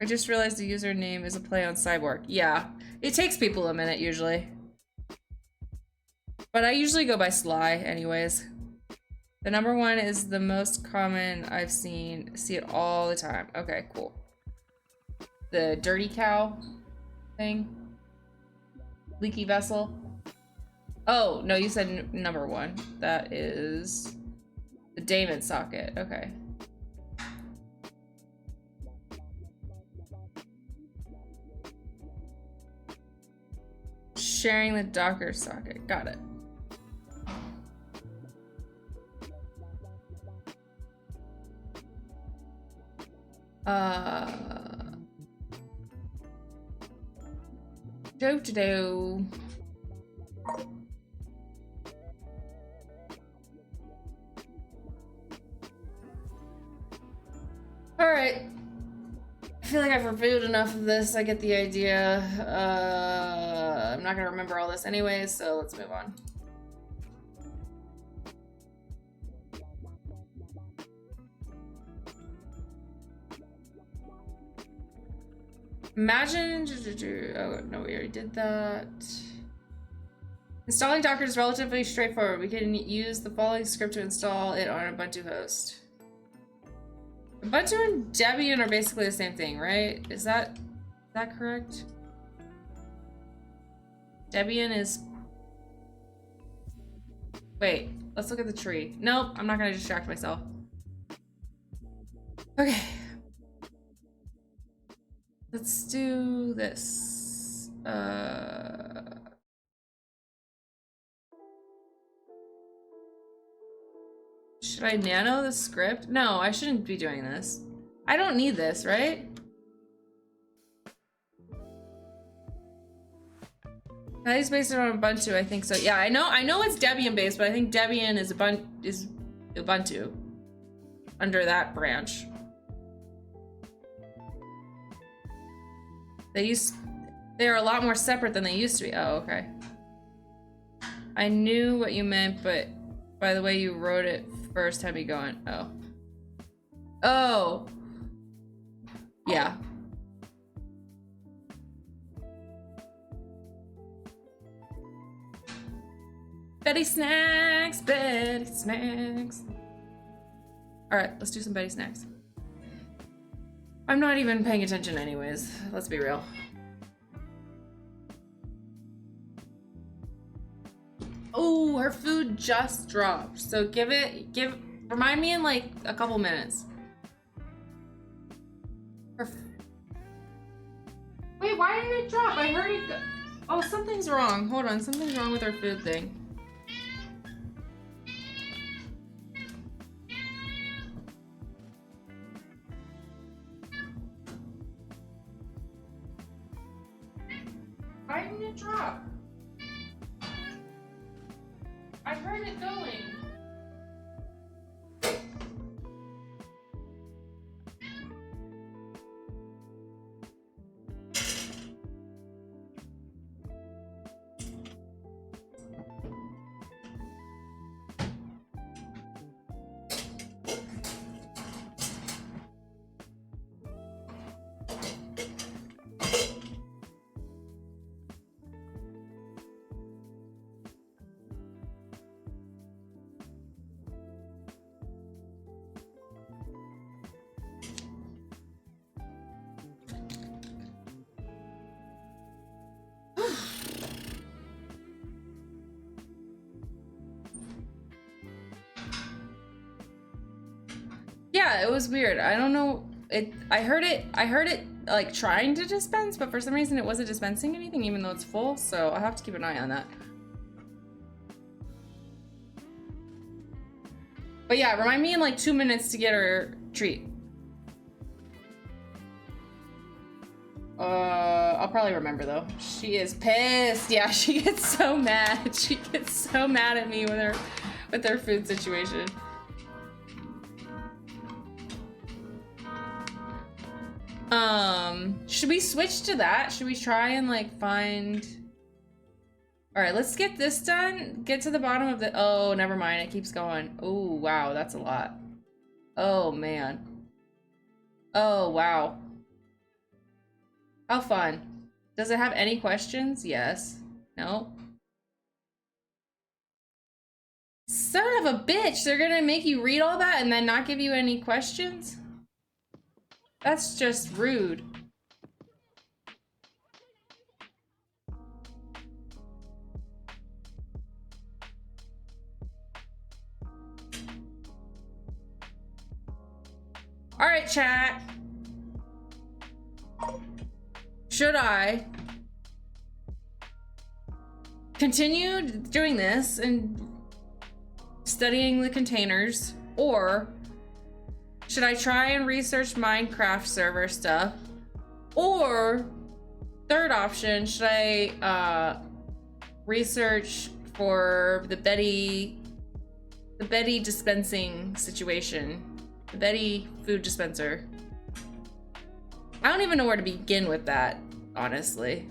I just realized the username is a play on Cyborg. Yeah, it takes people a minute usually. But I usually go by Sly anyways. The number 1 is the most common I've seen. See it all the time. Okay, cool. The Dirty Cow thing. Leaky vessel. Oh, no, you said number 1. That is the daemon socket. Okay. Sharing the Docker socket. Got it. Do-do-do. All right. I feel like I've reviewed enough of this. I get the idea. I'm not gonna remember all this anyway, so let's move on. Imagine, oh no, we already did that. Installing Docker is relatively straightforward. We can use the following script to install it on a Ubuntu host. Ubuntu and Debian are basically the same thing, right? Is that correct? Debian is... Wait, let's look at the tree. Nope, I'm not gonna distract myself. Okay. Let's do this. Should I nano the script? No, I shouldn't be doing this. I don't need this, right? That is based on Ubuntu, I think so. Yeah, I know it's Debian based, but I think Debian is Ubuntu under that branch. They're a lot more separate than they used to be. Oh, okay. I knew what you meant, but by the way you wrote it first had me going, oh. Oh. Yeah. Betty snacks, Betty snacks. All right, let's do some Betty snacks. I'm not even paying attention anyways. Let's be real. Oh, her food just dropped. So remind me in like a couple minutes. Wait, why didn't it drop? I heard it go. Oh, something's wrong. Hold on, something's wrong with her food thing. Why didn't it drop? I heard it going. Yeah, it was weird. I don't know. I heard it like trying to dispense, but for some reason it wasn't dispensing anything even though it's full, so I'll have to keep an eye on that. But yeah, remind me in like 2 minutes to get her treat. I'll probably remember though. She is pissed. Yeah, she gets so mad. She gets so mad at me with her food situation. Should we switch to that? Should we try and like find... All right, let's get this done. Get to the bottom of the... Oh, never mind. It keeps going. Oh, wow. That's a lot. Oh, man. Oh, wow. How fun. Does it have any questions? Yes. No. Son of a bitch. They're gonna make you read all that and then not give you any questions? That's just rude. All right, chat. Should I continue doing this and studying the containers, or should I try and research Minecraft server stuff? Or third option, should I research for the Betty dispensing situation? The Betty food dispenser. I don't even know where to begin with that, honestly.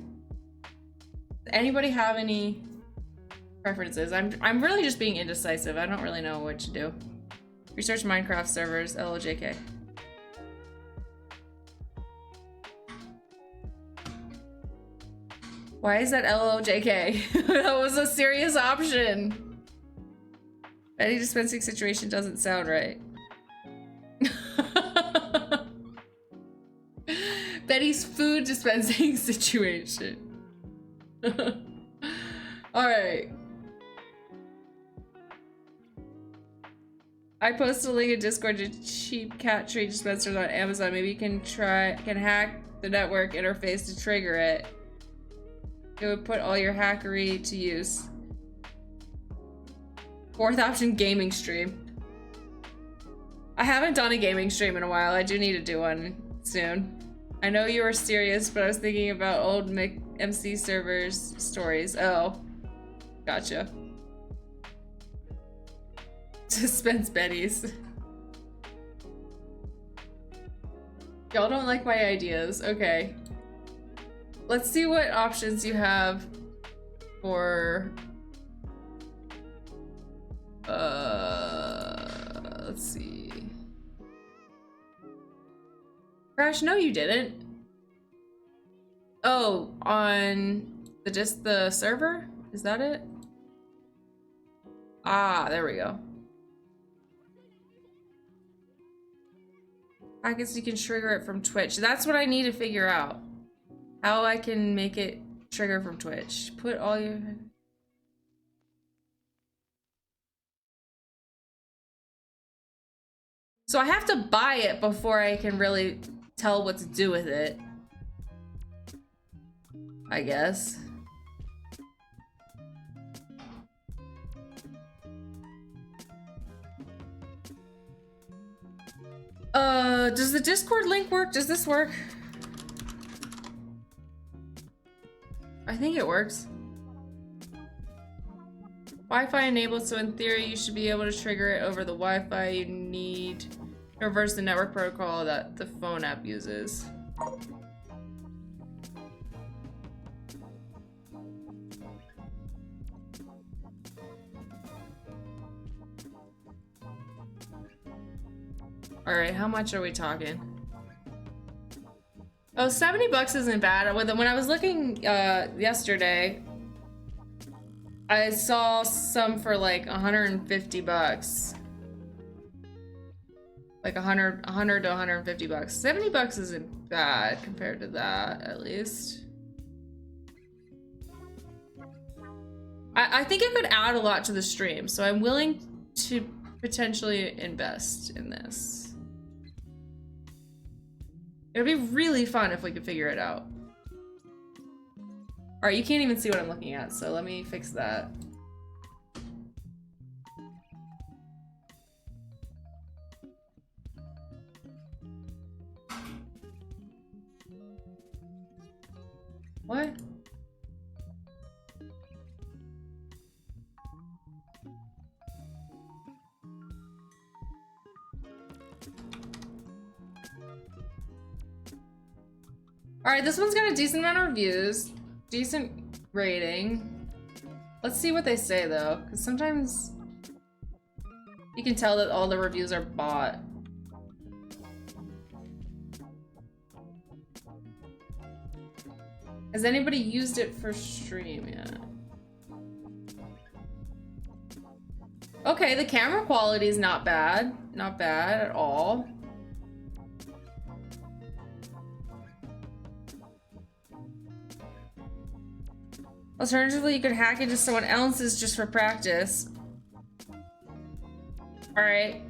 Does anybody have any preferences? I'm really just being indecisive. I don't really know what to do. Research Minecraft servers, LOJK. Why is that LOJK? That was a serious option. Any dispensing situation doesn't sound right. Betty's food dispensing situation. All right. I posted a link in Discord to cheap cat treat dispensers on Amazon. Maybe you can hack the network interface to trigger it. It would put all your hackery to use. Fourth option, gaming stream. I haven't done a gaming stream in a while. I do need to do one soon. I know you were serious, but I was thinking about old MC servers stories. Oh, gotcha. Suspense Betties. Y'all don't like my ideas. Okay. Let's see what options you have for... let's see. Crash, no you didn't. Oh, on the server? Is that it? Ah, there we go. I guess you can trigger it from Twitch. That's what I need to figure out. How I can make it trigger from Twitch. Put all your... So I have to buy it before I can really tell what to do with it. I guess. Does the Discord link work? Does this work? I think it works. Wi-Fi enabled, so in theory you should be able to trigger it over the Wi-Fi. You need to reverse the network protocol that the phone app uses. Alright, how much are we talking? Oh, 70 bucks isn't bad. When I was looking yesterday, I saw some for like 150 bucks. Like 100 to 150 bucks. 70 bucks isn't bad compared to that, at least. I think it could add a lot to the stream, so I'm willing to potentially invest in this. It would be really fun if we could figure it out. Alright, you can't even see what I'm looking at, so let me fix that. What? Alright, this one's got a decent amount of reviews. Decent rating. Let's see what they say though, because sometimes you can tell that all the reviews are bought. Has anybody used it for stream yet? Okay, the camera quality is not bad. Not bad at all. Alternatively, you could hack into someone else's just for practice. Alright.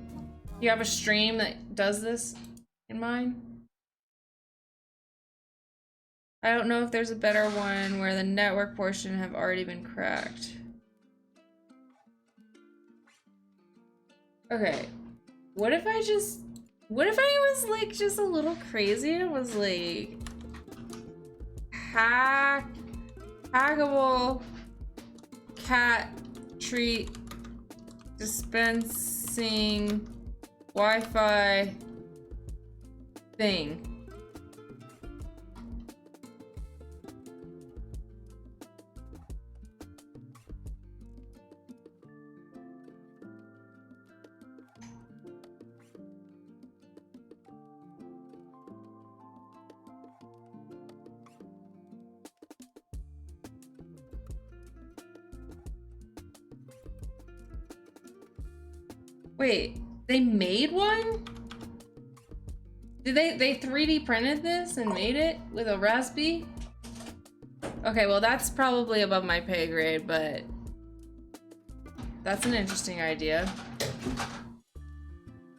You have a stream that does this in mind? I don't know if there's a better one where the network portion have already been cracked. Okay. What if I was like just a little crazy and was like hackable cat treat dispensing Wi-Fi thing. Wait, they made one? Did they 3D printed this and made it with a Raspberry? Okay, well that's probably above my pay grade, but that's an interesting idea.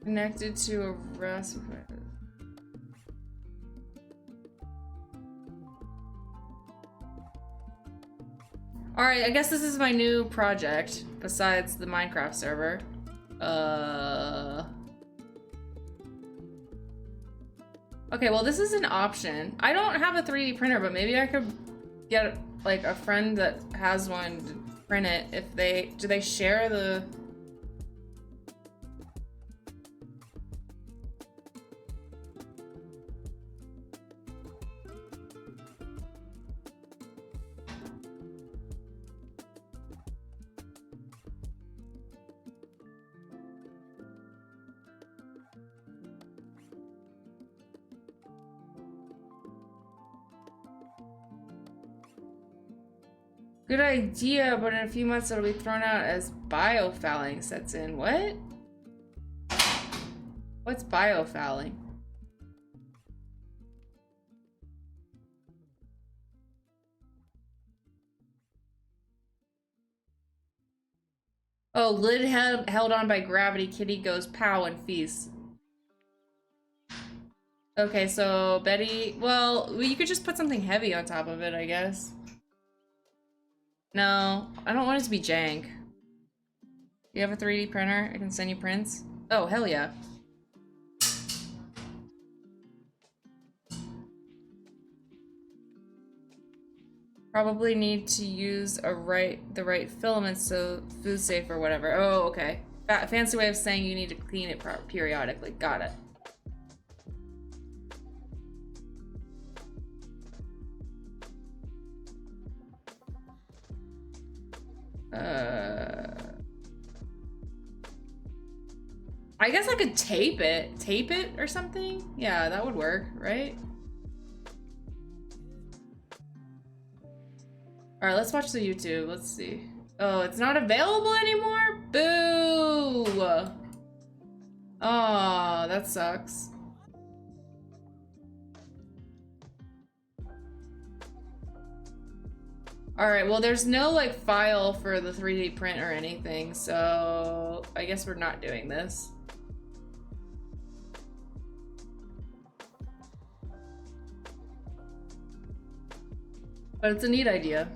Connected to a Raspberry. Alright, I guess this is my new project, besides the Minecraft server. Okay, well this is an option. I don't have a 3D printer, but maybe I could get like a friend that has one to print it. If do they share the... Good idea, but in a few months it'll be thrown out as biofouling sets in. What? What's biofouling? Oh, lid held on by gravity, kitty goes pow and feast. Okay, so Betty, well, you could just put something heavy on top of it, I guess. No, I don't want it to be jank. You have a 3D printer? I can send you prints? Oh, hell yeah. Probably need to use the right filaments so food safe or whatever. Oh, okay. Fancy way of saying you need to clean it periodically. Got it. I guess I could tape it or something. Yeah, that would work, right? All right, let's watch the YouTube. Let's see. Oh, it's not available anymore? Boo! Oh, that sucks. All right, well, there's no like file for the 3D print or anything, so I guess we're not doing this. But it's a neat idea.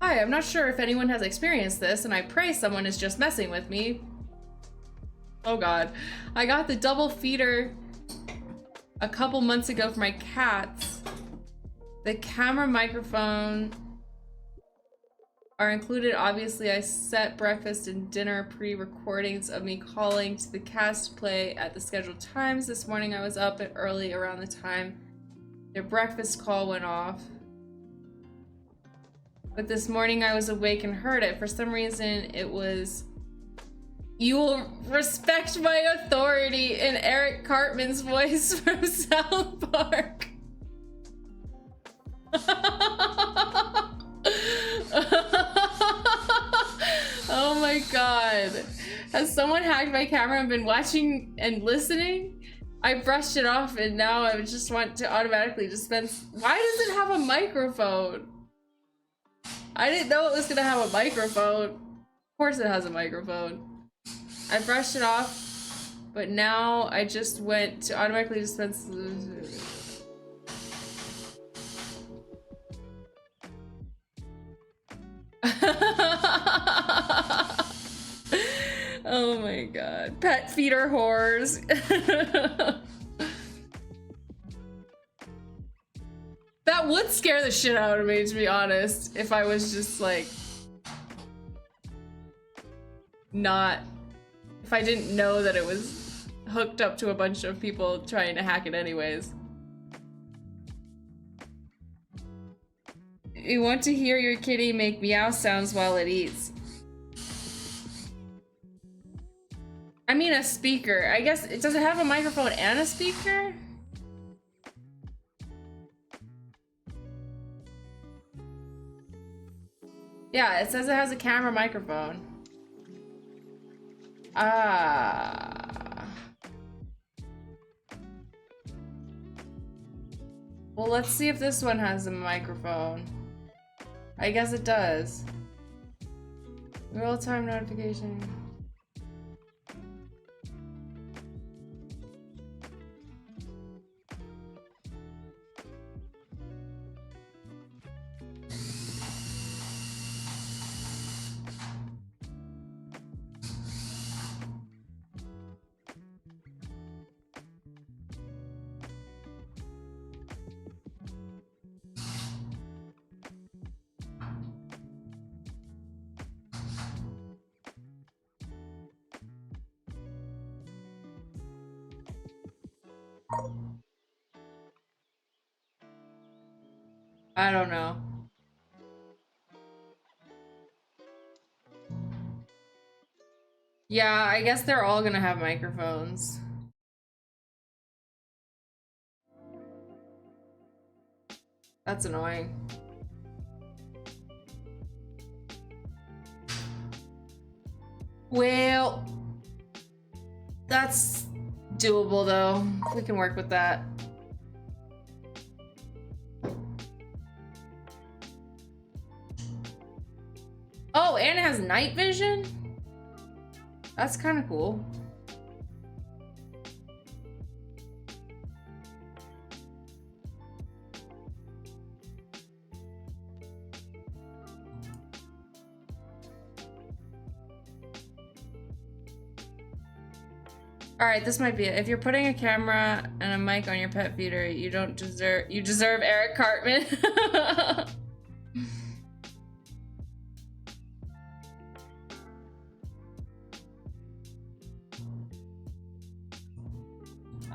Hi, I'm not sure if anyone has experienced this, and I pray someone is just messing with me. Oh god. I got the double feeder a couple months ago for my cats. The camera, microphone are included. Obviously, I set breakfast and dinner pre-recordings of me calling to the cast to play at the scheduled times. This morning I was up early around the time their breakfast call went off. But this morning I was awake and heard it. For some reason it was, "You will respect my authority" in Eric Cartman's voice from South Park. Oh my god. Has someone hacked my camera and been watching and listening? I brushed it off and now I just want to automatically dispense. Why does it have a microphone? I didn't know it was gonna have a microphone. Of course it has a microphone. I brushed it off, but now I just went to automatically dispense. Oh my god. Pet feeder whores. That would scare the shit out of me, to be honest, if I was just like if I didn't know that it was hooked up to a bunch of people trying to hack it anyways. You want to hear your kitty make meow sounds while it eats. I mean a speaker. I guess, does it have a microphone and a speaker? Yeah, it says it has a camera microphone. Ah. Well, let's see if this one has a microphone. I guess it does. Real-time notification. I don't know. Yeah, I guess they're all gonna have microphones. That's annoying. Well, that's doable though. We can work with that. Oh, and it has night vision? That's kind of cool. All right, this might be it. If you're putting a camera and a mic on your pet feeder, you deserve Eric Cartman.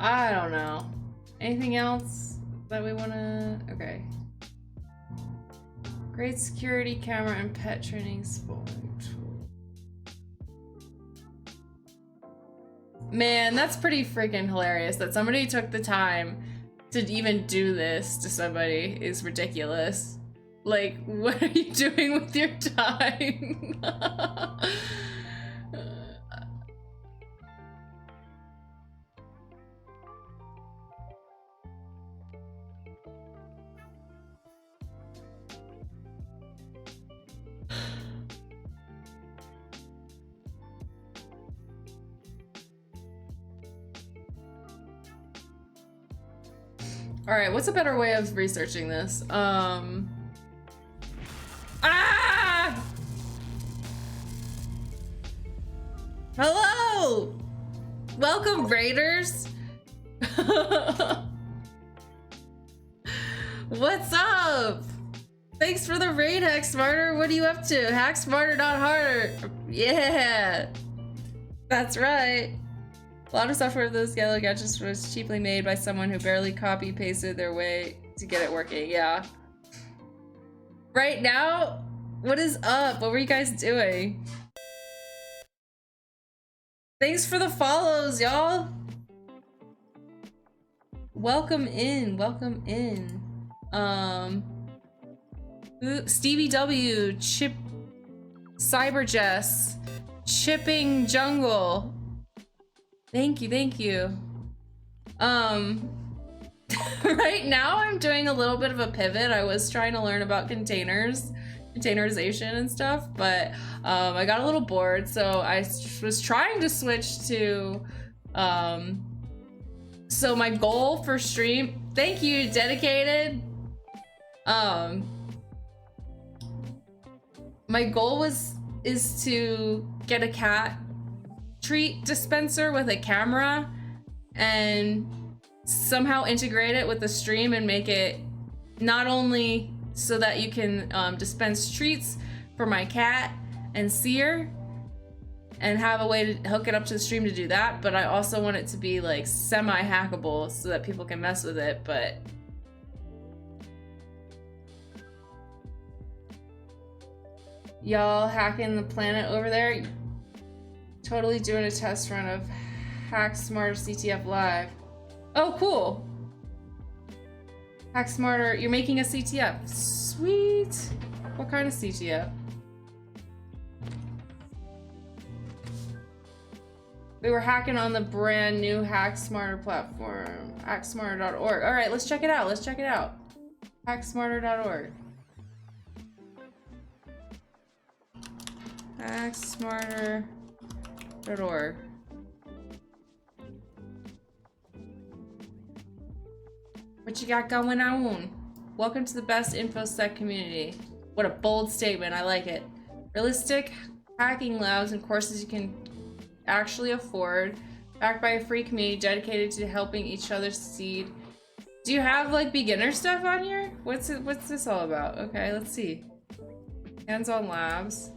I don't know. Anything else that we wanna, okay. Great security camera and pet training sport. Man, that's pretty freaking hilarious that somebody took the time to even do this to somebody is ridiculous. Like, what are you doing with your time? All right, what's a better way of researching this? Ah! Hello! Welcome, Raiders! What's up? Thanks for the raid, Hack Smarter. What are you up to? Hack smarter, not harder. Yeah! That's right. A lot of software of those yellow gadgets was cheaply made by someone who barely copy-pasted their way to get it working, yeah. Right now? What is up? What were you guys doing? Thanks for the follows, y'all! Welcome in, welcome in. Stevie W, Chip, Cyber Jess, Chipping Jungle. Thank you, thank you. Right now I'm doing a little bit of a pivot. I was trying to learn about containerization and stuff, but I got a little bored, so I was trying to switch to, so my goal for stream, thank you, Dedicated. My goal is to get a cat treat dispenser with a camera and somehow integrate it with the stream and make it not only so that you can dispense treats for my cat and see her and have a way to hook it up to the stream to do that, but I also want it to be like semi-hackable so that people can mess with it. But y'all hacking the planet over there? Totally doing a test run of Hack Smarter CTF Live. Oh, cool. Hack Smarter, you're making a CTF. Sweet. What kind of CTF? We were hacking on the brand new Hack Smarter platform, hacksmarter.org. All right, let's check it out. Let's check it out. Hacksmarter.org. Hacksmarter.org. What you got going on? Welcome to the best InfoSec community. What a bold statement, I like it. Realistic hacking labs and courses you can actually afford, backed by a free community dedicated to helping each other succeed. Do you have like beginner stuff on here? What's this all about? Okay, let's see. Hands-on labs.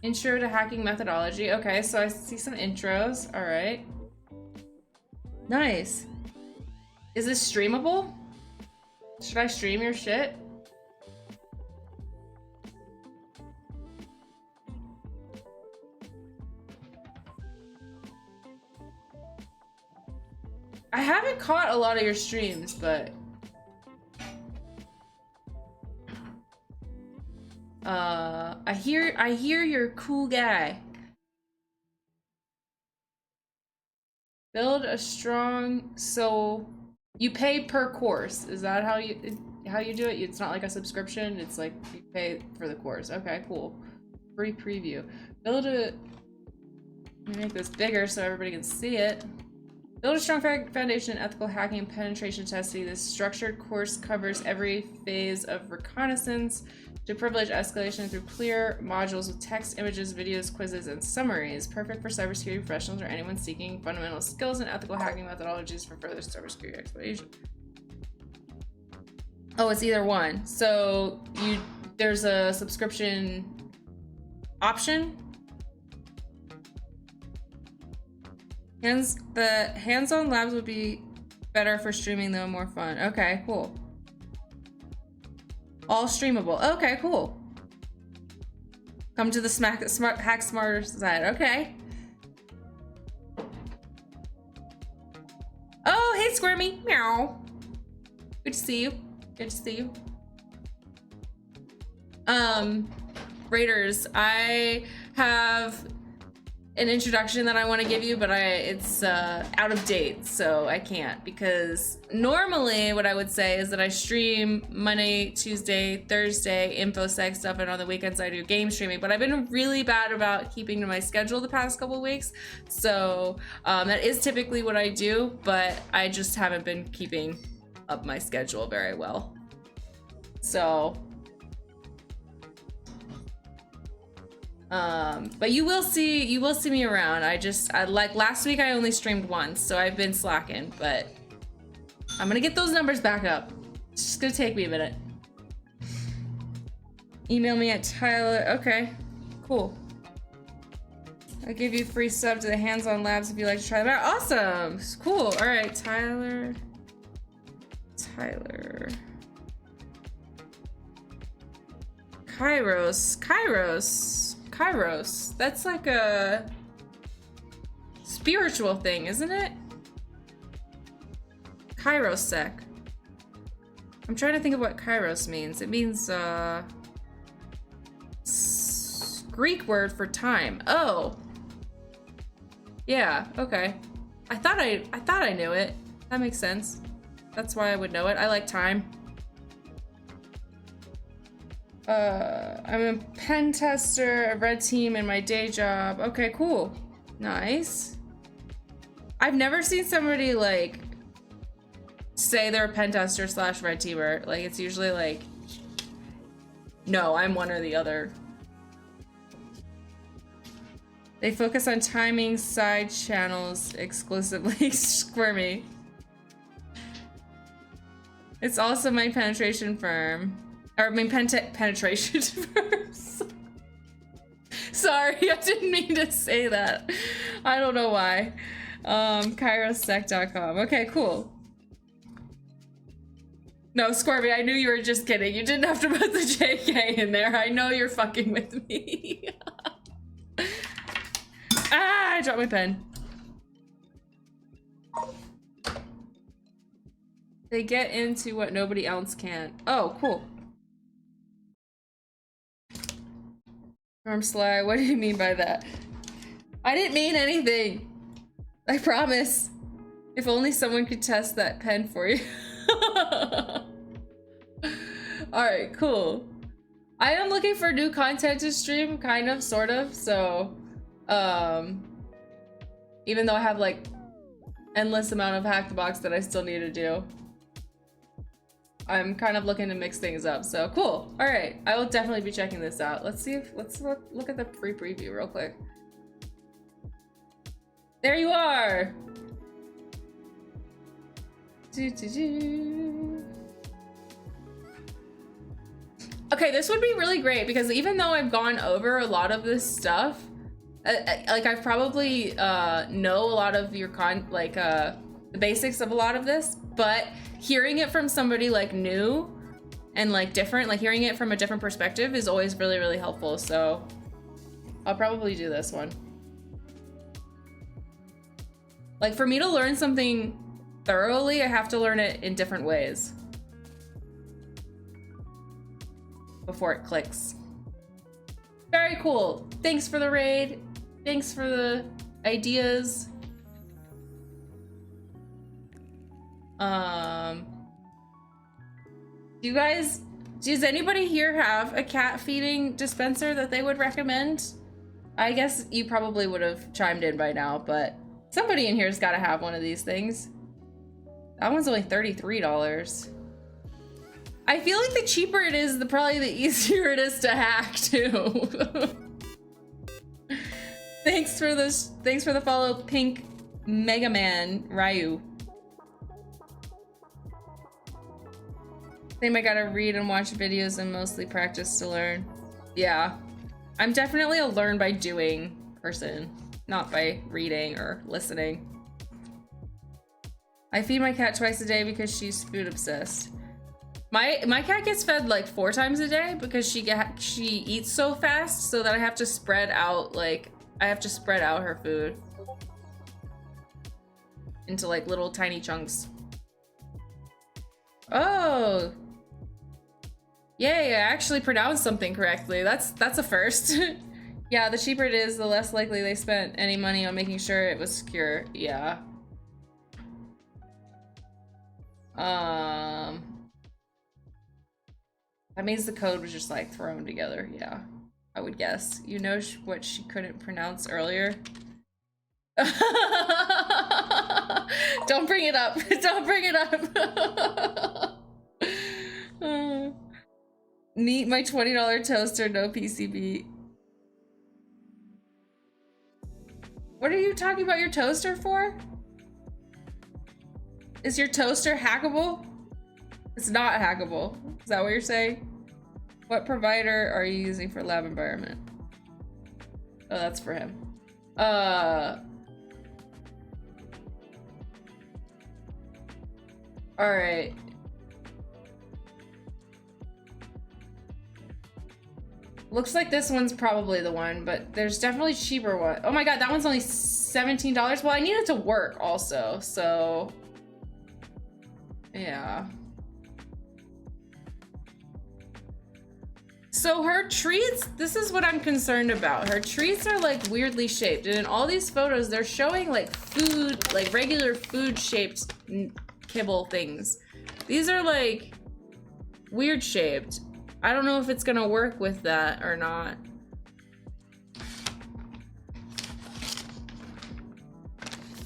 Intro to hacking methodology. Okay, so I see some intros. All right. Nice. Is this streamable? Should I stream your shit? I haven't caught a lot of your streams, but I hear you're a cool guy. Build a strong, so you pay per course. Is that how you do it? It's not like a subscription, it's like you pay for the course. Okay, cool. Free preview. Build a, let me make this bigger so everybody can see it. Build a strong foundation in ethical hacking and penetration testing. This structured course covers every phase of reconnaissance to privilege escalation through clear modules with text, images, videos, quizzes, and summaries. Perfect for cybersecurity professionals or anyone seeking fundamental skills and ethical hacking methodologies for further cybersecurity exploration. Oh, it's either one. So there's a subscription option. The hands-on labs would be better for streaming though, more fun. Okay, cool. All streamable. Okay, cool. Come to the hack smarter side. Okay. Oh, hey Squirmy. Meow. Good to see you. Good to see you. Raiders, I have an introduction that I want to give you, but it's out of date, so I can't, because normally what I would say is that I stream Monday, Tuesday, Thursday, InfoSec stuff, and on the weekends I do game streaming, but I've been really bad about keeping to my schedule the past couple weeks, so that is typically what I do, but I just haven't been keeping up my schedule very well. So but you will see me around. I like last week I only streamed once, so I've been slacking, but I'm gonna get those numbers back up. It's just gonna take me a minute. Email me at Tyler. Okay, cool. I'll give you a free sub to the hands-on labs if you'd like to try them out. Awesome, cool. All right, Tyler. Kairos. That's like a spiritual thing, isn't it? Kairosec. I'm trying to think of what Kairos means. It means Greek word for time. Oh. Yeah, okay. I thought I knew it. That makes sense. That's why I would know it. I like time. I'm a pen tester, a red team in my day job. Okay, cool. Nice. I've never seen somebody like say they're a pen tester / red teamer. Like it's usually like, no, I'm one or the other. They focus on timing side channels exclusively. Squirmy. It's also my penetration firm. Or I mean penetration firms. Sorry, I didn't mean to say that. I don't know why. Kairosec.com. Okay, cool. No, Squirmy, I knew you were just kidding. You didn't have to put the JK in there. I know you're fucking with me. Ah, I dropped my pen. They get into what nobody else can. Oh, cool. Arm Sly, what do you mean by that? I didn't mean anything. I promise. If only someone could test that pen for you. Alright, cool. I am looking for new content to stream, kind of, sort of, so even though I have like endless amount of HackTheBox that I still need to do, I'm kind of looking to mix things up, so cool. All right, I will definitely be checking this out. Let's look at the free preview real quick. There you are. Okay, this would be really great because even though I've gone over a lot of this stuff, like I've probably know a lot of your the basics of a lot of this, but hearing it from somebody like new and like different, like hearing it from a different perspective is always really, really helpful. So I'll probably do this one. Like for me to learn something thoroughly, I have to learn it in different ways before it clicks. Very cool. Thanks for the raid. Thanks for the ideas. Does anybody here have a cat feeding dispenser that they would recommend? I guess you probably would have chimed in by now, but somebody in here's got to have one of these things. That one's only $33. I feel like the cheaper it is, probably the easier it is to hack too. Thanks for the follow, Pink Mega Man Ryu. I think I gotta read and watch videos and mostly practice to learn. Yeah, I'm definitely a learn by doing person, not by reading or listening. I feed my cat twice a day because she's food obsessed. My cat gets fed like 4 times a day because she eats so fast, so that I have to spread out her food into like little tiny chunks. Oh, yay! I actually pronounced something correctly. That's a first. Yeah, the cheaper it is, the less likely they spent any money on making sure it was secure. Yeah. That means the code was just like thrown together. Yeah, I would guess. You know what she couldn't pronounce earlier? Don't bring it up. Don't bring it up. Meet my $20 toaster, no PCB. What are you talking about your toaster for? Is your toaster hackable? It's not hackable. Is that what you're saying? What provider are you using for lab environment? Oh, that's for him. All right. Looks like this one's probably the one, but there's definitely cheaper one. Oh my god, that one's only $17. Well, I need it to work also, so yeah. So her treats, this is what I'm concerned about. Her treats are like weirdly shaped, and in all these photos, they're showing like food, like regular food shaped kibble things. These are like weird shaped. I don't know if it's gonna work with that or not.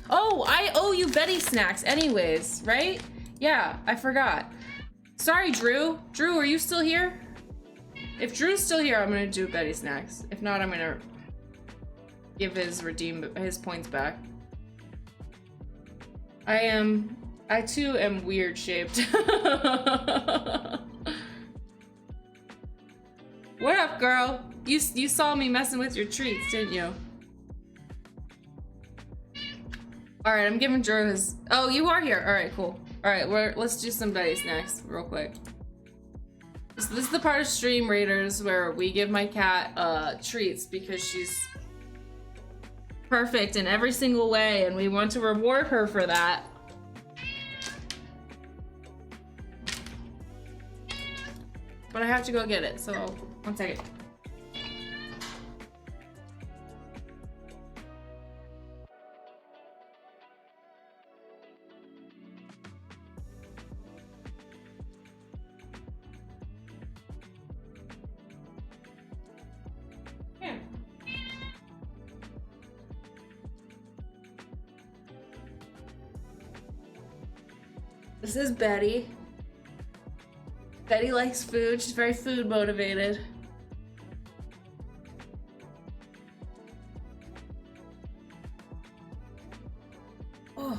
Oh, I owe you Betty snacks anyways, right? Yeah, I forgot. Sorry, Drew. Drew, are you still here? If Drew's still here, I'm gonna do Betty snacks. If not, I'm gonna give his points back. I too am weird shaped. What up, girl? You saw me messing with your treats, didn't you? All right, I'm giving Drew his. Oh, you are here. All right, cool. All right, let's do some Betty snacks real quick. So this is the part of Stream Raiders where we give my cat treats because she's perfect in every single way, and we want to reward her for that. But I have to go get it, so 1 second. This is Betty. Betty likes food. She's very food motivated. Oh.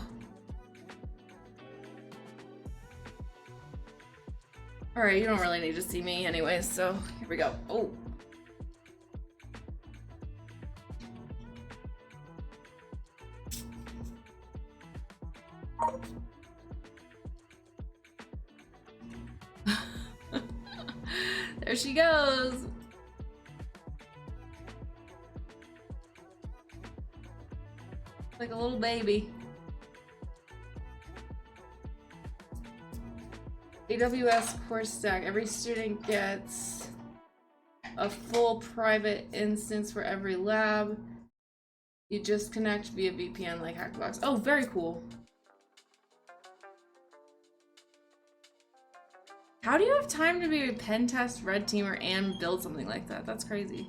Alright, you don't really need to see me anyways, so here we go. Oh. There she goes. Like a little baby. AWS course stack. Every student gets a full private instance for every lab. You just connect via VPN like HackTheBox. Oh, very cool. How do you have time to be a pen test red teamer and build something like that? That's crazy.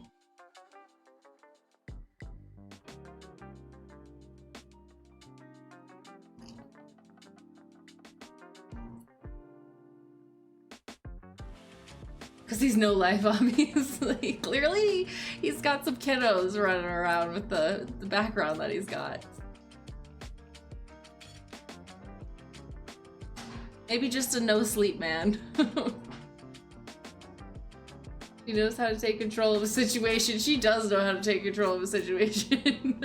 Because he's no life, obviously. Clearly, he's got some kiddos running around with the background that he's got. Maybe just a no-sleep man. He knows how to take control of a situation. She does know how to take control of a situation.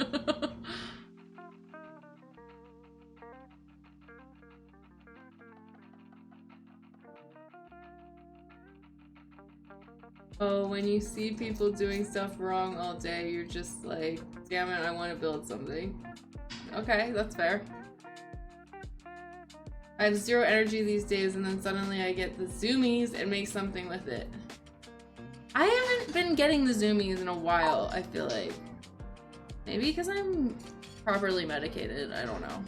Oh, when you see people doing stuff wrong all day, you're just like, damn it, I want to build something. Okay, that's fair. I have 0 energy these days, and then suddenly I get the zoomies and make something with it. I haven't been getting the zoomies in a while, I feel like. Maybe because I'm properly medicated, I don't know.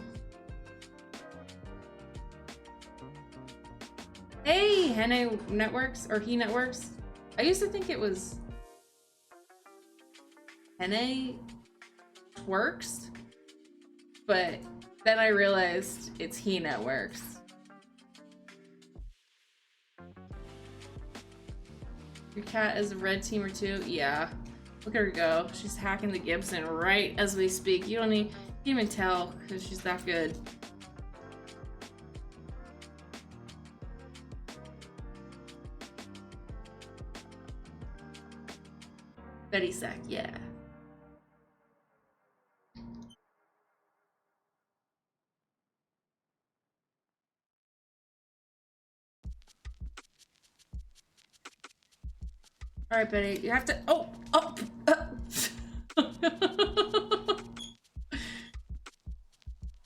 Hey, Hene Networks, or He Networks. I used to think it was Hene Twerks, but then I realized it's He Networks. Your cat is a red teamer too? Yeah. Look at her go. She's hacking the Gibson right as we speak. You don't even tell because she's that good. Betty Sack, yeah. All right, Betty, you have to. Oh.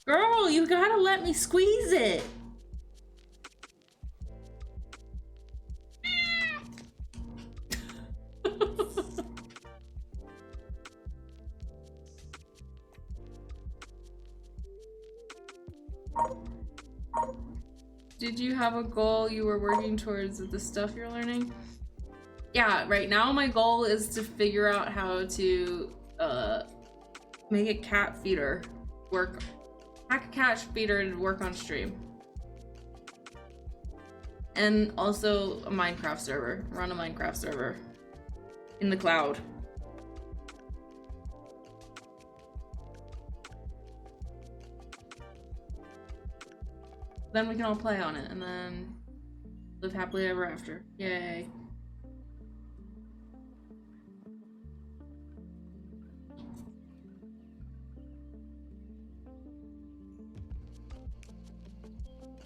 Girl, you gotta let me squeeze it. Did you have a goal you were working towards with the stuff you're learning? Yeah, right now my goal is to figure out how to make a cat feeder work. Hack a cat feeder to work on stream. And also a Minecraft server. Run a Minecraft server. In the cloud. Then we can all play on it and then live happily ever after. Yay.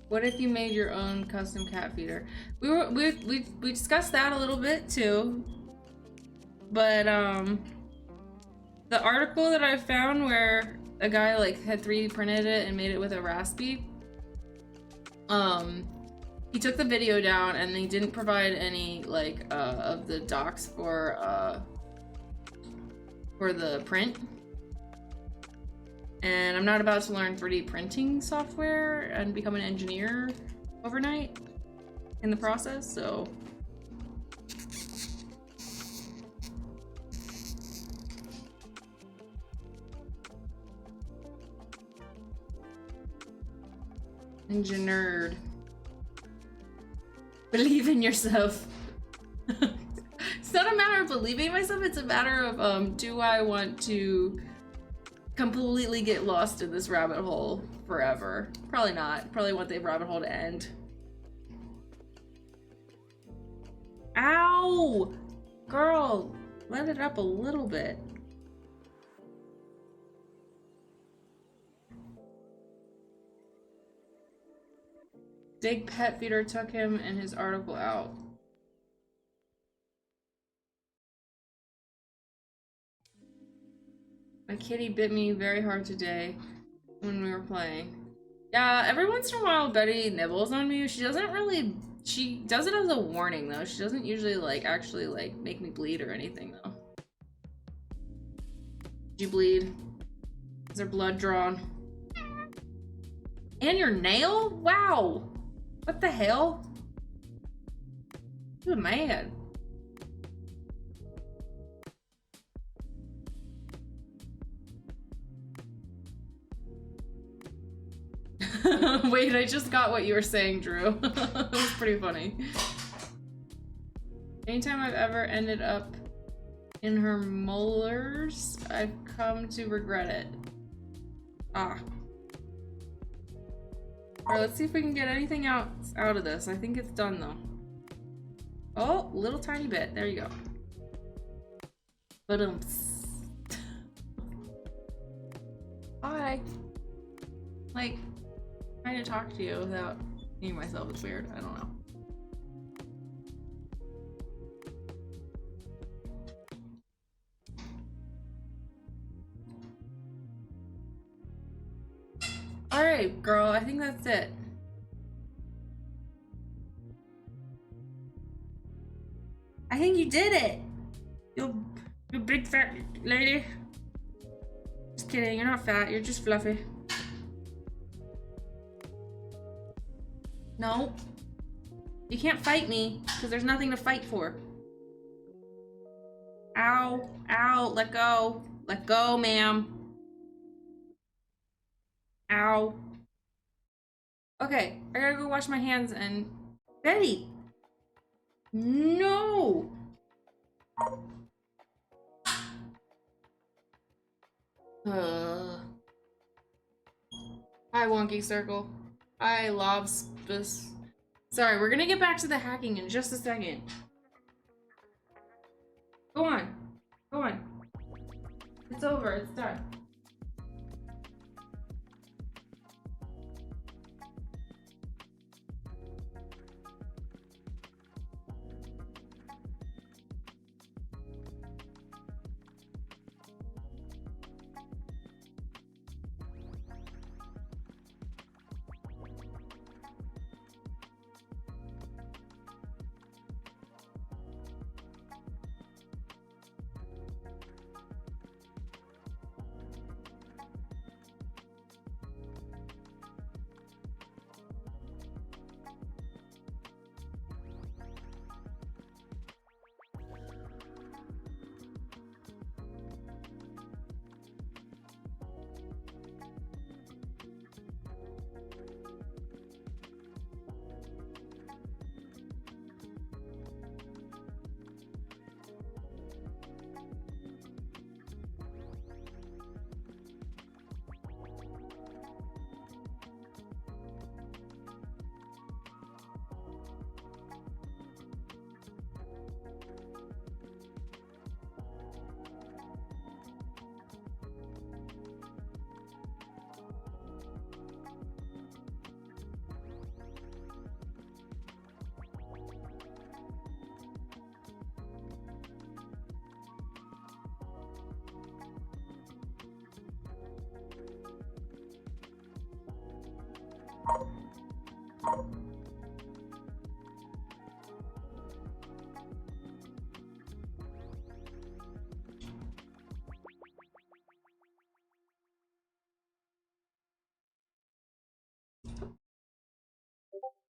What if you made your own custom cat feeder? We discussed that a little bit too. But the article that I found where a guy like had 3D printed it and made it with a Raspi, he took the video down and they didn't provide any like of the docs for the print. And I'm not about to learn 3D printing software and become an engineer overnight in the process, so. Engineered. Believe in yourself. It's not a matter of believing in myself, it's a matter of do I want to completely get lost in this rabbit hole forever? Probably not. Probably want the rabbit hole to end. Ow! Girl, let it up a little bit. Big pet feeder took him and his article out. My kitty bit me very hard today when we were playing. Yeah, every once in a while Betty nibbles on me. She doesn't really, she does it as a warning though. She doesn't usually like actually like make me bleed or anything though. Did you bleed? Is there blood drawn? And your nail? Wow! What the hell? Good man. Wait, I just got what you were saying, Drew. It was pretty funny. Anytime I've ever ended up in her molars, I've come to regret it. Ah. Alright, let's see if we can get anything out of this. I think it's done though. Oh, little tiny bit. There you go. But hi. Like, trying to talk to you without seeing myself is weird. I don't know. Alright, girl, I think that's it. I think you did it! You big fat lady. Just kidding, you're not fat, you're just fluffy. No. You can't fight me, because there's nothing to fight for. Ow. Ow. Let go. Let go, ma'am. Ow. Okay, I gotta go wash my hands and... Betty! No! Hi, Wonky Circle. Hi, Lobspus. Sorry, we're gonna get back to the hacking in just a second. Go on. Go on. It's over. It's done.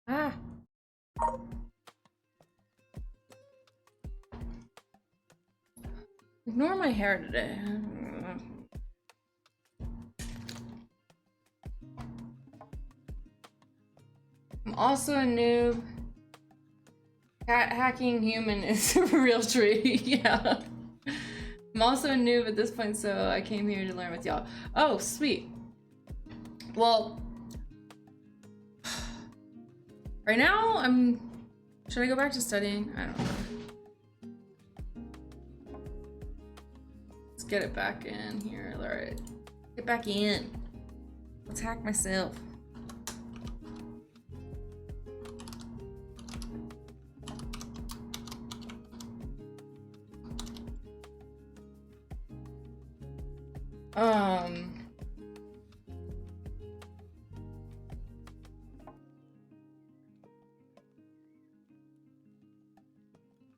Ah. Ignore my hair today. I'm also a noob. Cat hacking human is a real treat. Yeah. I'm also a noob at this point, so I came here to learn with y'all. Oh, sweet. Well, right now should I go back to studying? I don't know. Let's get it back in here. All right, get back in. Let's hack myself.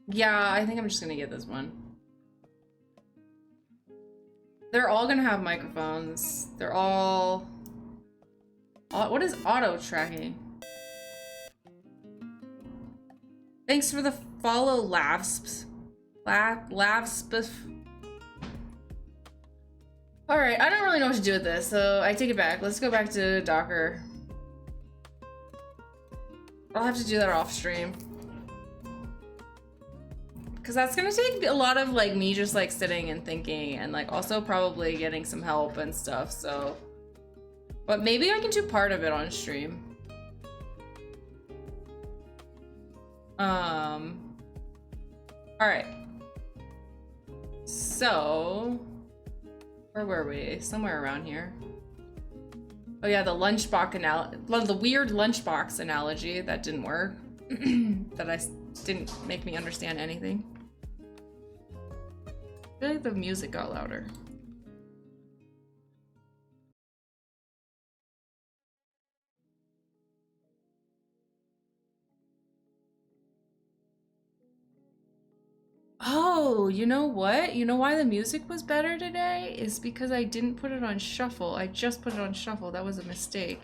Yeah, I think I'm just gonna get this one. They're all gonna have microphones. They're all... What is auto tracking? Thanks for the follow, Lavsp. Lavsp. Alright, I don't really know what to do with this, so I take it back. Let's go back to Docker. I'll have to do that off stream. Because that's gonna take a lot of like me just like sitting and thinking and like also probably getting some help and stuff, so. But maybe I can do part of it on stream. Alright. So, where were we? Somewhere around here. Oh yeah, the lunchbox the weird lunchbox analogy that didn't work. That didn't make me understand anything. I feel like the music got louder. Oh, you know what? You know why the music was better today? Is because I didn't put it on shuffle. I just put it on shuffle. That was a mistake.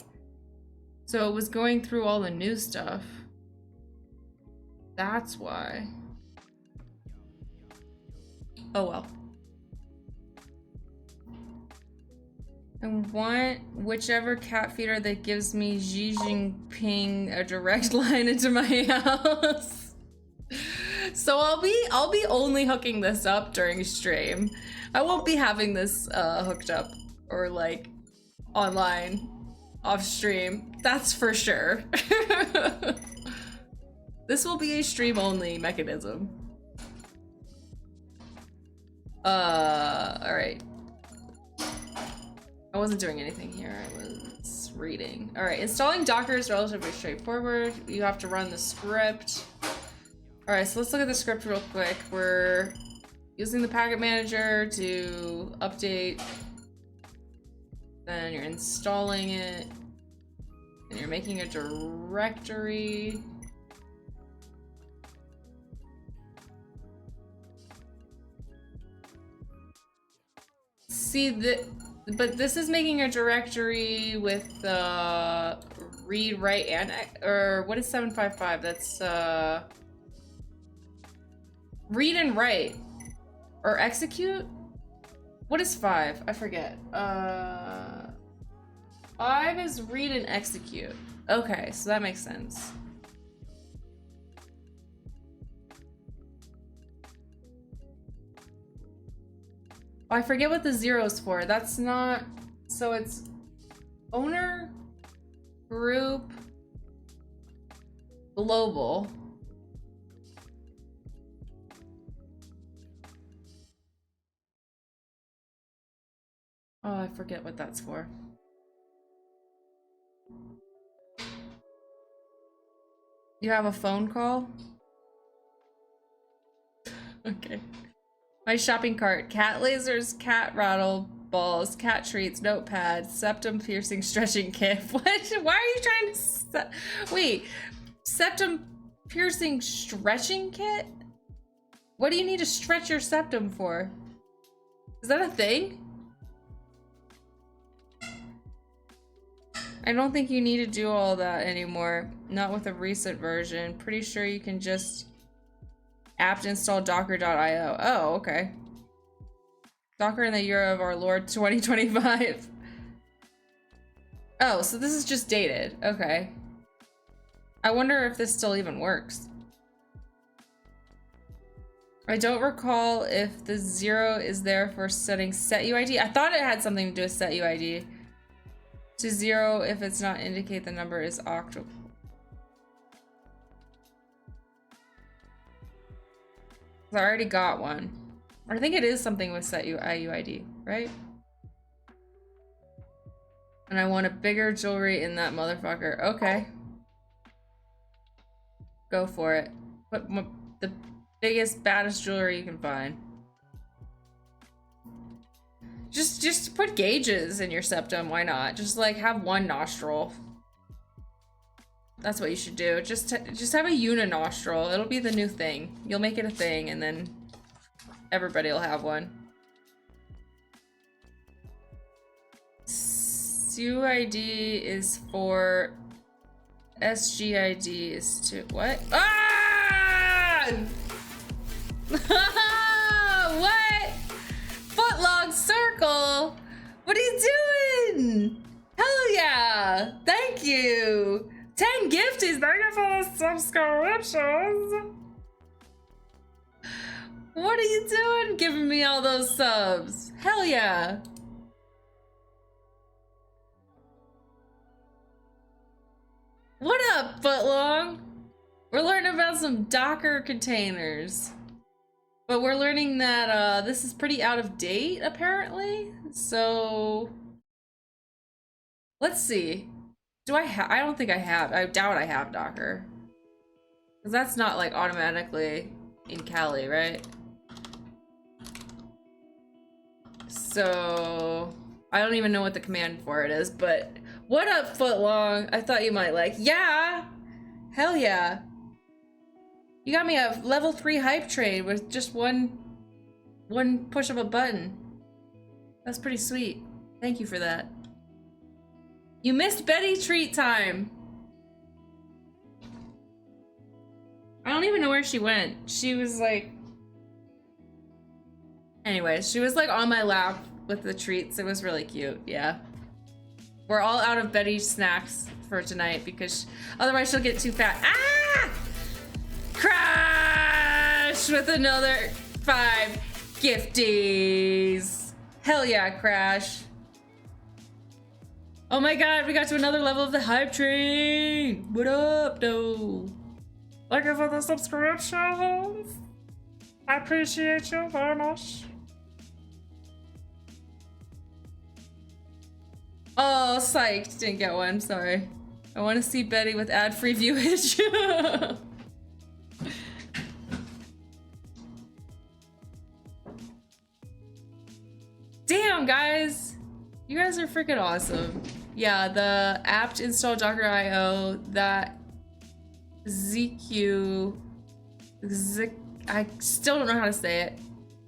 So it was going through all the new stuff. That's why. Oh well. I want whichever cat feeder that gives me Xi Jinping a direct line into my house. So I'll be only hooking this up during stream. I won't be having this hooked up or like online off stream. That's for sure. This will be a stream only mechanism. All right. I wasn't doing anything here. I was reading. All right, installing Docker is relatively straightforward. You have to run the script. All right, so let's look at the script real quick. We're using the packet manager to update. Then you're installing it. And you're making a directory. See, but this is making a directory with read, write, and or what is 755? That's read and write or execute. What is 5? I forget. 5 is read and execute. Okay, so that makes sense. Oh, I forget what the 0 is for. That's not, so it's owner, group, global. Oh, I forget what that's for. You have a phone call? Okay. My shopping cart: cat lasers, cat rattle balls, cat treats, notepad, septum piercing stretching kit. What? Why are you trying to wait, septum piercing stretching kit? What do you need to stretch your septum for? Is that a thing? I don't think you need to do all that anymore. Not with a recent version. Pretty sure you can just apt install docker.io. Oh, okay. Docker in the year of our Lord 2025. Oh, so this is just dated. Okay. I wonder if this still even works. I don't recall if the 0 is there for setting set UID. I thought it had something to do with set UID. To 0 if it's not indicate the number is octal. I already got one. I think it is something with set IUID, right? And I want a bigger jewelry in that motherfucker. Okay. Go for it. Put the biggest, baddest jewelry you can find. Just put gauges in your septum, why not? Just like have one nostril. That's what you should do. Just have a uni-nostril. It'll be the new thing. You'll make it a thing and then everybody will have one. SUID is for SGID is to what? Ah! What? Footlong circle? What are you doing? Hell yeah! Thank you! 10 gifties, thank you for the subscriptions! What are you doing giving me all those subs? Hell yeah! What up, Footlong? We're learning about some Docker containers. But we're learning that this is pretty out of date, apparently. So let's see. Do I have? I don't think I have. I doubt I have Docker. Because that's not like automatically in Kali, right? So I don't even know what the command for it is, but what up, Footlong? I thought you might like. Yeah! Hell yeah. You got me a level 3 hype trade with just one push of a button. That's pretty sweet. Thank you for that. You missed Betty treat time. I don't even know where she went. She was like... Anyways, she was like on my lap with the treats. It was really cute, yeah. We're all out of Betty's snacks for tonight because otherwise she'll get too fat. Ah! Crash with another 5 gifties. Hell yeah, Crash. Oh my god, we got to another level of the hype train. What up, though? Thank you for the subscriptions. I appreciate you very much. Oh, psyched. Didn't get one, sorry. I want to see Betty with ad-free viewage. Damn, guys. You guys are freaking awesome. Yeah, the apt install Docker IO, that ZQ, I still don't know how to say it.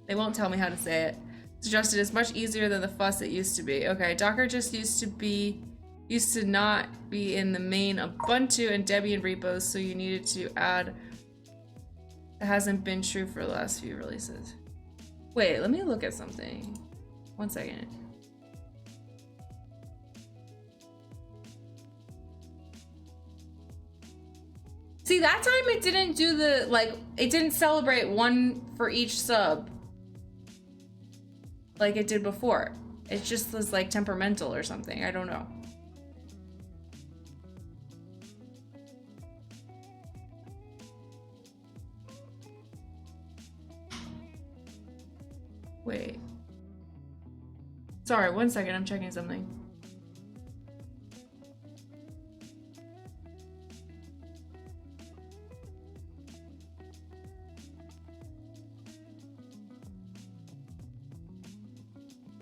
They won't tell me how to say it. Suggested is much easier than the fuss it used to be. Okay, Docker just used to not be in the main Ubuntu and Debian repos, so you needed to add. It hasn't been true for the last few releases. Wait, let me look at something. 1 second. See, that time it didn't do the, like, it didn't celebrate one for each sub like it did before. It just was like temperamental or something. I don't know. Wait. Sorry, 1 second. I'm checking something.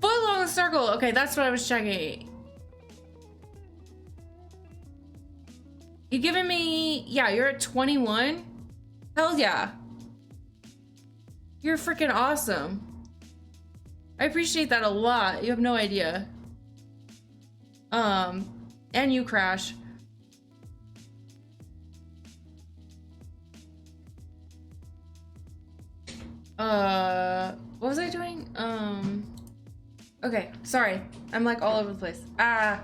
Footlong circle. Okay, that's what I was checking. You giving me? Yeah, you're at 21. Hell yeah. You're freaking awesome. I appreciate that a lot. You have no idea. And you, Crash. What was I doing? Okay, sorry. I'm like all over the place. Ah.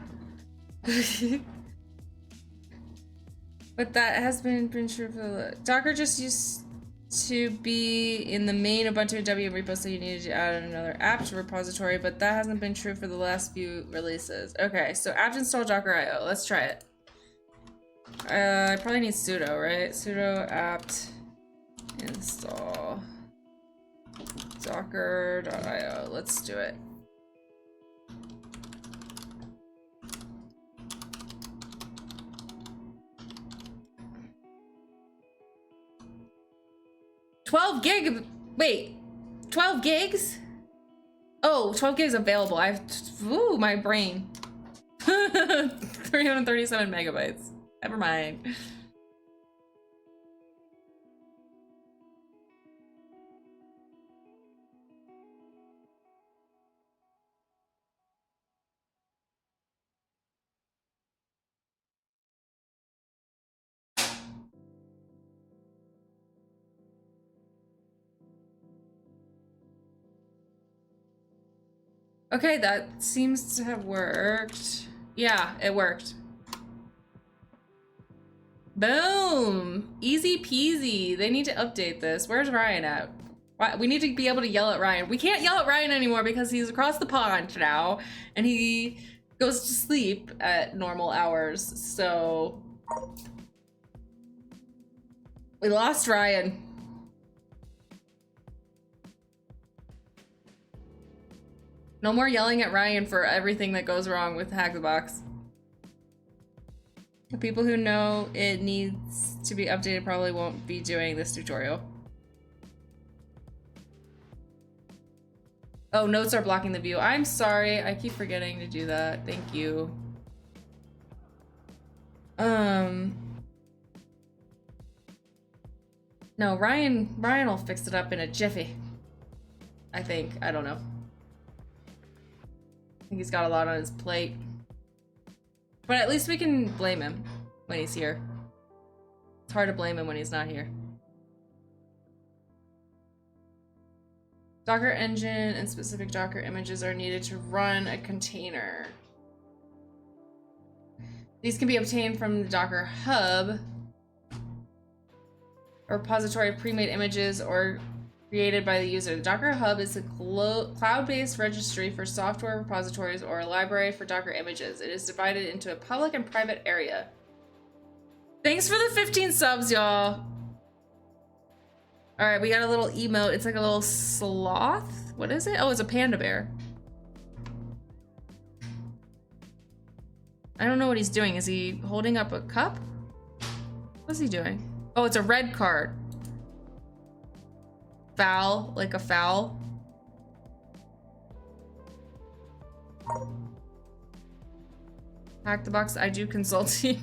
But that has been true for the Docker just used to be in the main Ubuntu and Debian repo, so you needed to add another apt repository, but that hasn't been true for the last few releases. Okay, so apt install Docker IO. Let's try it. I probably need sudo, right? Sudo apt install Docker.io. Let's do it. Wait, 12 gigs? Oh, 12 gigs available. Ooh, my brain. 337 megabytes. Never mind. Okay, that seems to have worked. Yeah, it worked. Boom! Easy peasy. They need to update this. Where's Ryan at? We need to be able to yell at Ryan. We can't yell at Ryan anymore because he's across the pond now and he goes to sleep at normal hours. So we lost Ryan. No more yelling at Ryan for everything that goes wrong with HackTheBox. The people who know it needs to be updated probably won't be doing this tutorial. Oh, notes are blocking the view. I'm sorry, I keep forgetting to do that. Thank you. No, Ryan will fix it up in a jiffy. I think, I don't know. I think he's got a lot on his plate. But at least we can blame him when he's here. It's hard to blame him when he's not here. Docker engine and specific Docker images are needed to run a container. These can be obtained from the Docker Hub, a repository of pre-made images or created by the user. The Docker Hub is a cloud-based registry for software repositories or a library for Docker images. It is divided into a public and private area. Thanks for the 15 subs, y'all. All right, we got a little emote. It's like a little sloth. What is it? Oh, it's a panda bear. I don't know what he's doing. Is he holding up a cup? What's he doing? Oh, it's a red card. Foul, like a foul. HackTheBox, I do consulting.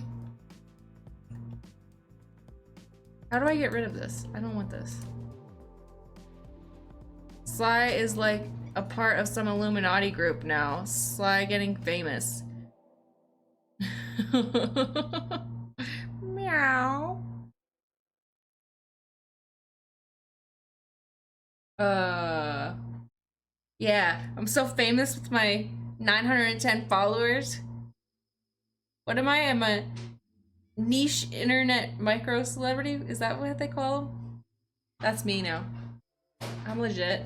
How do I get rid of this? I don't want this. Sly is like a part of some Illuminati group now. Sly getting famous. Meow. Yeah, I'm so famous with my 910 followers. What am I? I'm a niche internet micro celebrity? Is that what they call them? That's me now. I'm legit.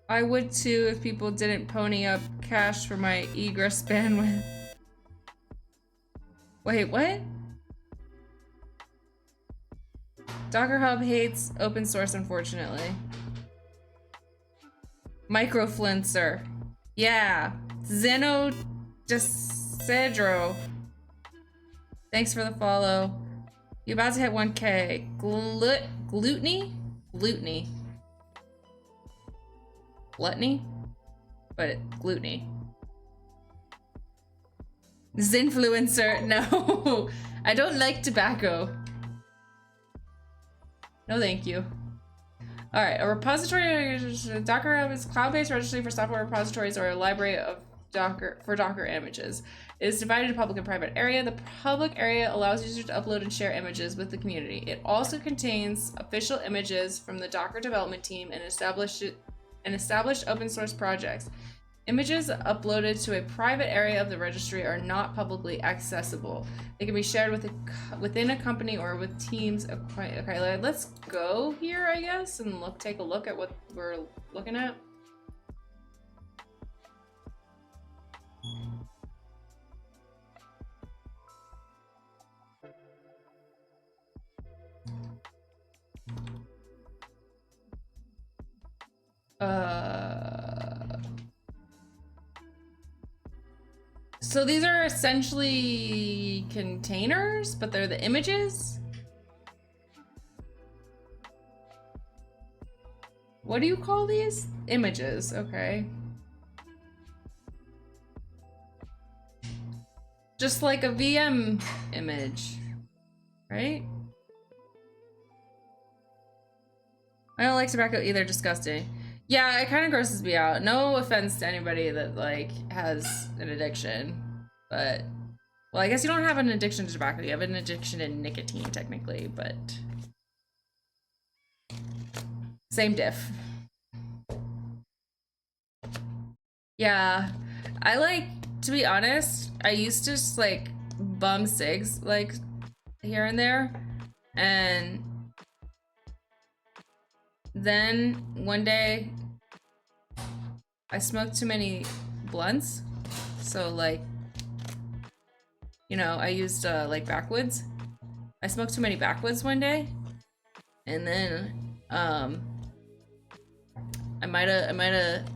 I would too if people didn't pony up cash for my egress bandwidth. Wait, what? Docker Hub hates open source, unfortunately. Microfluencer. Yeah. Zeno Desedro. Thanks for the follow. You about to hit 1K. Gluteny? Gluteny. Gluttony? But gluteny. Zinfluencer. No. I don't like tobacco. No, thank you. All right, a repository, Docker Hub is a cloud-based registry for software repositories or a library of Docker images. It is divided into public and private area. The public area allows users to upload and share images with the community. It also contains official images from the Docker development team and established open source projects. Images uploaded to a private area of the registry are not publicly accessible. They can be shared within a company or with teams of... Okay, let's go here, I guess, and take a look at what we're looking at. So these are essentially containers, but they're the images? What do you call these? Images, okay. Just like a VM image, right? I don't like tobacco either, disgusting. Yeah, it kind of grosses me out. No offense to anybody that like has an addiction, but well, I guess you don't have an addiction to tobacco. You have an addiction to nicotine, technically, but same diff. Yeah, I like, to be honest, I used to just like bum cigs like here and there, and then one day I smoked too many blunts, so like, you know, I used like backwoods. I smoked too many backwoods one day, and then I might have.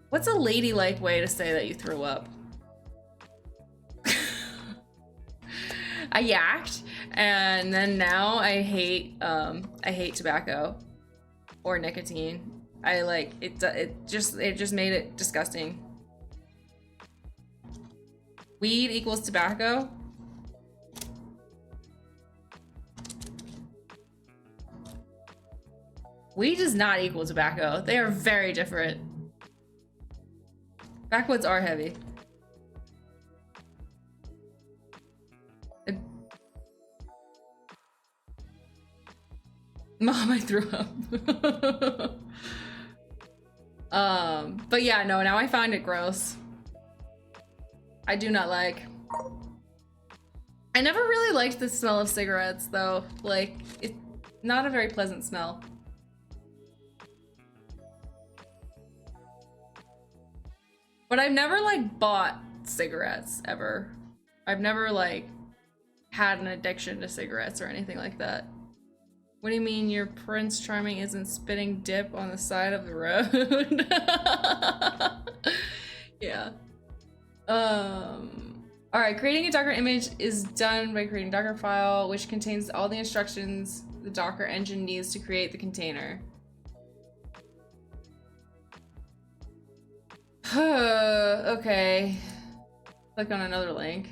What's a ladylike way to say that you threw up? I yacked, and then now I hate tobacco or nicotine. I like it. It just made it disgusting. Weed equals tobacco. Weed does not equal tobacco. They are very different. Backwoods are heavy. Mom, I threw up. But yeah, no, now I find it gross. I do not like. I never really liked the smell of cigarettes though. Like, it's not a very pleasant smell. But I've never like bought cigarettes ever. I've never like had an addiction to cigarettes or anything like that. What do you mean your Prince Charming isn't spitting dip on the side of the road? Yeah. Alright, creating a Docker image is done by creating a Docker file, which contains all the instructions the Docker engine needs to create the container. Okay. Click on another link.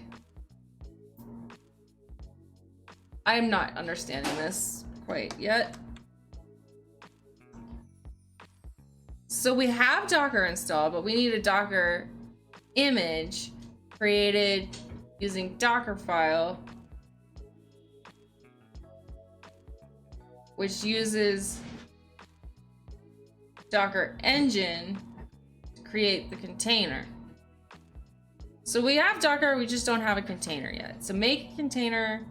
I am not understanding this quite yet. So we have Docker installed, but we need a Docker image created using Docker file, which uses Docker engine to create the container. So we have Docker, we just don't have a container yet. So make a container,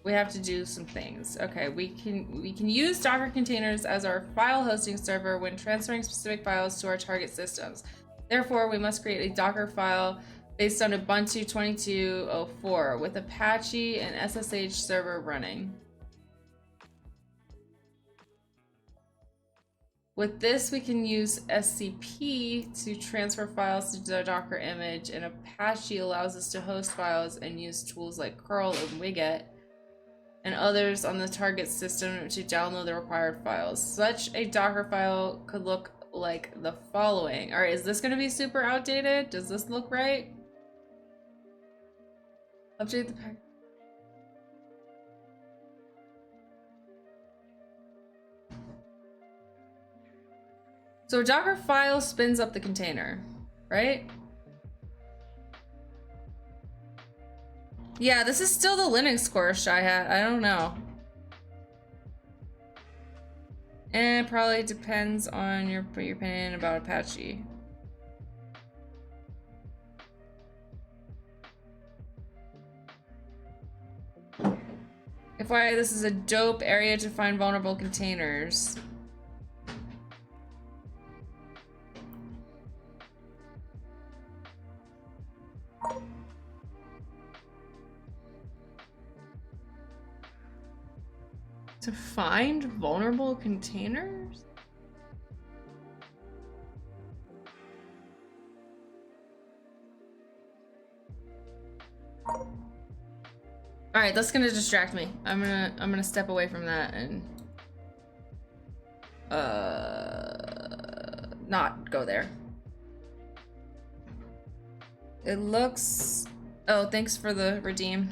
we have to do some things. Okay, we can use Docker containers as our file hosting server when transferring specific files to our target systems. Therefore, we must create a Docker file based on Ubuntu 22.04 with Apache and SSH server running. With this, we can use SCP to transfer files to the Docker image, and Apache allows us to host files and use tools like curl and wiget and others on the target system to download the required files. Such a Docker file could look like the following. All right, is this going to be super outdated? Does this look right? Update the pack. So a Docker file spins up the container, right? Yeah, this is still the Linux course I had. I don't know. And it probably depends on your opinion about Apache. FYI, this is a dope area to find vulnerable containers. To find vulnerable containers? All right, that's gonna distract me. I'm gonna step away from that and not go there. It looks. Oh, thanks for the redeem.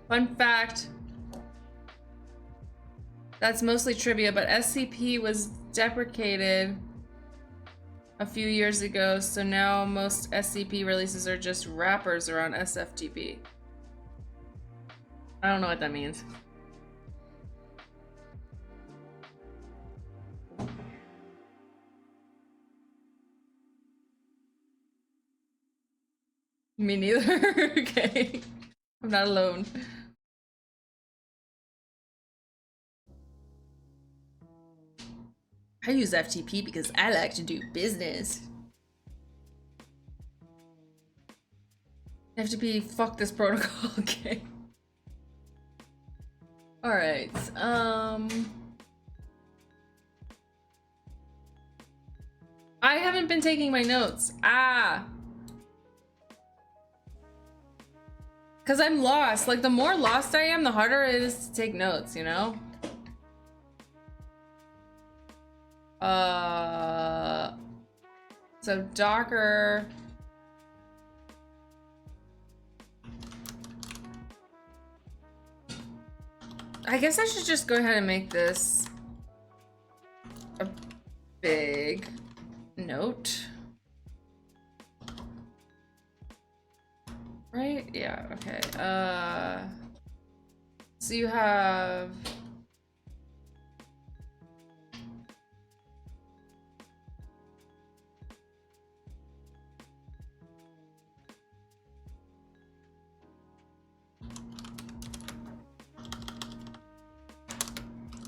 Fun fact. That's mostly trivia, but SCP was deprecated a few years ago, so now most SCP releases are just wrappers around SFTP. I don't know what that means. Me neither. Okay. I'm not alone. I use FTP because I like to do business. FTP, fuck this protocol. Okay. Alright, I haven't been taking my notes. Cause I'm lost. Like, the more lost I am, the harder it is to take notes, you know? So Docker. I guess I should just go ahead and make this a big note. Right? Yeah, okay. So you have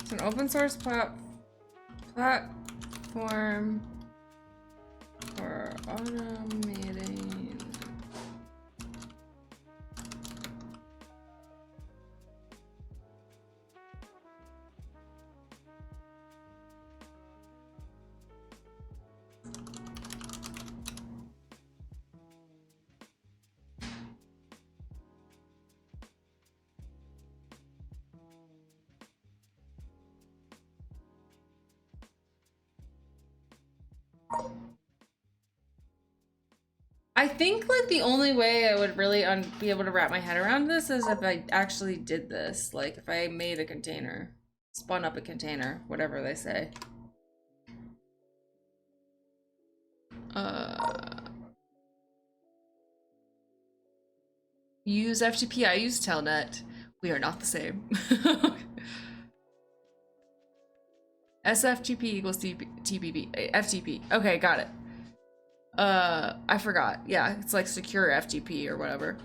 it's an open source platform for automating I think like the only way I would really be able to wrap my head around this is if I actually did this. Like if I made a container, spun up a container, whatever they say. Use FTP, I use Telnet. We are not the same. SFTP equals TPP, FTP. Okay, got it. I forgot. Yeah, it's like secure FTP or whatever.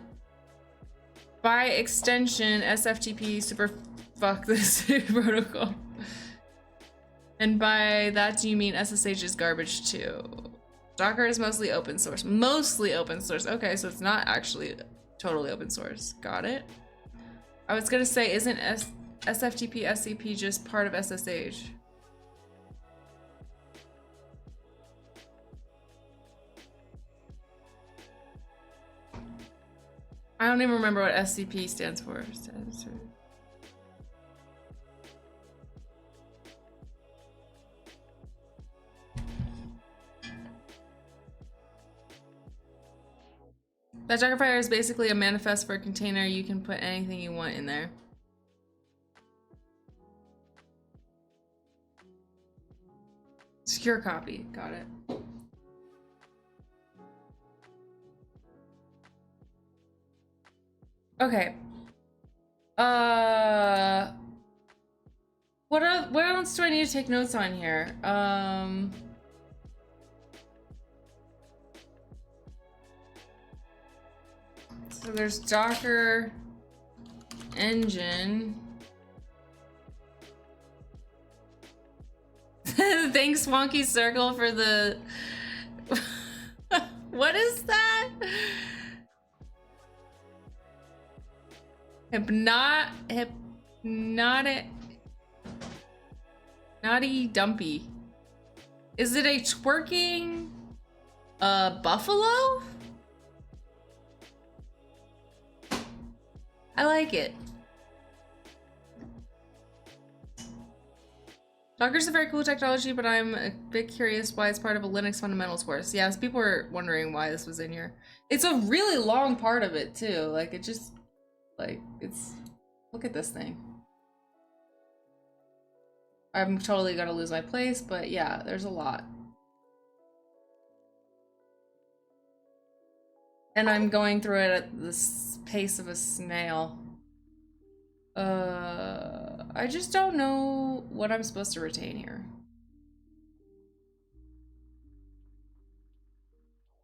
By extension, SFTP super fuck this protocol. And by that, do you mean SSH is garbage too? Docker is mostly open source. Mostly open source. Okay, so it's not actually totally open source. Got it. I was gonna say, isn't SFTP SCP just part of SSH? I don't even remember what SCP stands for. That Dockerfile is basically a manifest for a container. You can put anything you want in there. Secure copy. Got it. Okay. What else do I need to take notes on here? So there's Docker engine. Thanks, Wonky Circle, for the. What is that? Hypnotic. Naughty Dumpy. Is it a twerking Buffalo? I like it. Docker's a very cool technology, but I'm a bit curious why it's part of a Linux fundamentals course. Yes, people were wondering why this was in here. It's a really long part of it too. Like it just, like it's, look at this thing. I'm totally gonna lose my place, but yeah, there's a lot. And I'm going through it at the pace of a snail. I just don't know what I'm supposed to retain here.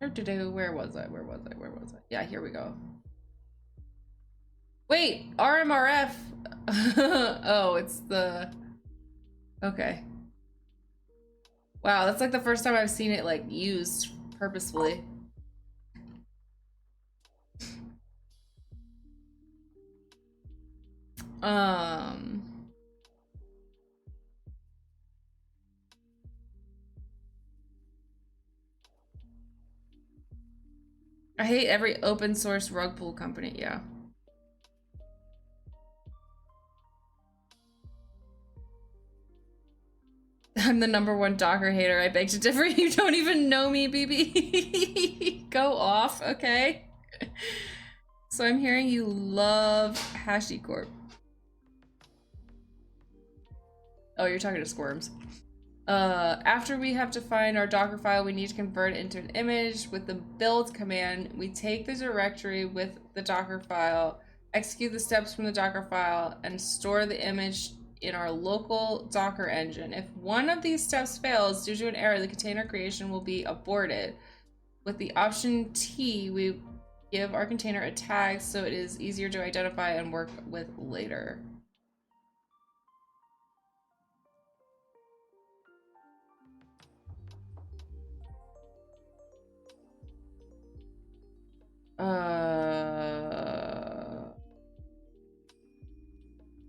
Where was I? Yeah, here we go. Wait, RMRF. Oh, it's the... Okay. Wow, that's like the first time I've seen it like used purposefully. I hate every open source rug pull company, yeah. I'm the #1 Docker hater. I beg to differ. You don't even know me, BB. Go off, okay? So I'm hearing you love HashiCorp. Oh, you're talking to Squirms. After we have defined our Docker file, we need to convert it into an image. With the build command, we take the directory with the Docker file, execute the steps from the Docker file, and store the image in our local Docker engine. If one of these steps fails due to an error, the container creation will be aborted. With the option T, we give our container a tag so it is easier to identify and work with later.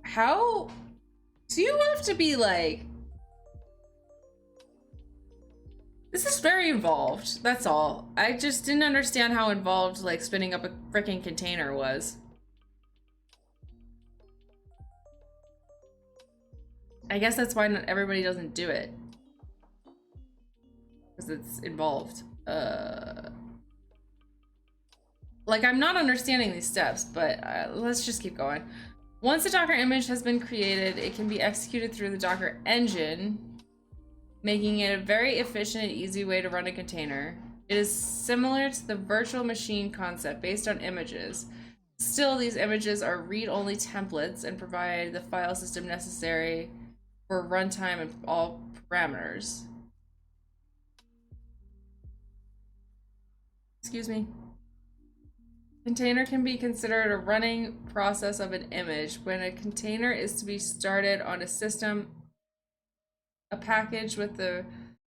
How do you have to be like, this is very involved, that's all. I just didn't understand how involved like spinning up a freaking container was. I guess that's why not everybody doesn't do it, because it's involved. Like, I'm not understanding these steps, but let's just keep going. Once a Docker image has been created, it can be executed through the Docker engine, making it a very efficient and easy way to run a container. It is similar to the virtual machine concept based on images. Still, these images are read-only templates and provide the file system necessary for runtime and all parameters. Excuse me. Container can be considered a running process of an image. When a container is to be started on a system, a package with the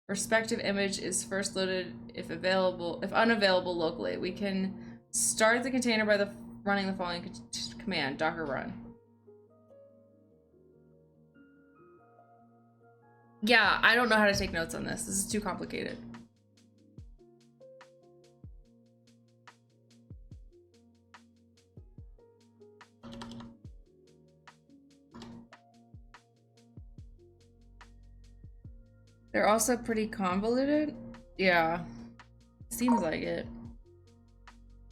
respective image is first loaded if unavailable locally. We can start the container by running the following command: docker run. Yeah, I don't know how to take notes on this. This is too complicated. They're also pretty convoluted. Yeah, seems like it.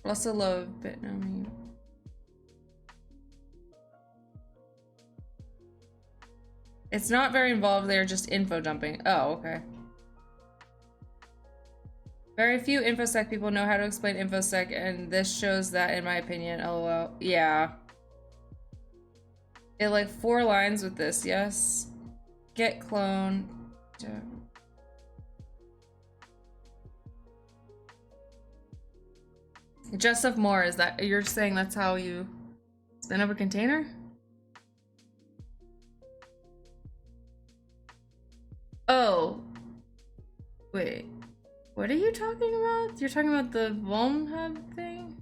Also love Bitnami. It's not very involved. They're just info dumping. Oh, okay. Very few InfoSec people know how to explain InfoSec, and this shows that, in my opinion. LOL. Yeah. It like 4 lines with this. Yes. Get clone. Just of more, is that you're saying that's how you spin up a container? Oh. Wait. What are you talking about? You're talking about the Vuln Hub thing?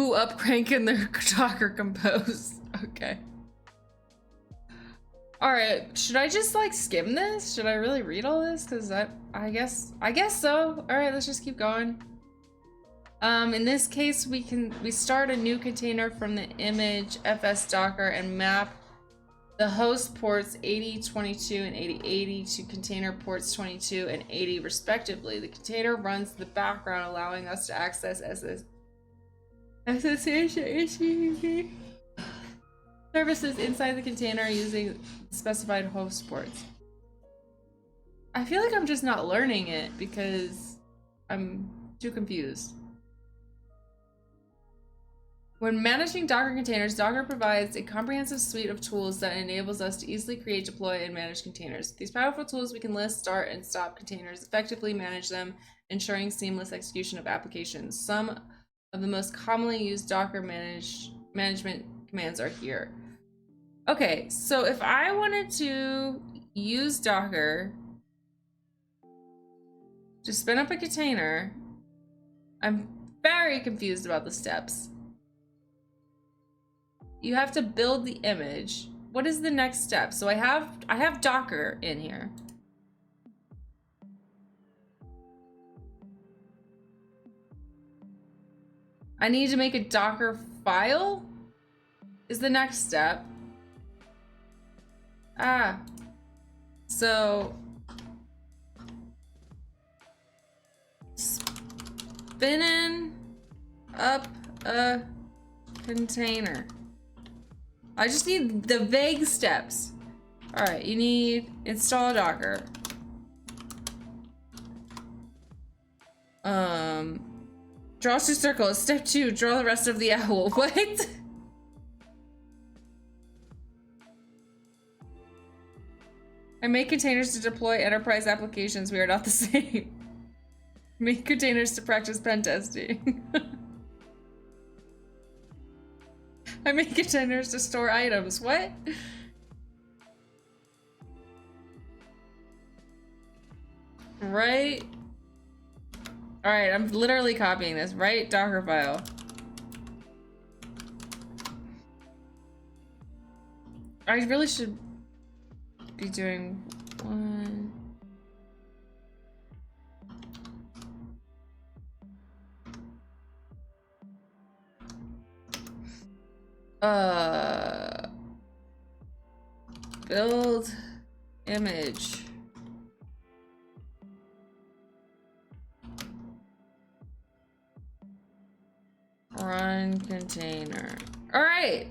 Who up cranking their Docker Compose? Okay. All right, should I just like skim this? Should I really read all this? Cause I guess so. All right, let's just keep going. In this case, we start a new container from the image fs docker and map the host ports 8022 and 8080 to container ports 22 and 80 respectively. The container runs the background, allowing us to access SSH services inside the container using specified host ports. I feel like I'm just not learning it because I'm too confused. When managing Docker containers, Docker provides a comprehensive suite of tools that enables us to easily create, deploy, and manage containers. With these powerful tools, we can list, start, and stop containers, effectively manage them, ensuring seamless execution of applications. Some of the most commonly used Docker management commands are here. Okay, so if I wanted to use Docker to spin up a container, I'm very confused about the steps. You have to build the image. What is the next step? So I have Docker in here. I need to make a Docker file is the next step. So spinning up a container. I just need the vague steps. All right, you need install Docker. Draw two circles. Step 2, draw the rest of the owl. What? I make containers to deploy enterprise applications. We are not the same. Make containers to practice pen testing. I make containers to store items. What? Right? Alright, I'm literally copying this. Right Docker file. I really should be doing one. Build image. Run container. All right.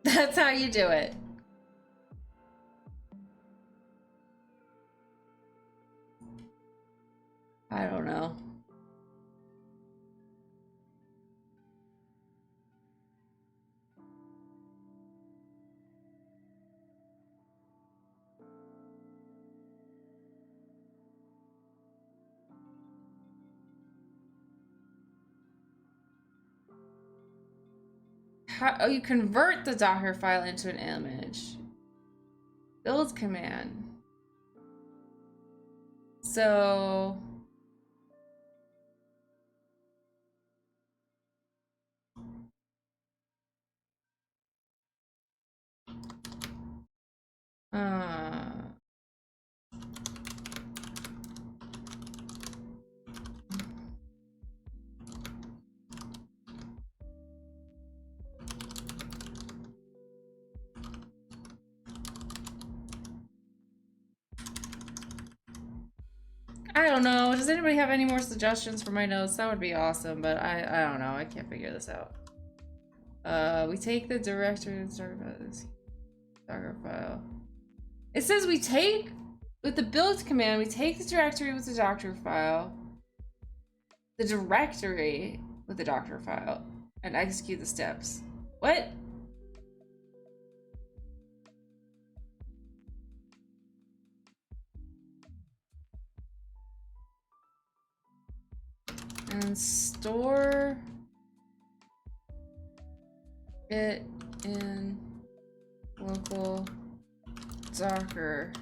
That's how you do it. I don't know. Oh, you convert the Docker file into an image. Build command. So I don't know. Does anybody have any more suggestions for my notes? That would be awesome, but I don't know. I can't figure this out. We take the directory and start about this Docker file. It says we take with the build command, we take the directory with the Docker file, the directory with the Docker file, and execute the steps. What? And store it in local Docker.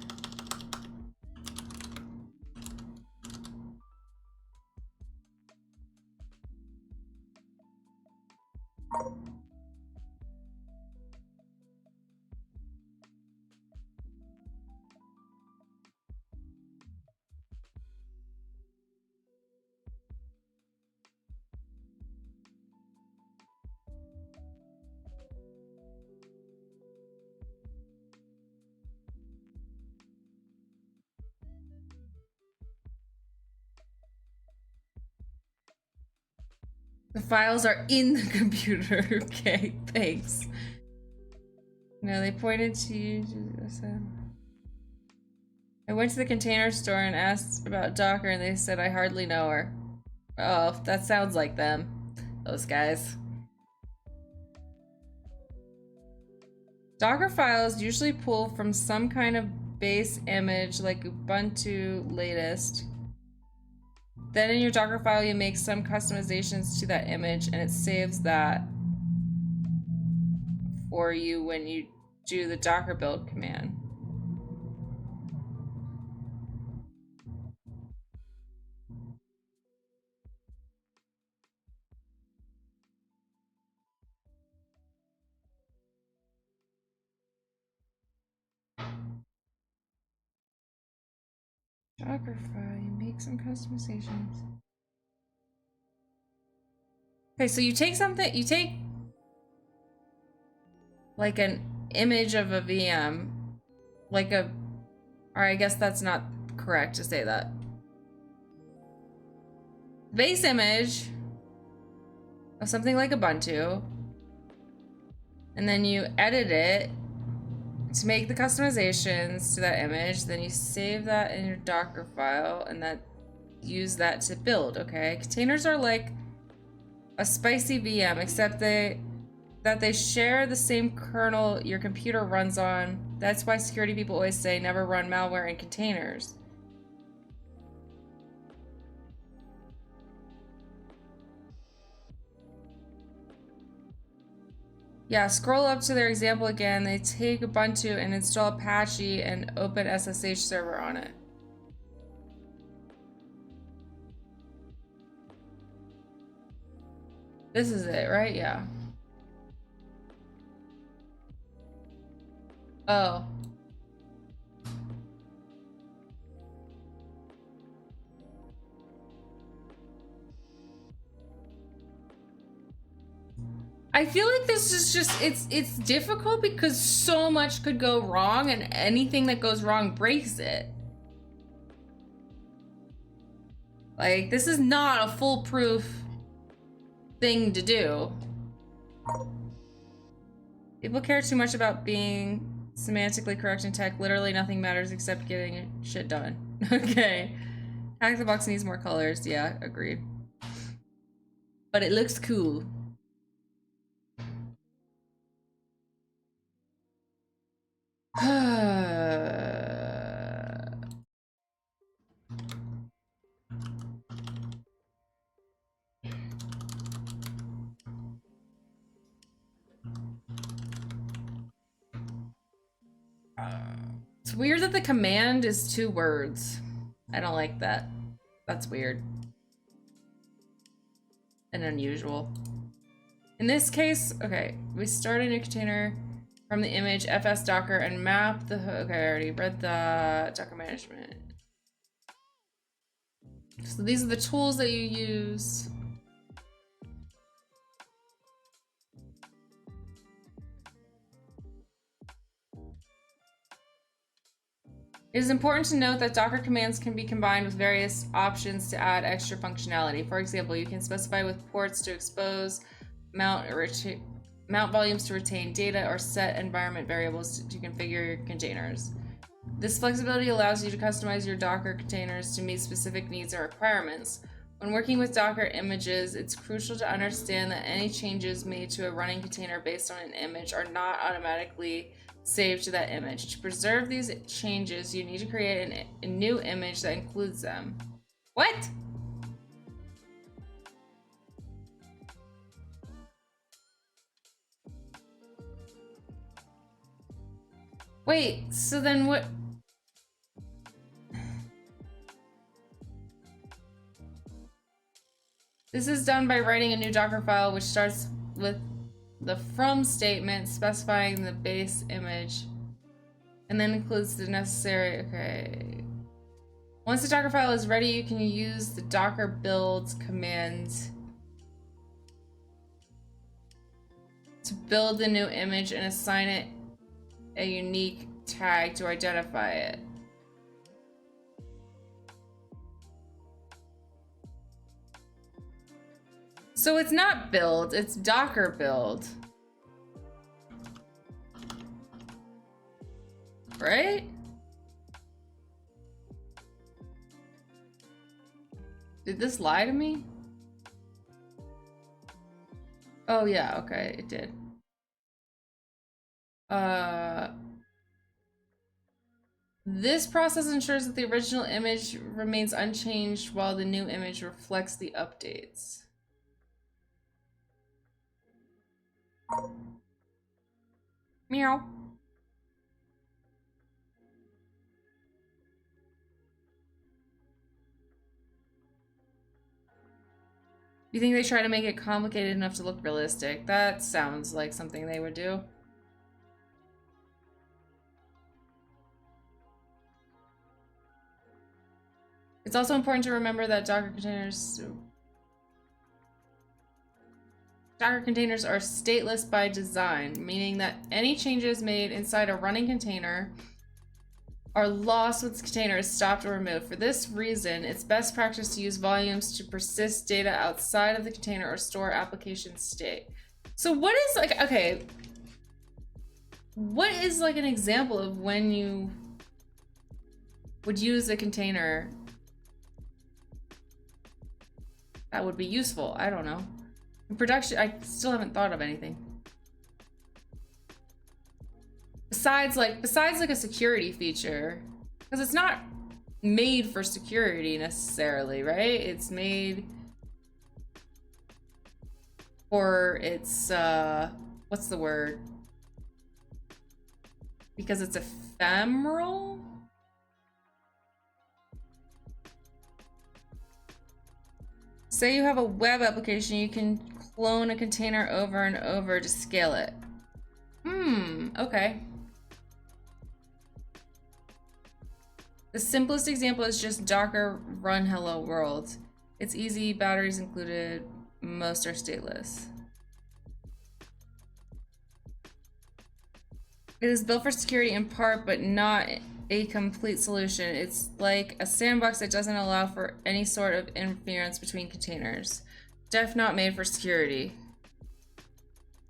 The files are in the computer. Okay, thanks. No, they pointed to you. I went to the container store and asked about Docker, and they said I hardly know her. Oh, that sounds like them. Those guys. Docker files usually pull from some kind of base image like Ubuntu latest. Then in your Docker file, you make some customizations to that image, and it saves that for you when you do the Docker build command. Docker file, you make some customizations. Okay, so you take something, you take like an image of a VM, like a, or I guess that's not correct to say that. Base image of something like Ubuntu, and then you edit it to make the customizations to that image, then you save that in your Docker file and that use that to build, okay? Containers are like a spicy VM, except that they share the same kernel your computer runs on. That's why security people always say never run malware in containers. Yeah, scroll up to their example again. They take Ubuntu and install Apache and open SSH server on it. This is it, right? Yeah. Oh. I feel like this is just, it's difficult because so much could go wrong and anything that goes wrong breaks it. Like, this is not a foolproof thing to do. People care too much about being semantically correct in tech. Literally nothing matters except getting shit done. Okay. HackTheBox needs more colors. Yeah, agreed. But it looks cool. It's weird that the command is 2 words. I don't like that. That's weird. And unusual. In this case, okay, we start a new container from the image fs docker and map the, okay, I already read the Docker management. So these are the tools that you use. It is important to note that Docker commands can be combined with various options to add extra functionality. For example, you can specify with ports to expose, mount volumes to retain data, or set environment variables to configure your containers. This flexibility allows you to customize your Docker containers to meet specific needs or requirements. When working with Docker images, it's crucial to understand that any changes made to a running container based on an image are not automatically saved to that image. To preserve these changes, you need to create a new image that includes them. What? Wait, so then what? This is done by writing a new Docker file, which starts with the from statement specifying the base image, and then includes the necessary, okay. Once the Docker file is ready, you can use the docker build command to build the new image and assign it a unique tag to identify it. So it's not build, it's Docker build. Right? Did this lie to me? Oh yeah, okay, it did. This process ensures that the original image remains unchanged while the new image reflects the updates. Meow. You think they try to make it complicated enough to look realistic? That sounds like something they would do. It's also important to remember that Docker containers are stateless by design, meaning that any changes made inside a running container are lost once the container is stopped or removed. For this reason, it's best practice to use volumes to persist data outside of the container or store application state. So what is like, okay, what is like an example of when you would use a container that would be useful? I don't know. In production, I still haven't thought of anything. Besides like a security feature, because it's not made for security necessarily, right? It's made for its, what's the word? Because it's ephemeral? Say you have a web application, you can clone a container over and over to scale it. Okay. The simplest example is just Docker run hello world. It's easy, batteries included, most are stateless. It is built for security in part, but not a complete solution. It's like a sandbox that doesn't allow for any sort of interference between containers. Def not made for security.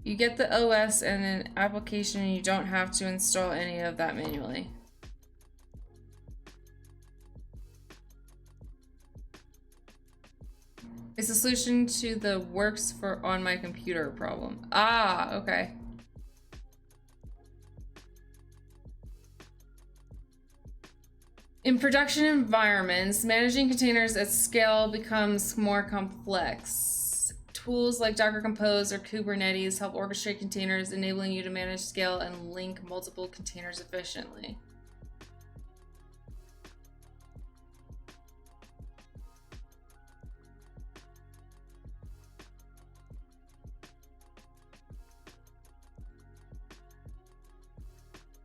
You get the OS and an application and you don't have to install any of that manually. It's a solution to the works for on my computer problem. Ah, okay. In production environments, managing containers at scale becomes more complex. Tools like Docker Compose or Kubernetes help orchestrate containers, enabling you to manage, scale, and link multiple containers efficiently.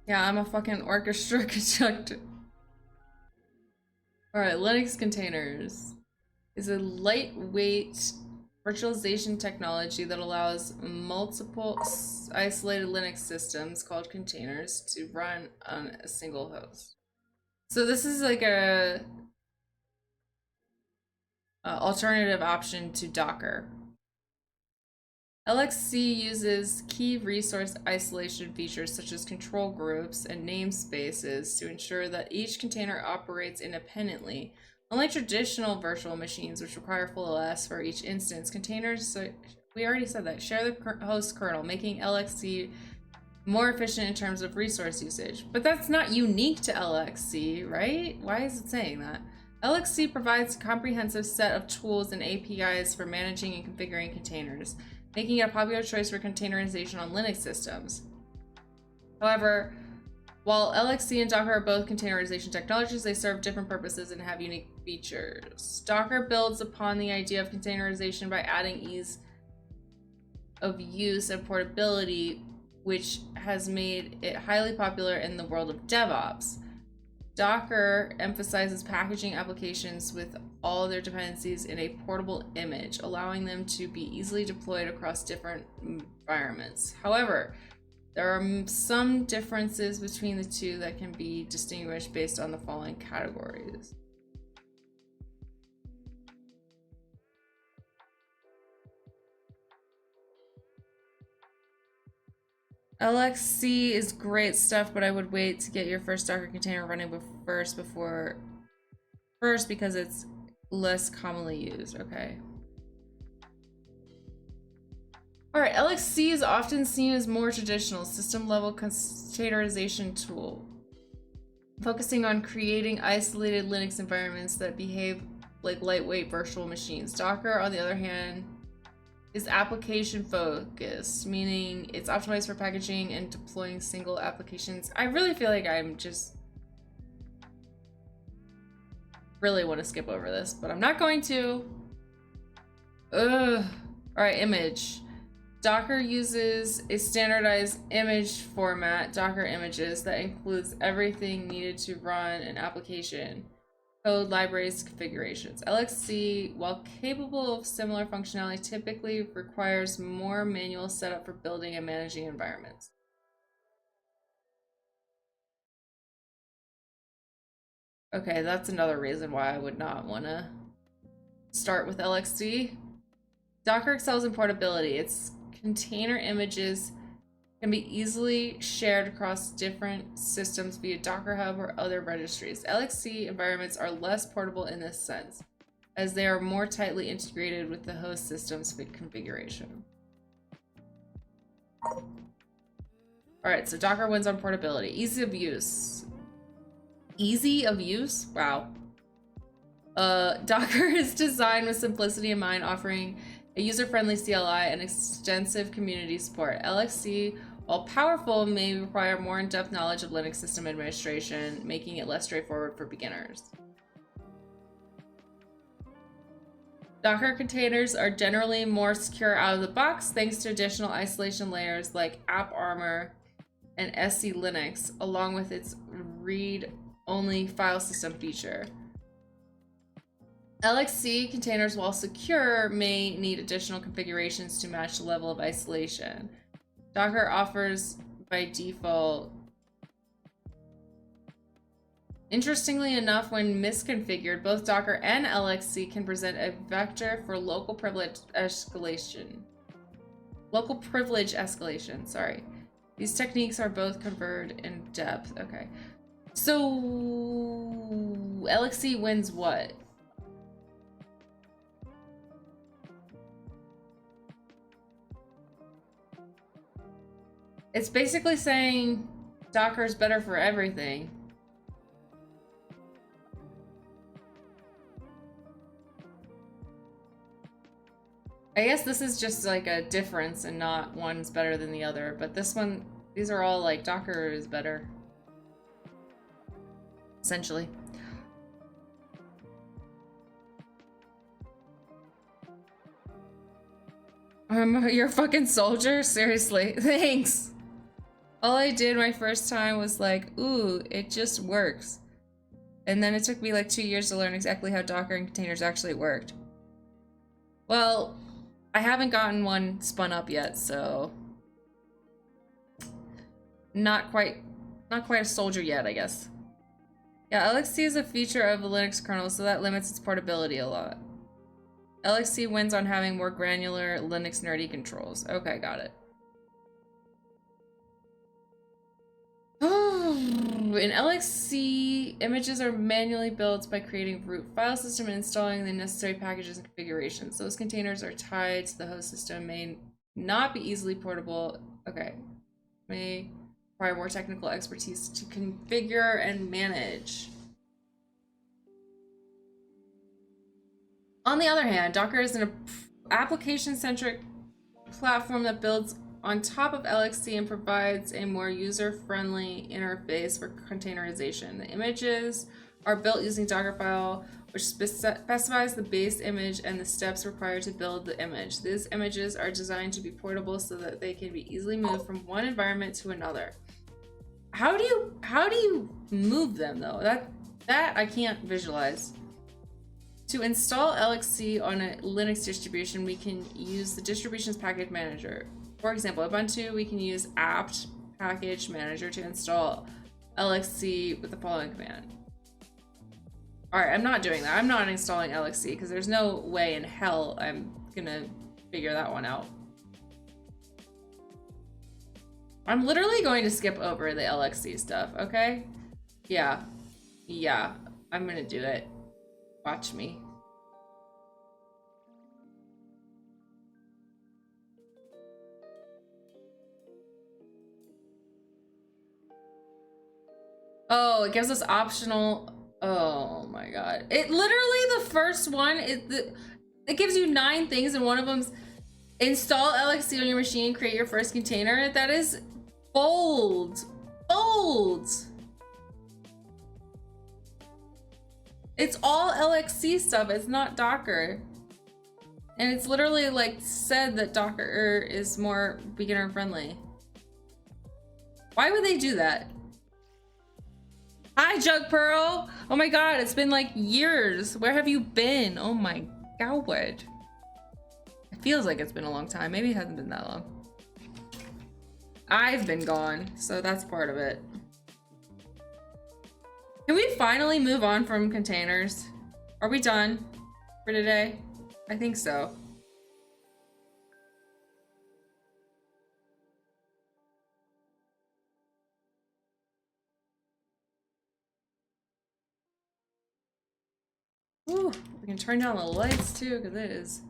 Yeah, I'm a fucking orchestra conductor. Alright, Linux containers is a lightweight virtualization technology that allows multiple isolated Linux systems called containers to run on a single host. So this is like a alternative option to Docker. LXC uses key resource isolation features such as control groups and namespaces to ensure that each container operates independently. Unlike traditional virtual machines, which require full OS for each instance, containers, so we already said that, share the host kernel, making LXC more efficient in terms of resource usage. But that's not unique to LXC, right? Why is it saying that? LXC provides a comprehensive set of tools and APIs for managing and configuring containers, making it a popular choice for containerization on Linux systems. However, while LXC and Docker are both containerization technologies, they serve different purposes and have unique features. Docker builds upon the idea of containerization by adding ease of use and portability, which has made it highly popular in the world of DevOps. Docker emphasizes packaging applications with all their dependencies in a portable image, allowing them to be easily deployed across different environments. However, there are some differences between the two that can be distinguished based on the following categories. LXC is great stuff, but I would wait to get your first Docker container running first because it's less commonly used. Okay. All right, LXC is often seen as more traditional system-level containerization tool, focusing on creating isolated Linux environments that behave like lightweight virtual machines. Docker, on the other hand, is application focused, meaning it's optimized for packaging and deploying single applications. I really feel like I'm just really want to skip over this, but I'm not going to. Ugh. All right, image. Docker uses a standardized image format, Docker images, that includes everything needed to run an application. Code, libraries, configurations. LXC, while capable of similar functionality, typically requires more manual setup for building and managing environments. Okay, that's another reason why I would not want to start with LXC. Docker excels in portability. Its container images can be easily shared across different systems via Docker Hub or other registries. LXC environments are less portable in this sense, as they are more tightly integrated with the host system's configuration. All right, so Docker wins on portability. Easy of use. Easy of use? Wow. Docker is designed with simplicity in mind, offering a user-friendly CLI and extensive community support. LXC, while powerful, may require more in-depth knowledge of Linux system administration, making it less straightforward for beginners. Docker containers are generally more secure out of the box thanks to additional isolation layers like AppArmor and SC Linux, along with its read-only file system feature. LXC containers, while secure, may need additional configurations to match the level of isolation. Docker offers by default. Interestingly enough, when misconfigured, both Docker and LXC can present a vector for local privilege escalation. Sorry. These techniques are both covered in depth. Okay. So LXC wins what? It's basically saying Docker is better for everything. I guess this is just like a difference and not one's better than the other, but this one, these are all like Docker is better. Essentially. You're a fucking soldier? Seriously. Thanks. All I did my first time was like, ooh, it just works. And then it took me like 2 years to learn exactly how Docker and containers actually worked. Well, I haven't gotten one spun up yet, so not quite a soldier yet, I guess. Yeah, LXC is a feature of the Linux kernel, so that limits its portability a lot. LXC wins on having more granular Linux nerdy controls. Okay, got it. In LXC, images are manually built by creating root file system and installing the necessary packages and configurations. Those containers are tied to the host system, may not be easily portable. Okay. May require more technical expertise to configure and manage. On the other hand, Docker is an application-centric platform that builds on top of LXC and provides a more user-friendly interface for containerization. The images are built using Dockerfile, which specifies the base image and the steps required to build the image. These images are designed to be portable so that they can be easily moved from one environment to another. How do you move them though? That I can't visualize. To install LXC on a Linux distribution, we can use the distributions package manager. For example, Ubuntu, we can use apt package manager to install LXC with the following command. All right, I'm not doing that. I'm not installing LXC because there's no way in hell I'm gonna figure that one out. I'm literally going to skip over the LXC stuff, okay? Yeah, I'm gonna do it. Watch me. Oh, it gives us optional. Oh my god. It literally, the first one, it gives you 9 things and one of them's install LXC on your machine, create your first container. That is bold. Bold. It's all LXC stuff, it's not Docker. And it's literally like said that Docker is more beginner friendly. Why would they do that? Hi, Jug Pearl. Oh my god, it's been like years. Where have you been? Oh my god. It feels like it's been a long time. Maybe it hasn't been that long. I've been gone, so that's part of it. Can we finally move on from containers? Are we done for today? I think so. Ooh, we can turn down the lights too, because it is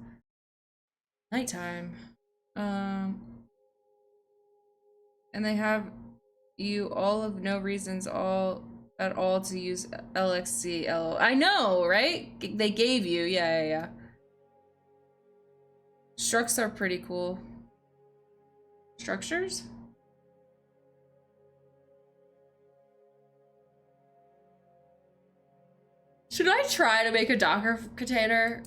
nighttime. And they have you all of no reasons at all to use LXC. I know, right? They gave you, yeah. Structs are pretty cool. Structures? Should I try to make a Docker container?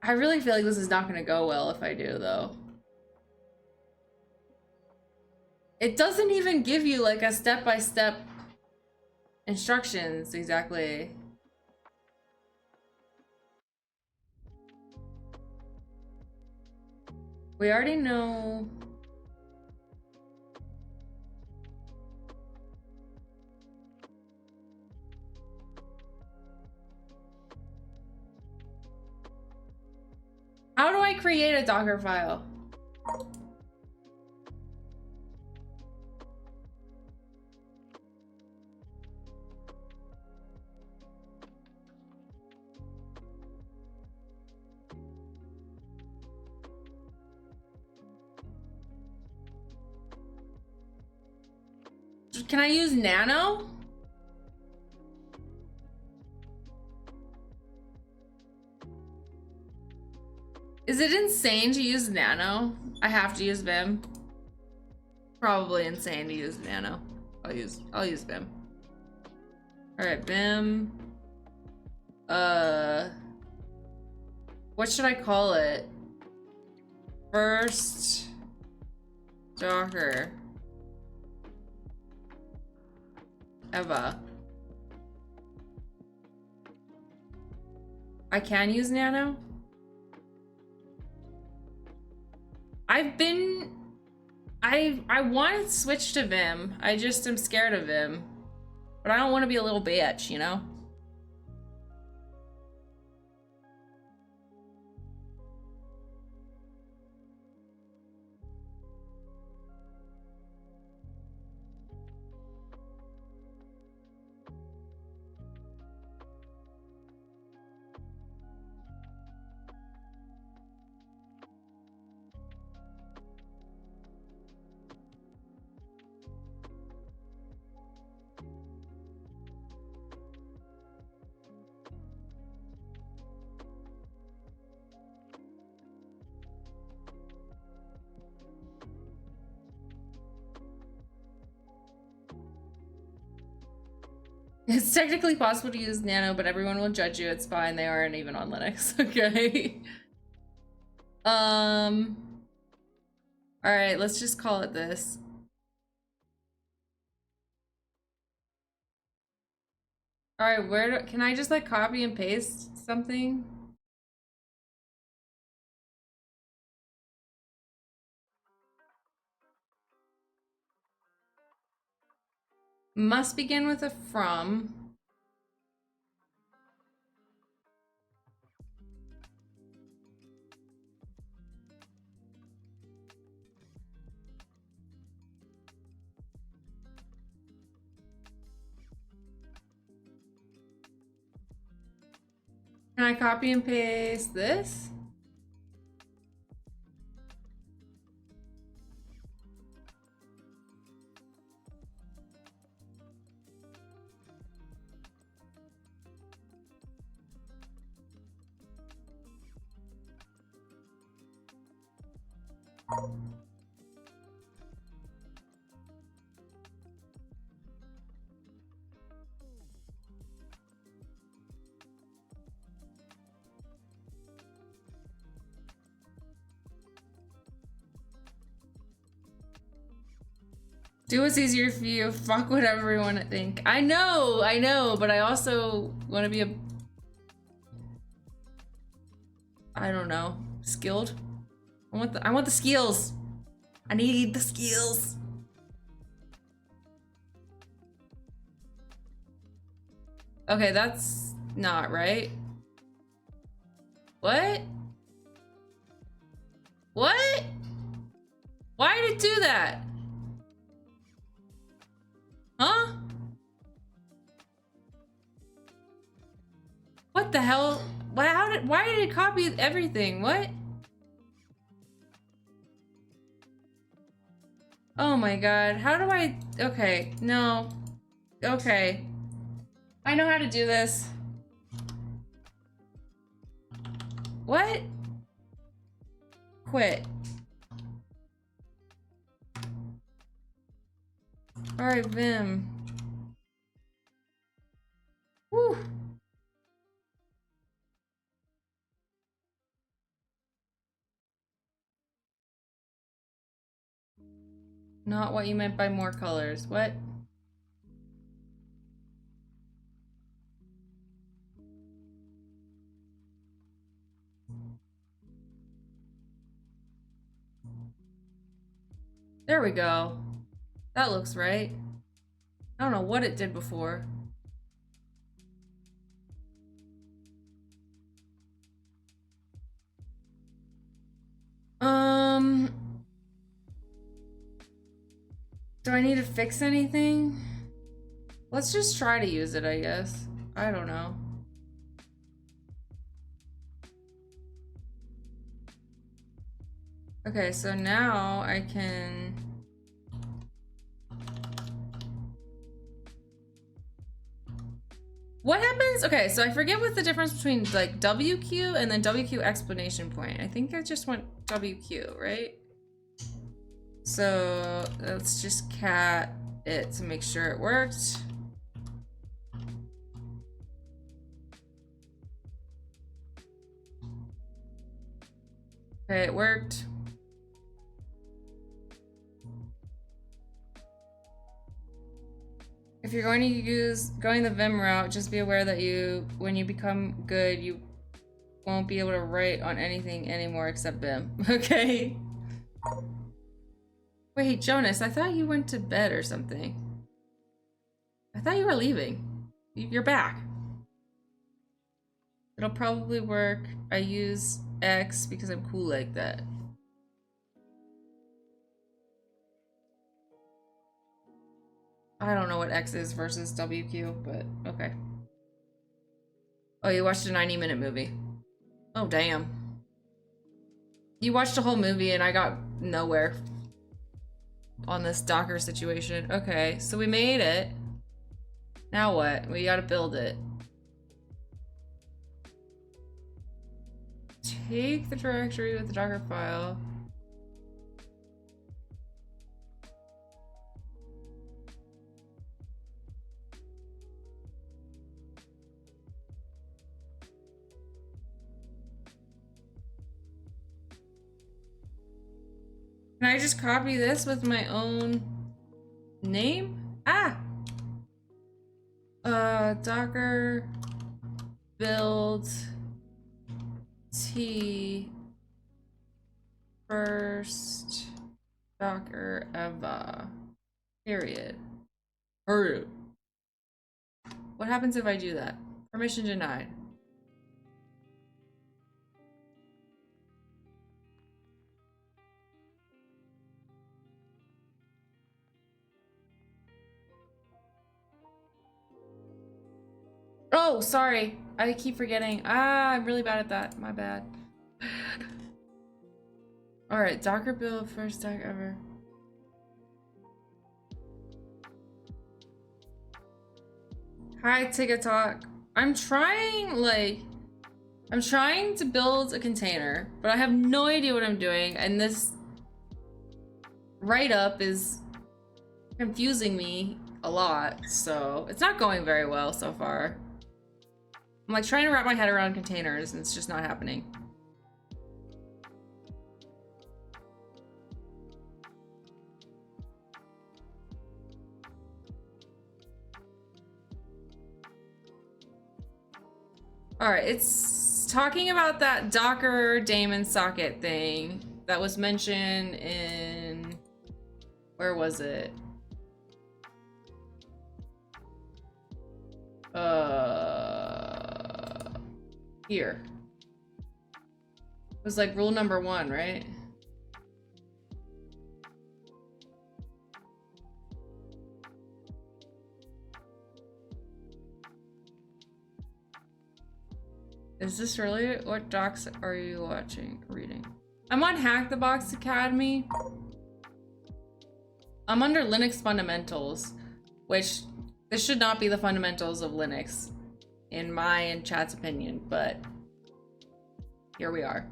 I really feel like this is not gonna go well if I do, though. It doesn't even give you like a step-by-step instructions exactly. We already know. How do I create a Docker file? Can I use Nano? Is it insane to use Nano? I have to use Vim. Probably insane to use Nano. I'll use Vim. All right, Vim. What should I call it? First Docker ever. I can use Nano. I want to switch to Vim. I just am scared of Vim. But I don't want to be a little bitch, you know? It's technically possible to use Nano, but everyone will judge you. It's fine. They aren't even on Linux. Okay. All right, let's just call it this. All right, can I just like copy and paste something? Must begin with a from. Can I copy and paste this? Do what's easier for you. Fuck what everyone think. I know, but I also want to be I don't know, skilled. I want the skills. I need the skills. Okay, that's not right. What? What? Why did it do that? Huh? What the hell? Why did it copy everything? What? Oh my god, how do I... Okay, no. Okay. I know how to do this. What? Quit. Alright, Vim. Whew. Not what you meant by more colors. What? There we go. That looks right. I don't know what it did before. Do I need to fix anything? Let's just try to use it, I guess. I don't know. Okay, so now I can... What happens? Okay, so I forget what's the difference between like WQ and then WQ explanation point. I think I just went WQ, right? So let's just cat it to make sure it worked. Okay, it worked. If you're going to use the Vim route, just be aware that when you become good, you won't be able to write on anything anymore except Vim. Okay. Wait, Jonas, I thought you went to bed or something. I thought you were leaving. You're back. It'll probably work. I use X because I'm cool like that. I don't know what X is versus WQ, but okay. Oh, you watched a 90-minute movie. Oh, damn. You watched a whole movie and I got nowhere on this Docker situation. Okay, so we made it. Now what? We gotta build it. Take the directory with the Docker file. I just copy this with my own name? Ah! Docker build T first Docker Eva period. What happens if I do that? Permission denied. Oh, sorry. I keep forgetting. Ah, I'm really bad at that. My bad. Alright, Docker build first doc ever. Hi, TikTok. I'm trying to build a container, but I have no idea what I'm doing, and this write-up is confusing me a lot, so it's not going very well so far. I'm like trying to wrap my head around containers and it's just not happening. All right, it's talking about that Docker daemon socket thing that was mentioned in, where was it? Here. It was like rule number 1, right? Is this really? What docs are you reading? I'm on HackTheBox Academy. I'm under Linux fundamentals, which this should not be the fundamentals of Linux, in my and chat's opinion, but here we are.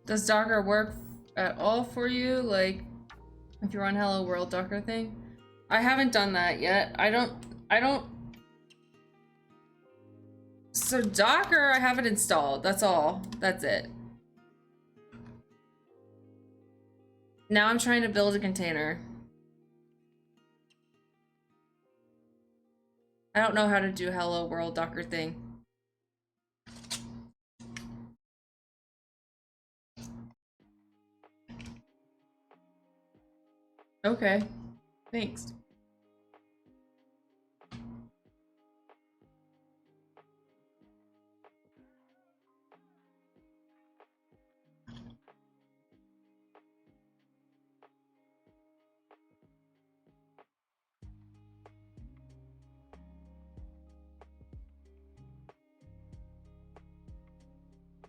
Does Docker work at all for you? Like, if you're on Hello World Docker thing? I haven't done that yet. I don't. So Docker, I have it installed. That's all. That's it. Now I'm trying to build a container. I don't know how to do Hello World Docker thing. Okay, thanks.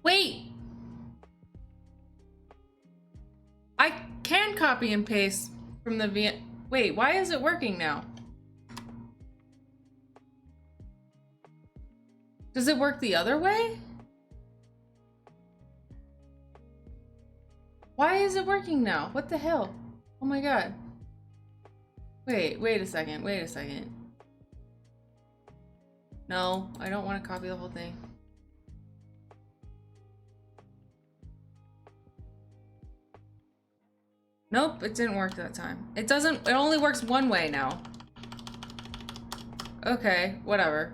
Wait! I can copy and paste from the VM. Wait, why is it working now? Does it work the other way? Why is it working now? What the hell? Oh my god. Wait a second, wait a second. No, I don't want to copy the whole thing. Nope, it didn't work that time. It only works one way now. Okay, whatever.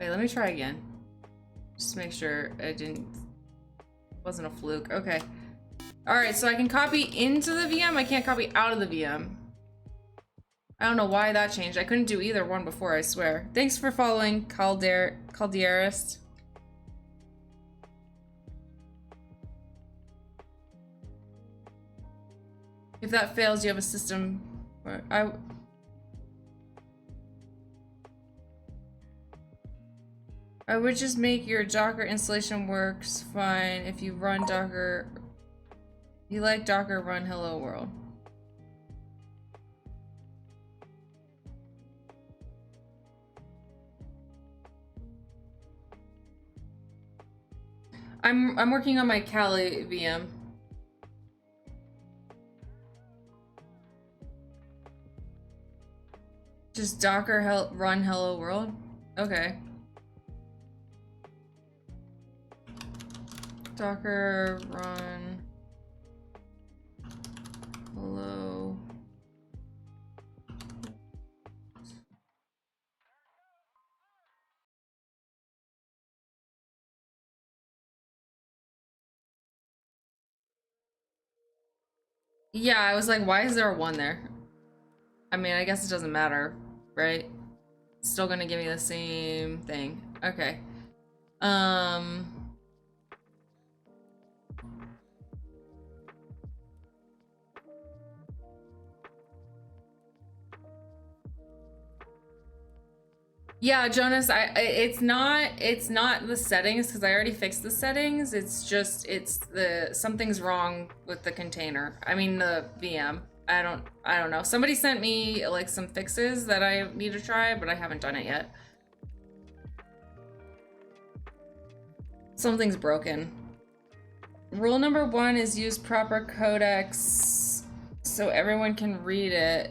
Wait, let me try again. Just to make sure it wasn't a fluke. Okay. Alright, so I can copy into the VM, I can't copy out of the VM. I don't know why that changed. I couldn't do either one before, I swear. Thanks for following, Calderist. If that fails, you have a system where I would just make your Docker installation works fine if you run Docker. You like Docker, run hello world. I'm working on my Kali VM. Just Docker run hello world? Okay. Docker run hello. Yeah, I was like, why is there a 1 there? I mean, I guess it doesn't matter, right? It's still gonna give me the same thing. Okay. Yeah, Jonas, it's not the settings because I already fixed the settings. It's just something's wrong with the container. I mean the VM. I don't know. Somebody sent me like some fixes that I need to try, but I haven't done it yet. Something's broken. Rule number 1 is use proper codecs so everyone can read it.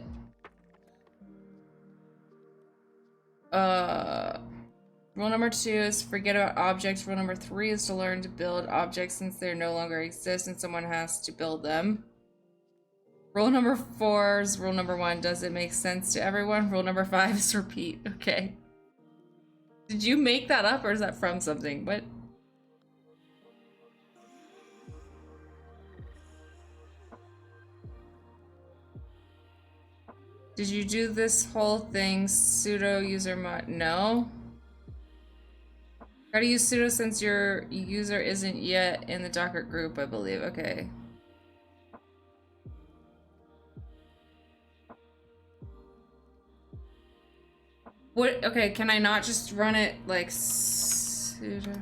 Rule number 2 is forget about objects. Rule number 3 is to learn to build objects since they no longer exist and someone has to build them. Rule number 4 is rule number 1. Does it make sense to everyone? Rule number 5 is repeat. Okay. Did you make that up or is that from something? What? Did you do this whole thing sudo user mod? No. Gotta use sudo since your user isn't yet in the Docker group, I believe. Okay. What? Okay, can I not just run it like sudo?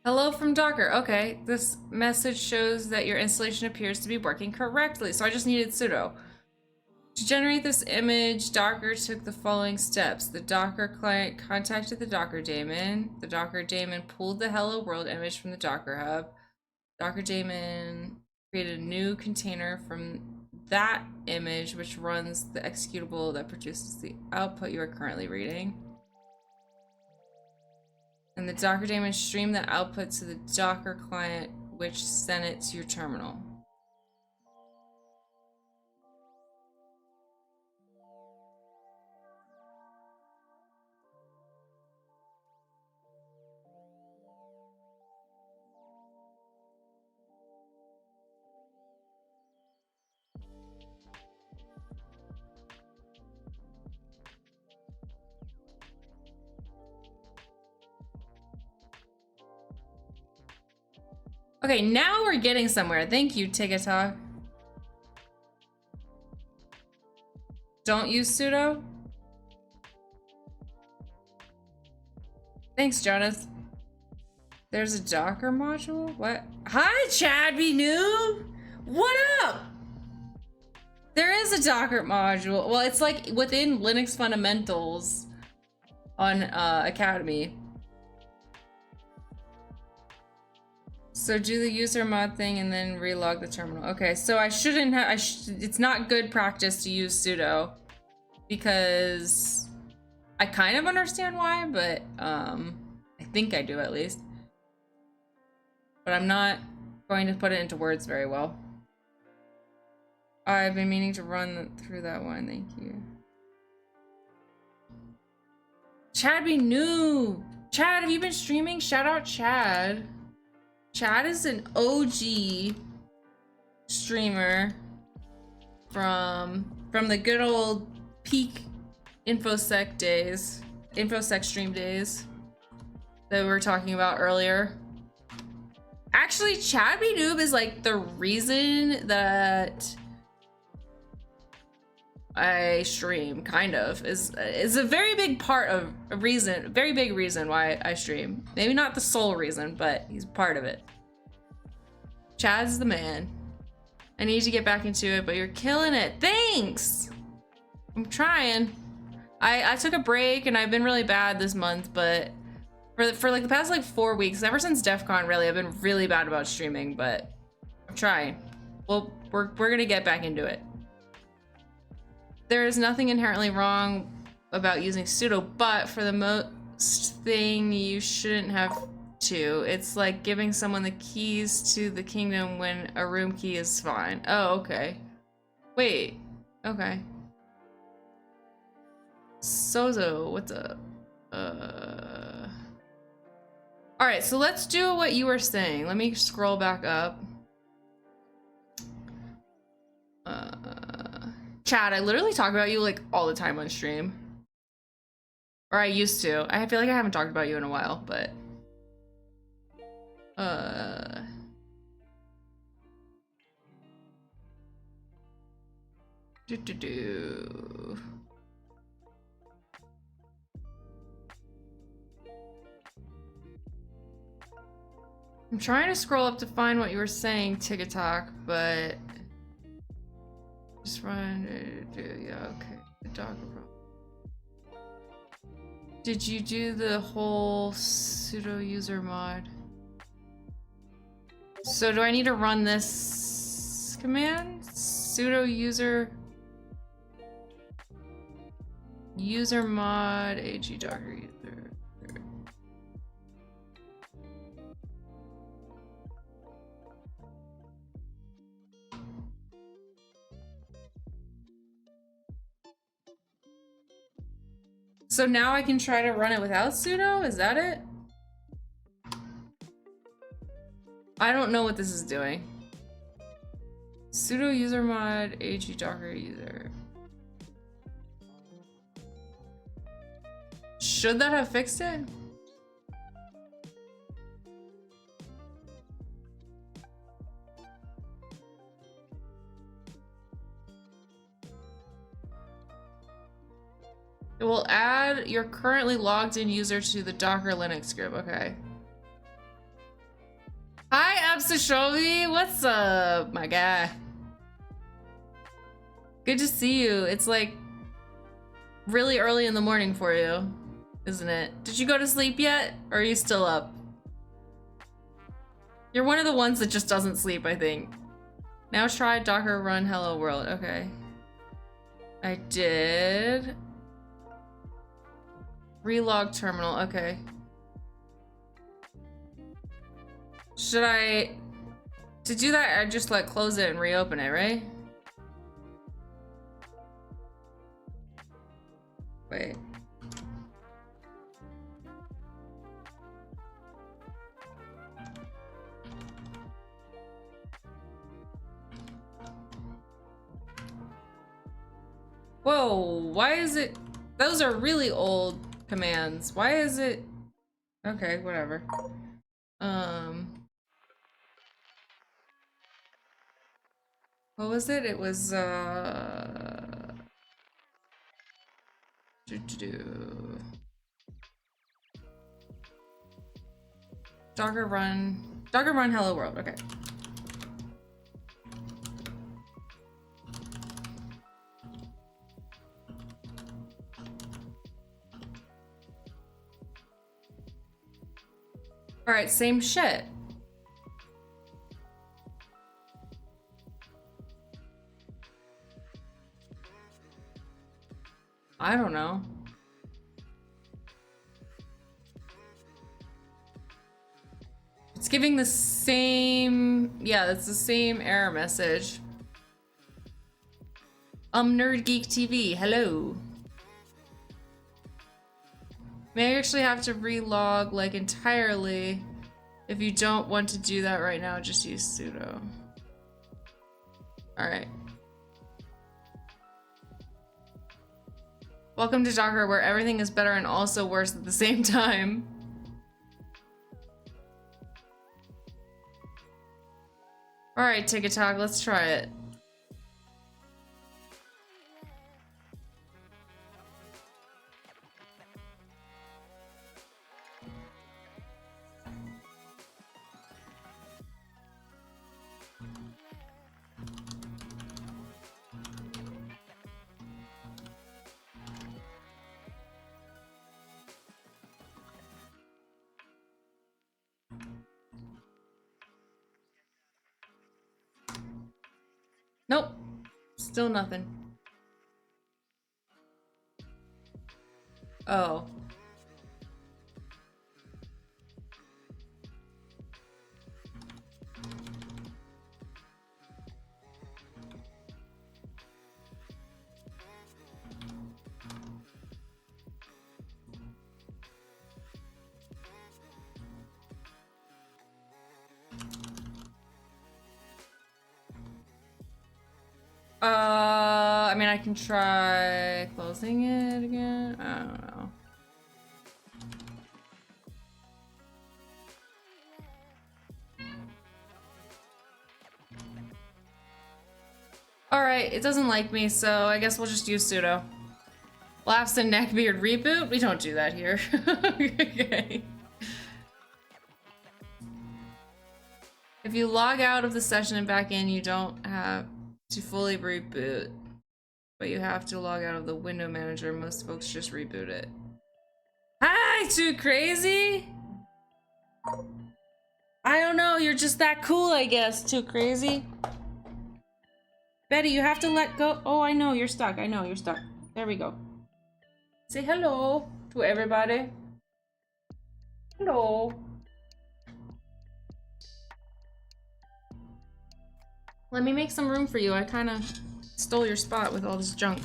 Hello from Docker. Okay, this message shows that your installation appears to be working correctly. So I just needed sudo. To generate this image, Docker took the following steps. The Docker client contacted the Docker daemon. The Docker daemon pulled the hello world image from the Docker hub. Docker daemon created a new container from that image, which runs the executable that produces the output you are currently reading. And the Docker daemon streamed the output to the Docker client, which sent it to your terminal. Okay, now we're getting somewhere. Thank you, TikTok. Don't use sudo. Thanks, Jonas. There's a Docker module? What? Hi, Chad B. Noob! What up? There is a Docker module. Well, it's like within Linux fundamentals on Academy. So do the user mod thing and then relog the terminal. Okay, so I shouldn't have, it's not good practice to use sudo because I kind of understand why, but I think I do at least. But I'm not going to put it into words very well. I've been meaning to run through that one, thank you. Chad be new. Chad, have you been streaming? Shout out Chad. Chad is an OG streamer from the good old peak infosec days, infosec stream days that we were talking about earlier. Actually, Chad B Noob is like the reason that I stream, kind of. Is a very big part of a reason, very big reason why I stream. Maybe not the sole reason, but he's part of it. Chad's the man. I need to get back into it, but you're killing it. Thanks! I'm trying. I took a break and I've been really bad this month, but for like the past like 4 weeks, ever since DEF CON really, I've been really bad about streaming, but I'm trying. Well, we're gonna get back into it. There is nothing inherently wrong about using sudo, but for the most thing, you shouldn't have to. It's like giving someone the keys to the kingdom when a room key is fine. Oh, okay. Wait, okay. Sozo, what's up? All right, so let's do what you were saying. Let me scroll back up. Chad, I literally talk about you like all the time on stream. Or I used to. I feel like I haven't talked about you in a while, but I'm trying to scroll up to find what you were saying, TikTok, but just run. Yeah, okay. The Docker problem. Did you do the whole sudo user mod? So do I need to run this command? Sudo user mod ag docker user. So now I can try to run it without sudo? Is that it? I don't know what this is doing. Sudo user mod ag docker user. Should that have fixed it? It will add your currently logged in user to the Docker Linux group. Okay. Hi, ABS0LUTE. What's up, my guy? Good to see you. It's like really early in the morning for you, isn't it? Did you go to sleep yet? Or are you still up? You're one of the ones that just doesn't sleep, I think. Now try Docker run hello world. Okay. I did. Relog terminal, okay. Should I, to do that, I just like close it and reopen it, right? Wait. Whoa, why is it, those are really old commands. Why is it, okay, whatever. What was it? It was, Docker run hello world, okay. All right, same shit. I don't know. It's giving the same, yeah, that's the same error message. Nerd Geek TV, hello. May actually have to relog like entirely. If you don't want to do that right now, just use sudo. All right. Welcome to Docker, where everything is better and also worse at the same time. All right, TikTok, let's try it. Nope, still nothing. Oh. I mean, I can try closing it again. I don't know. All right, it doesn't like me, so I guess we'll just use sudo. Laughs and neckbeard reboot? We don't do that here. Okay. If you log out of the session and back in, you don't have to fully reboot, but you have to log out of the window manager. Most folks just reboot it. Hi, too crazy? I don't know, you're just that cool, I guess, too crazy. Betty, you have to let go. Oh, I know, you're stuck. I know, you're stuck. There we go. Say hello to everybody. Hello. Let me make some room for you. I kind of stole your spot with all this junk.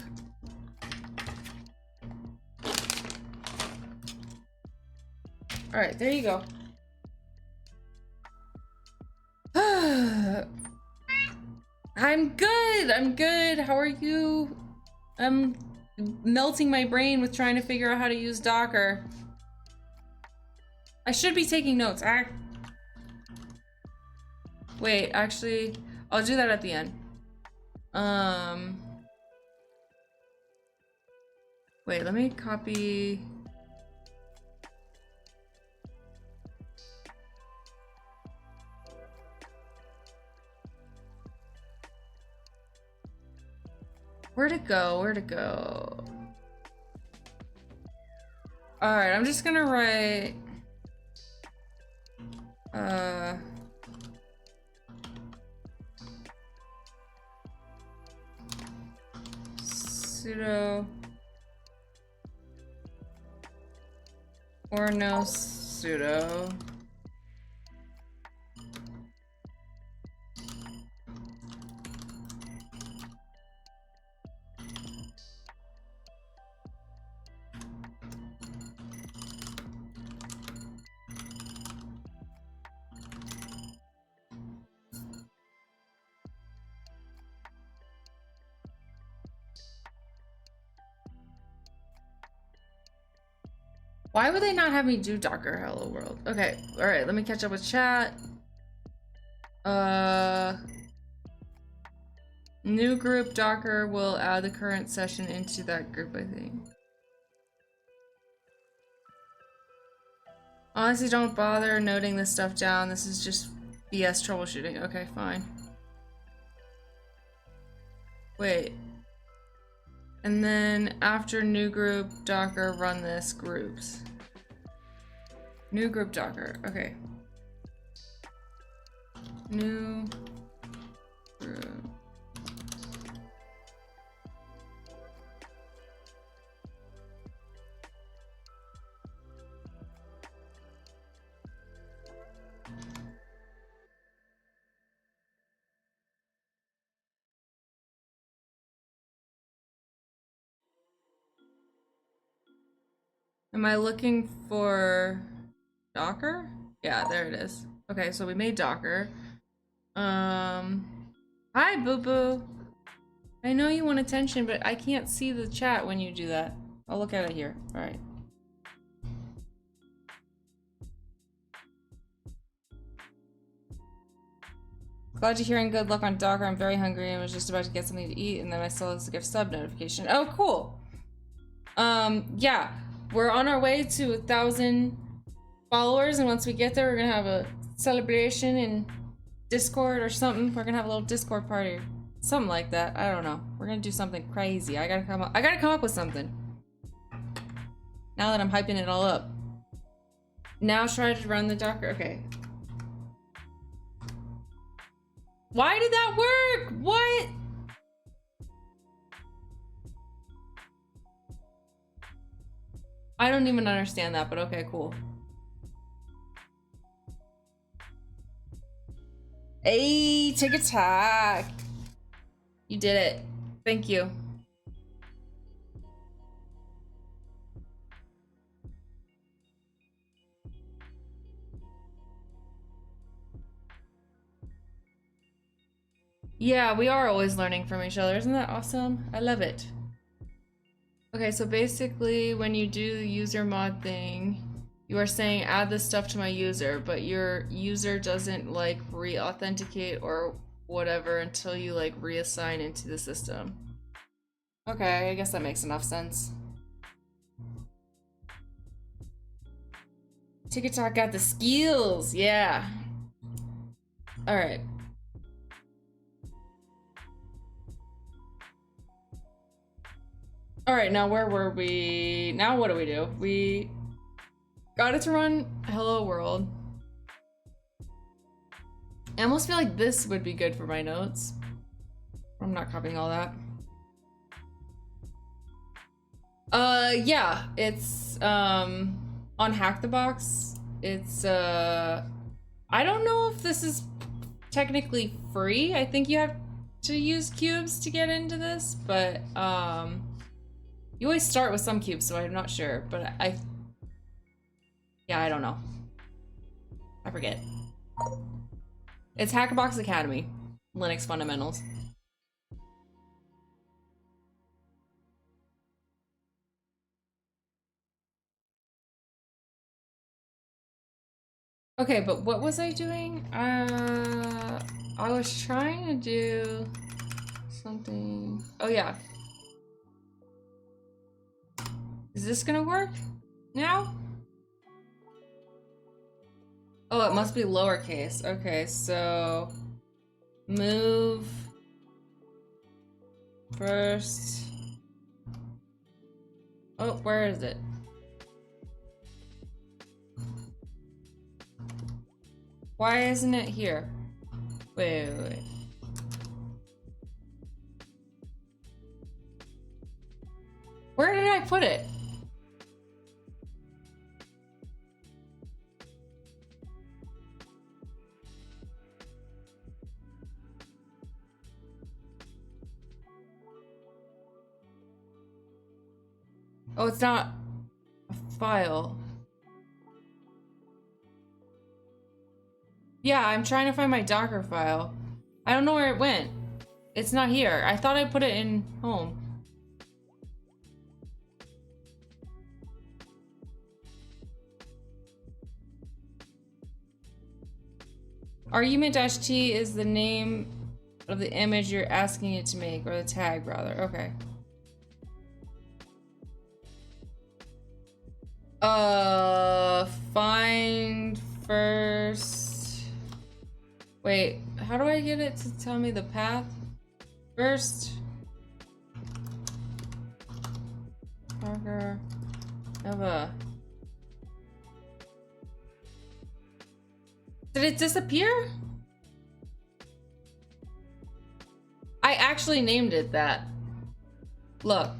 All right, there you go. I'm good. I'm good. How are you? I'm melting my brain with trying to figure out how to use Docker. I should be taking notes. Wait, actually, I'll do that at the end. Wait, let me copy. Where'd it go? Where'd it go? All right, I'm just gonna write, sudo or no sudo. Why would they not have me do Docker Hello World? Okay, all right, let me catch up with chat. New group Docker will add the current session into that group, I think. Honestly, don't bother noting this stuff down. This is just BS troubleshooting. Okay, fine. Wait. And then after new group Docker, run this groups. New group Docker. Okay. New group. Am I looking for Docker? Yeah, there it is. Okay, so we made Docker. Hi, Boo Boo. I know you want attention, but I can't see the chat when you do that. I'll look at it here. All right. Glad you're hearing good luck on Docker. I'm very hungry and was just about to get something to eat, and then I saw this gift sub notification. Oh, cool. Yeah, we're on our way to 1,000 followers, and once we get there, we're gonna have a celebration in Discord or something. We're gonna have a little Discord party, something like that. I don't know. We're gonna do something crazy. I gotta come up with something. Now that I'm hyping it all up. Now try to run the Docker. Okay. Why did that work? What? I don't even understand that, but okay, cool. Hey, take attack. You did it. Thank you. Yeah, we are always learning from each other. Isn't that awesome? I love it. Okay, so basically when you do the user mod thing, you are saying add this stuff to my user, but your user doesn't like re-authenticate or whatever until you like reassign into the system. Okay, I guess that makes enough sense. TikTok got the skills, yeah. All right. All right, now where were we? Now what do we do? We got it to run Hello World. I almost feel like this would be good for my notes. I'm not copying all that. Yeah, it's on HackTheBox. It's I don't know if this is technically free. I think you have to use cubes to get into this, but you always start with some cubes, so I'm not sure, but yeah, I don't know. I forget. It's HackTheBox Academy, Linux Fundamentals. Okay, but what was I doing? I was trying to do something. Oh yeah. Is this gonna work now? Oh, it must be lowercase. Okay, so move first. Oh, where is it? Why isn't it here? Wait. Where did I put it? Oh, it's not a file. Yeah, I'm trying to find my Docker file. I don't know where it went. It's not here. I thought I put it in home. Argument-t is the name of the image you're asking it to make, or the tag rather. Okay. Find first. Wait, how do I get it to tell me the path? First. Docker. Nova. Did it disappear? I actually named it that. Look.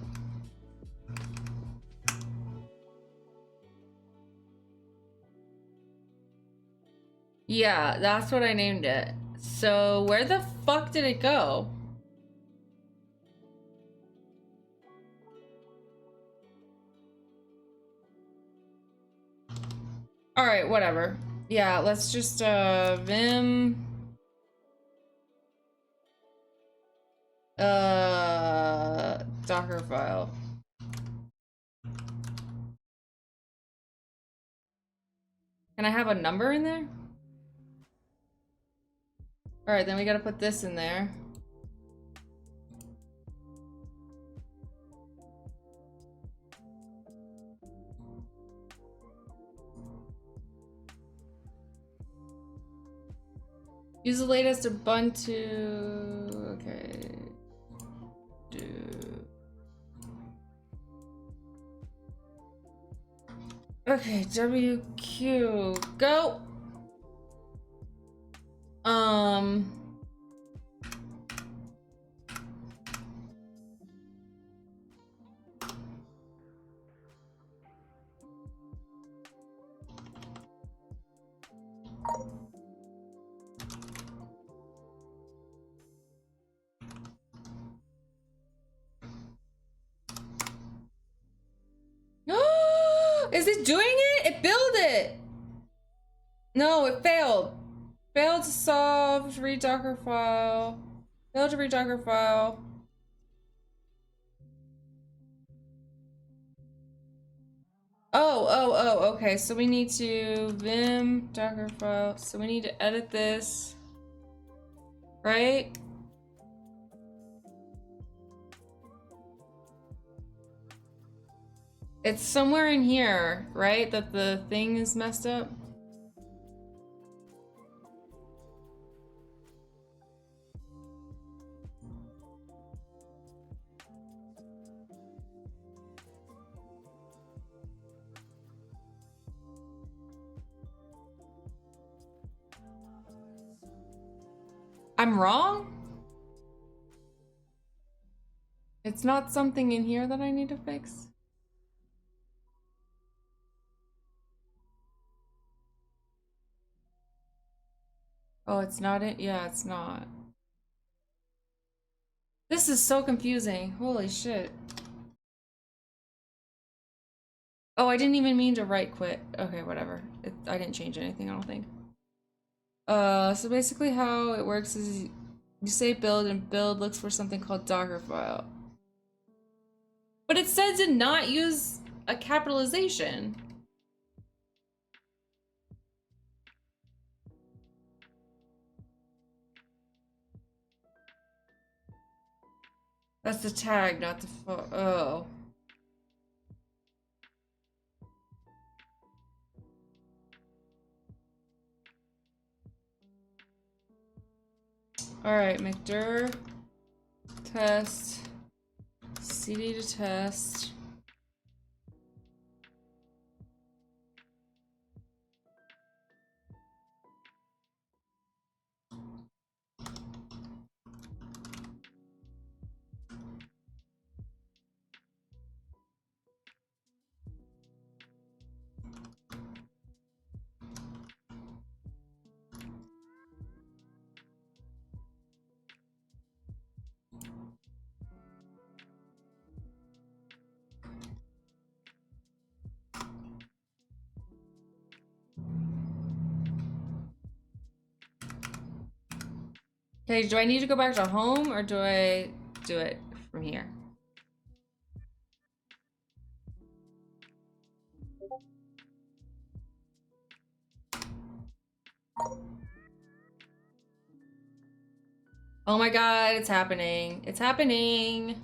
Yeah, that's what I named it. So where the fuck did it go? All right, whatever. Yeah, let's just vim Docker file. Can I have a number in there? All right, then we got to put this in there. Use the latest Ubuntu. Okay. Okay, WQ. Go. Is it doing it? It built it. No, it failed. Failed to solve. Read Docker file. Failed to read Docker file. Oh, okay. So we need to vim Docker file. So we need to edit this. Right? It's somewhere in here, right? That the thing is messed up. I'm wrong? It's not something in here that I need to fix? Oh, it's not it? Yeah, it's not. This is so confusing. Holy shit. Oh, I didn't even mean to right quit. Okay, whatever. I didn't change anything, I don't think. So basically how it works is you say build and build looks for something called Docker file. But it said to not use a capitalization. That's the tag, not the oh. All right, mcdir test cd to test. Okay, do I need to go back to home or do I do it from here? Oh my god, it's happening. It's happening.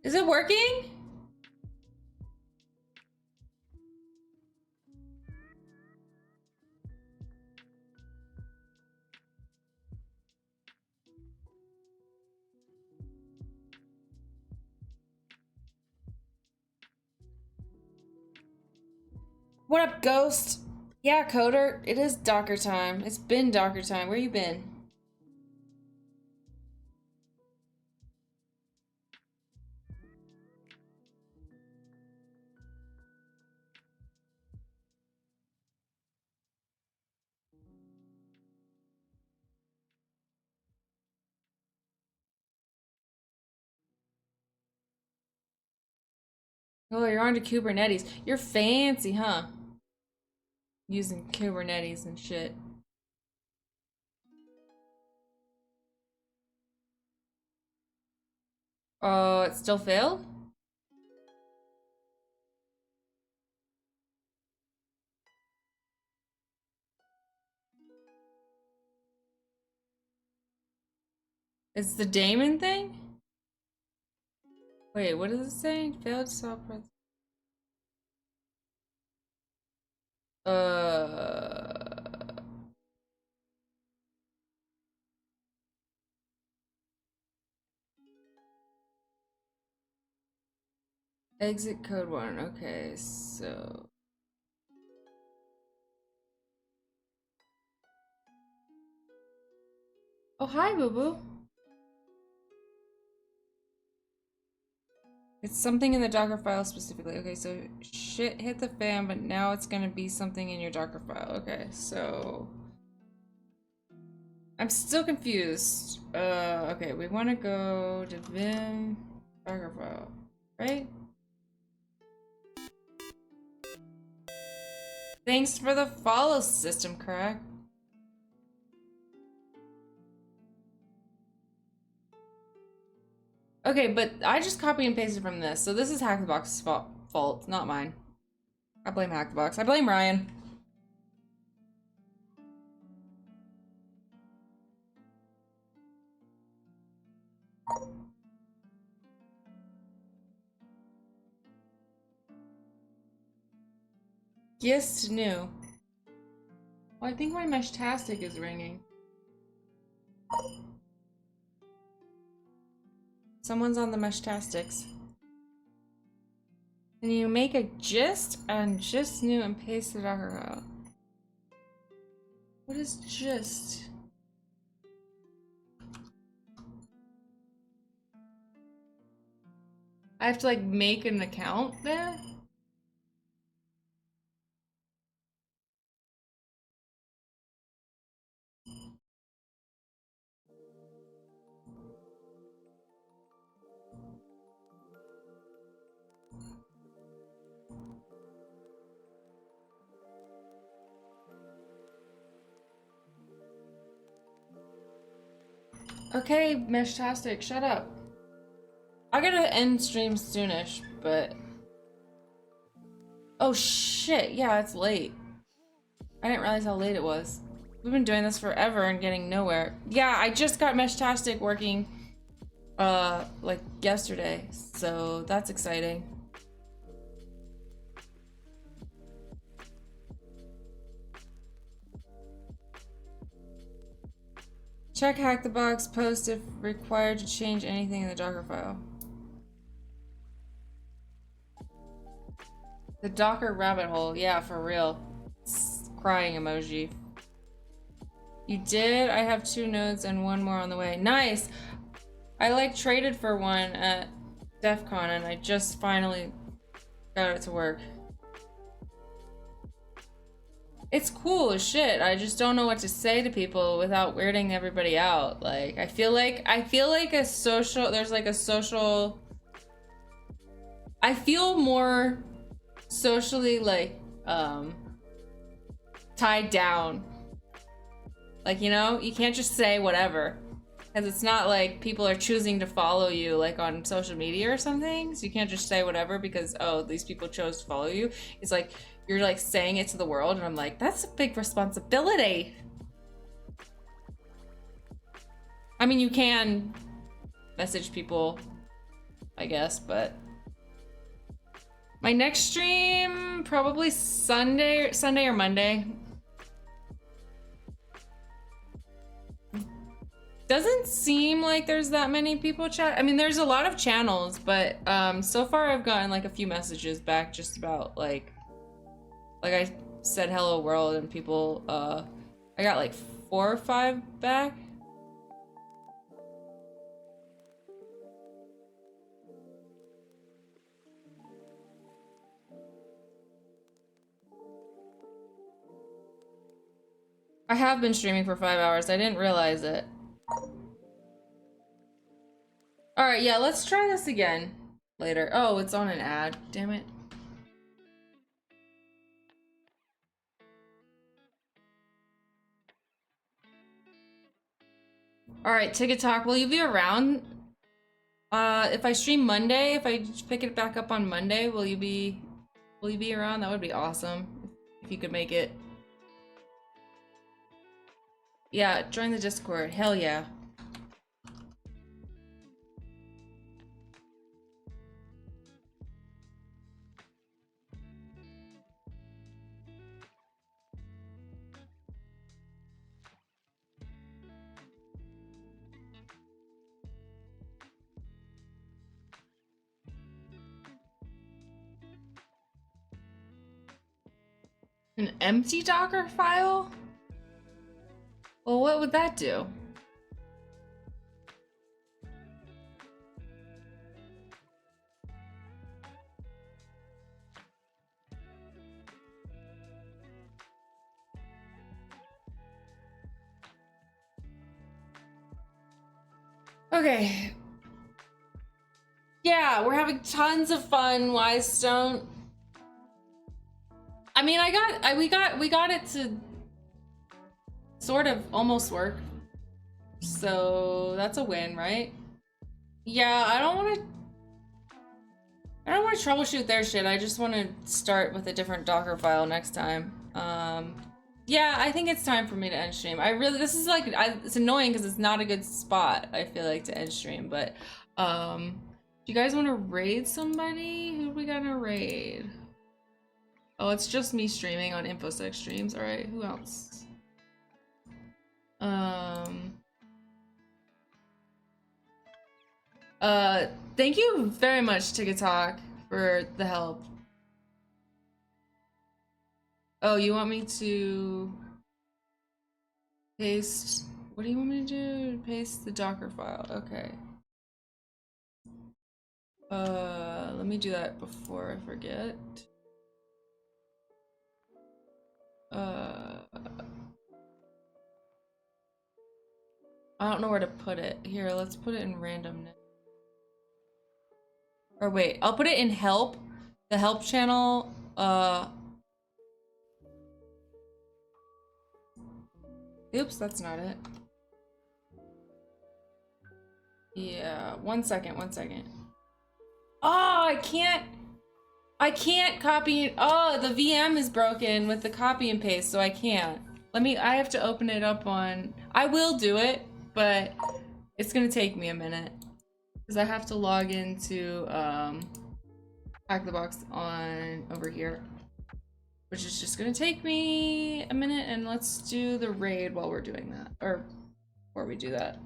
Is it working? What up, Ghost? Yeah, Coder, it is Docker time. It's been Docker time. Where you been? Oh, you're on to Kubernetes. You're fancy, huh? Using Kubernetes and shit. Oh, it still failed? It's the daemon thing? Wait, what is it saying? Failed software. Uh, Exit code 1. Okay, so. Oh, hi, boo boo. It's something in the Docker file specifically. Okay, so shit hit the fan, but now it's gonna be something in your Docker file. Okay, so. I'm still confused. Okay, we want to go to Vim Docker file, right? Thanks for the follow, System Crack. Okay, but I just copy and pasted from this, so this is HackTheBox's fault, not mine. I blame HackTheBox. I blame Ryan. Yes, new. Well, I think my Meshtastic is ringing. Someone's on the Meshtastics. Can you make a gist and gist new and paste the Docker file? What is gist? I have to like make an account there? Okay, Meshtastic, shut up. I gotta end stream soonish, but... Oh shit, yeah, it's late. I didn't realize how late it was. We've been doing this forever and getting nowhere. Yeah, I just got Meshtastic working, like yesterday, so that's exciting. Check HackTheBox post if required to change anything in the Docker file. The Docker rabbit hole, yeah, for real. Crying emoji. You did? I have 2 nodes and 1 more on the way. Nice! I like traded for one at DEF CON and I just finally got it to work. It's cool as shit. I just don't know what to say to people without weirding everybody out. Like, I feel like a social, there's like a social, I feel more socially like, tied down. Like, you know, you can't just say whatever. Because it's not like people are choosing to follow you like on social media or something. So you can't just say whatever because, oh, these people chose to follow you. It's like, you're like saying it to the world and I'm like, that's a big responsibility. I mean, you can message people, I guess, but my next stream, probably Sunday or Monday. Doesn't seem like there's that many people chat. I mean, there's a lot of channels, but so far I've gotten like a few messages back just about like I said hello world and people, I got like 4 or 5 back. I have been streaming for 5 hours. I didn't realize it. All right, yeah, let's try this again. later. Oh, it's on an ad. Damn it. All right, Ticket Talk, will you be around? If I stream Monday, if I pick it back up on Monday, will you be around? That would be awesome if you could make it. Yeah, join the Discord. Hell yeah. An empty Docker file? Well, what would that do? Okay. Yeah, we're having tons of fun, Wisestone. I mean, we got it to sort of almost work. So that's a win, right? Yeah, I don't want to troubleshoot their shit. I just want to start with a different Docker file next time. Yeah, I think it's time for me to end stream. This is like, it's annoying because it's not a good spot, I feel like, to end stream, but, do you guys want to raid somebody? Who we gonna raid? Oh, it's just me streaming on InfoSec streams. All right, who else? Thank you very much, Ticket Talk, for the help. Oh, you want me to paste? What do you want me to do? Paste the Docker file. Okay. Let me do that before I forget. I don't know where to put it. Here, let's put it in randomness. Or wait, I'll put it in help. The help channel. Oops, that's not it. Yeah, one second. Oh, I can't copy. Oh, the VM is broken with the copy and paste, so I can't. I have to open it up on, I will do it, but it's gonna take me a minute. Because I have to log into HackTheBox on over here. Which is just gonna take me a minute, and let's do the raid while we're doing that. Or before we do that.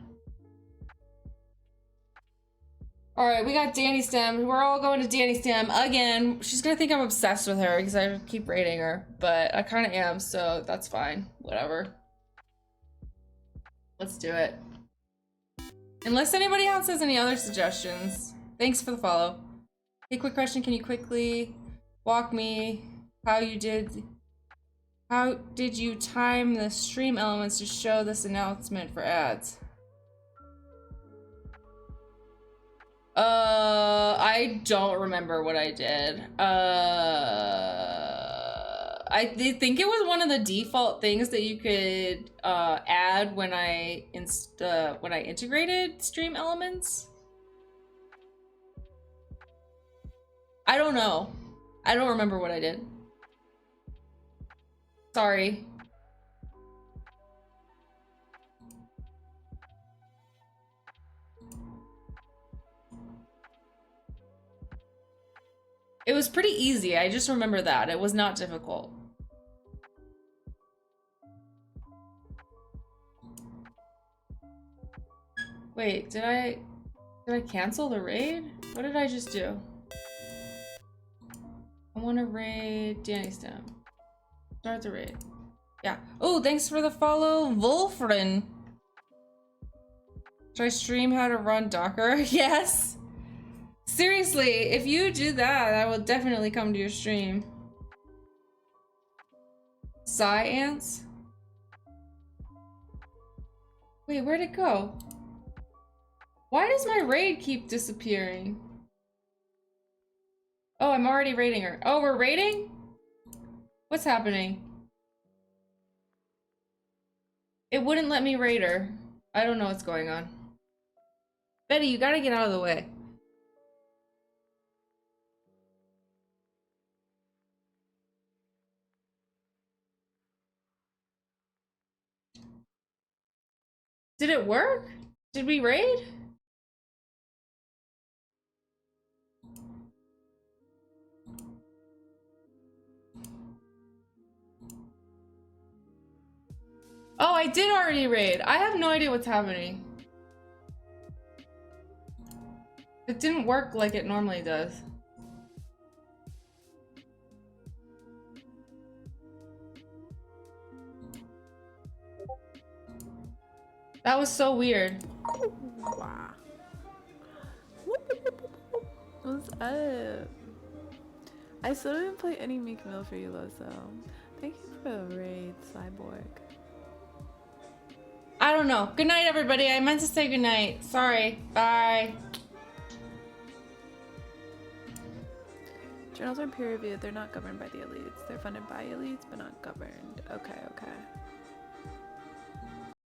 Alright, we got Danny Stem. We're all going to Danny Stem again. She's gonna think I'm obsessed with her because I keep raiding her, but I kinda am, so that's fine. Whatever. Let's do it. Unless anybody else has any other suggestions. Thanks for the follow. Hey, quick question. Can you quickly walk me how did you time the stream elements to show this announcement for ads? I don't remember what I did. I think it was one of the default things that you could add when I integrated stream elements. I don't know. I don't remember what I did. Sorry. It was pretty easy. I just remember that. It was not difficult. Wait, did I cancel the raid? What did I just do? I want to raid Danny Stem. Start the raid. Yeah. Oh, thanks for the follow, Wolfrin. Should I stream how to run Docker? Yes. Seriously, if you do that, I will definitely come to your stream. Ants? Wait, where'd it go? Why does my raid keep disappearing? Oh, I'm already raiding her. Oh, we're raiding? What's happening? It wouldn't let me raid her. I don't know what's going on. Betty, you gotta get out of the way. Did it work? Did we raid? Oh, I did already raid. I have no idea what's happening. It didn't work like it normally does. That was so weird. Wow. What's up? I still didn't play any Meek Mill for you, Loso. Thank you for the raid, Cyborg. I don't know. Good night, everybody. I meant to say good night. Sorry. Bye. Journals are peer reviewed. They're not governed by the elites. They're funded by elites, but not governed. Okay, okay.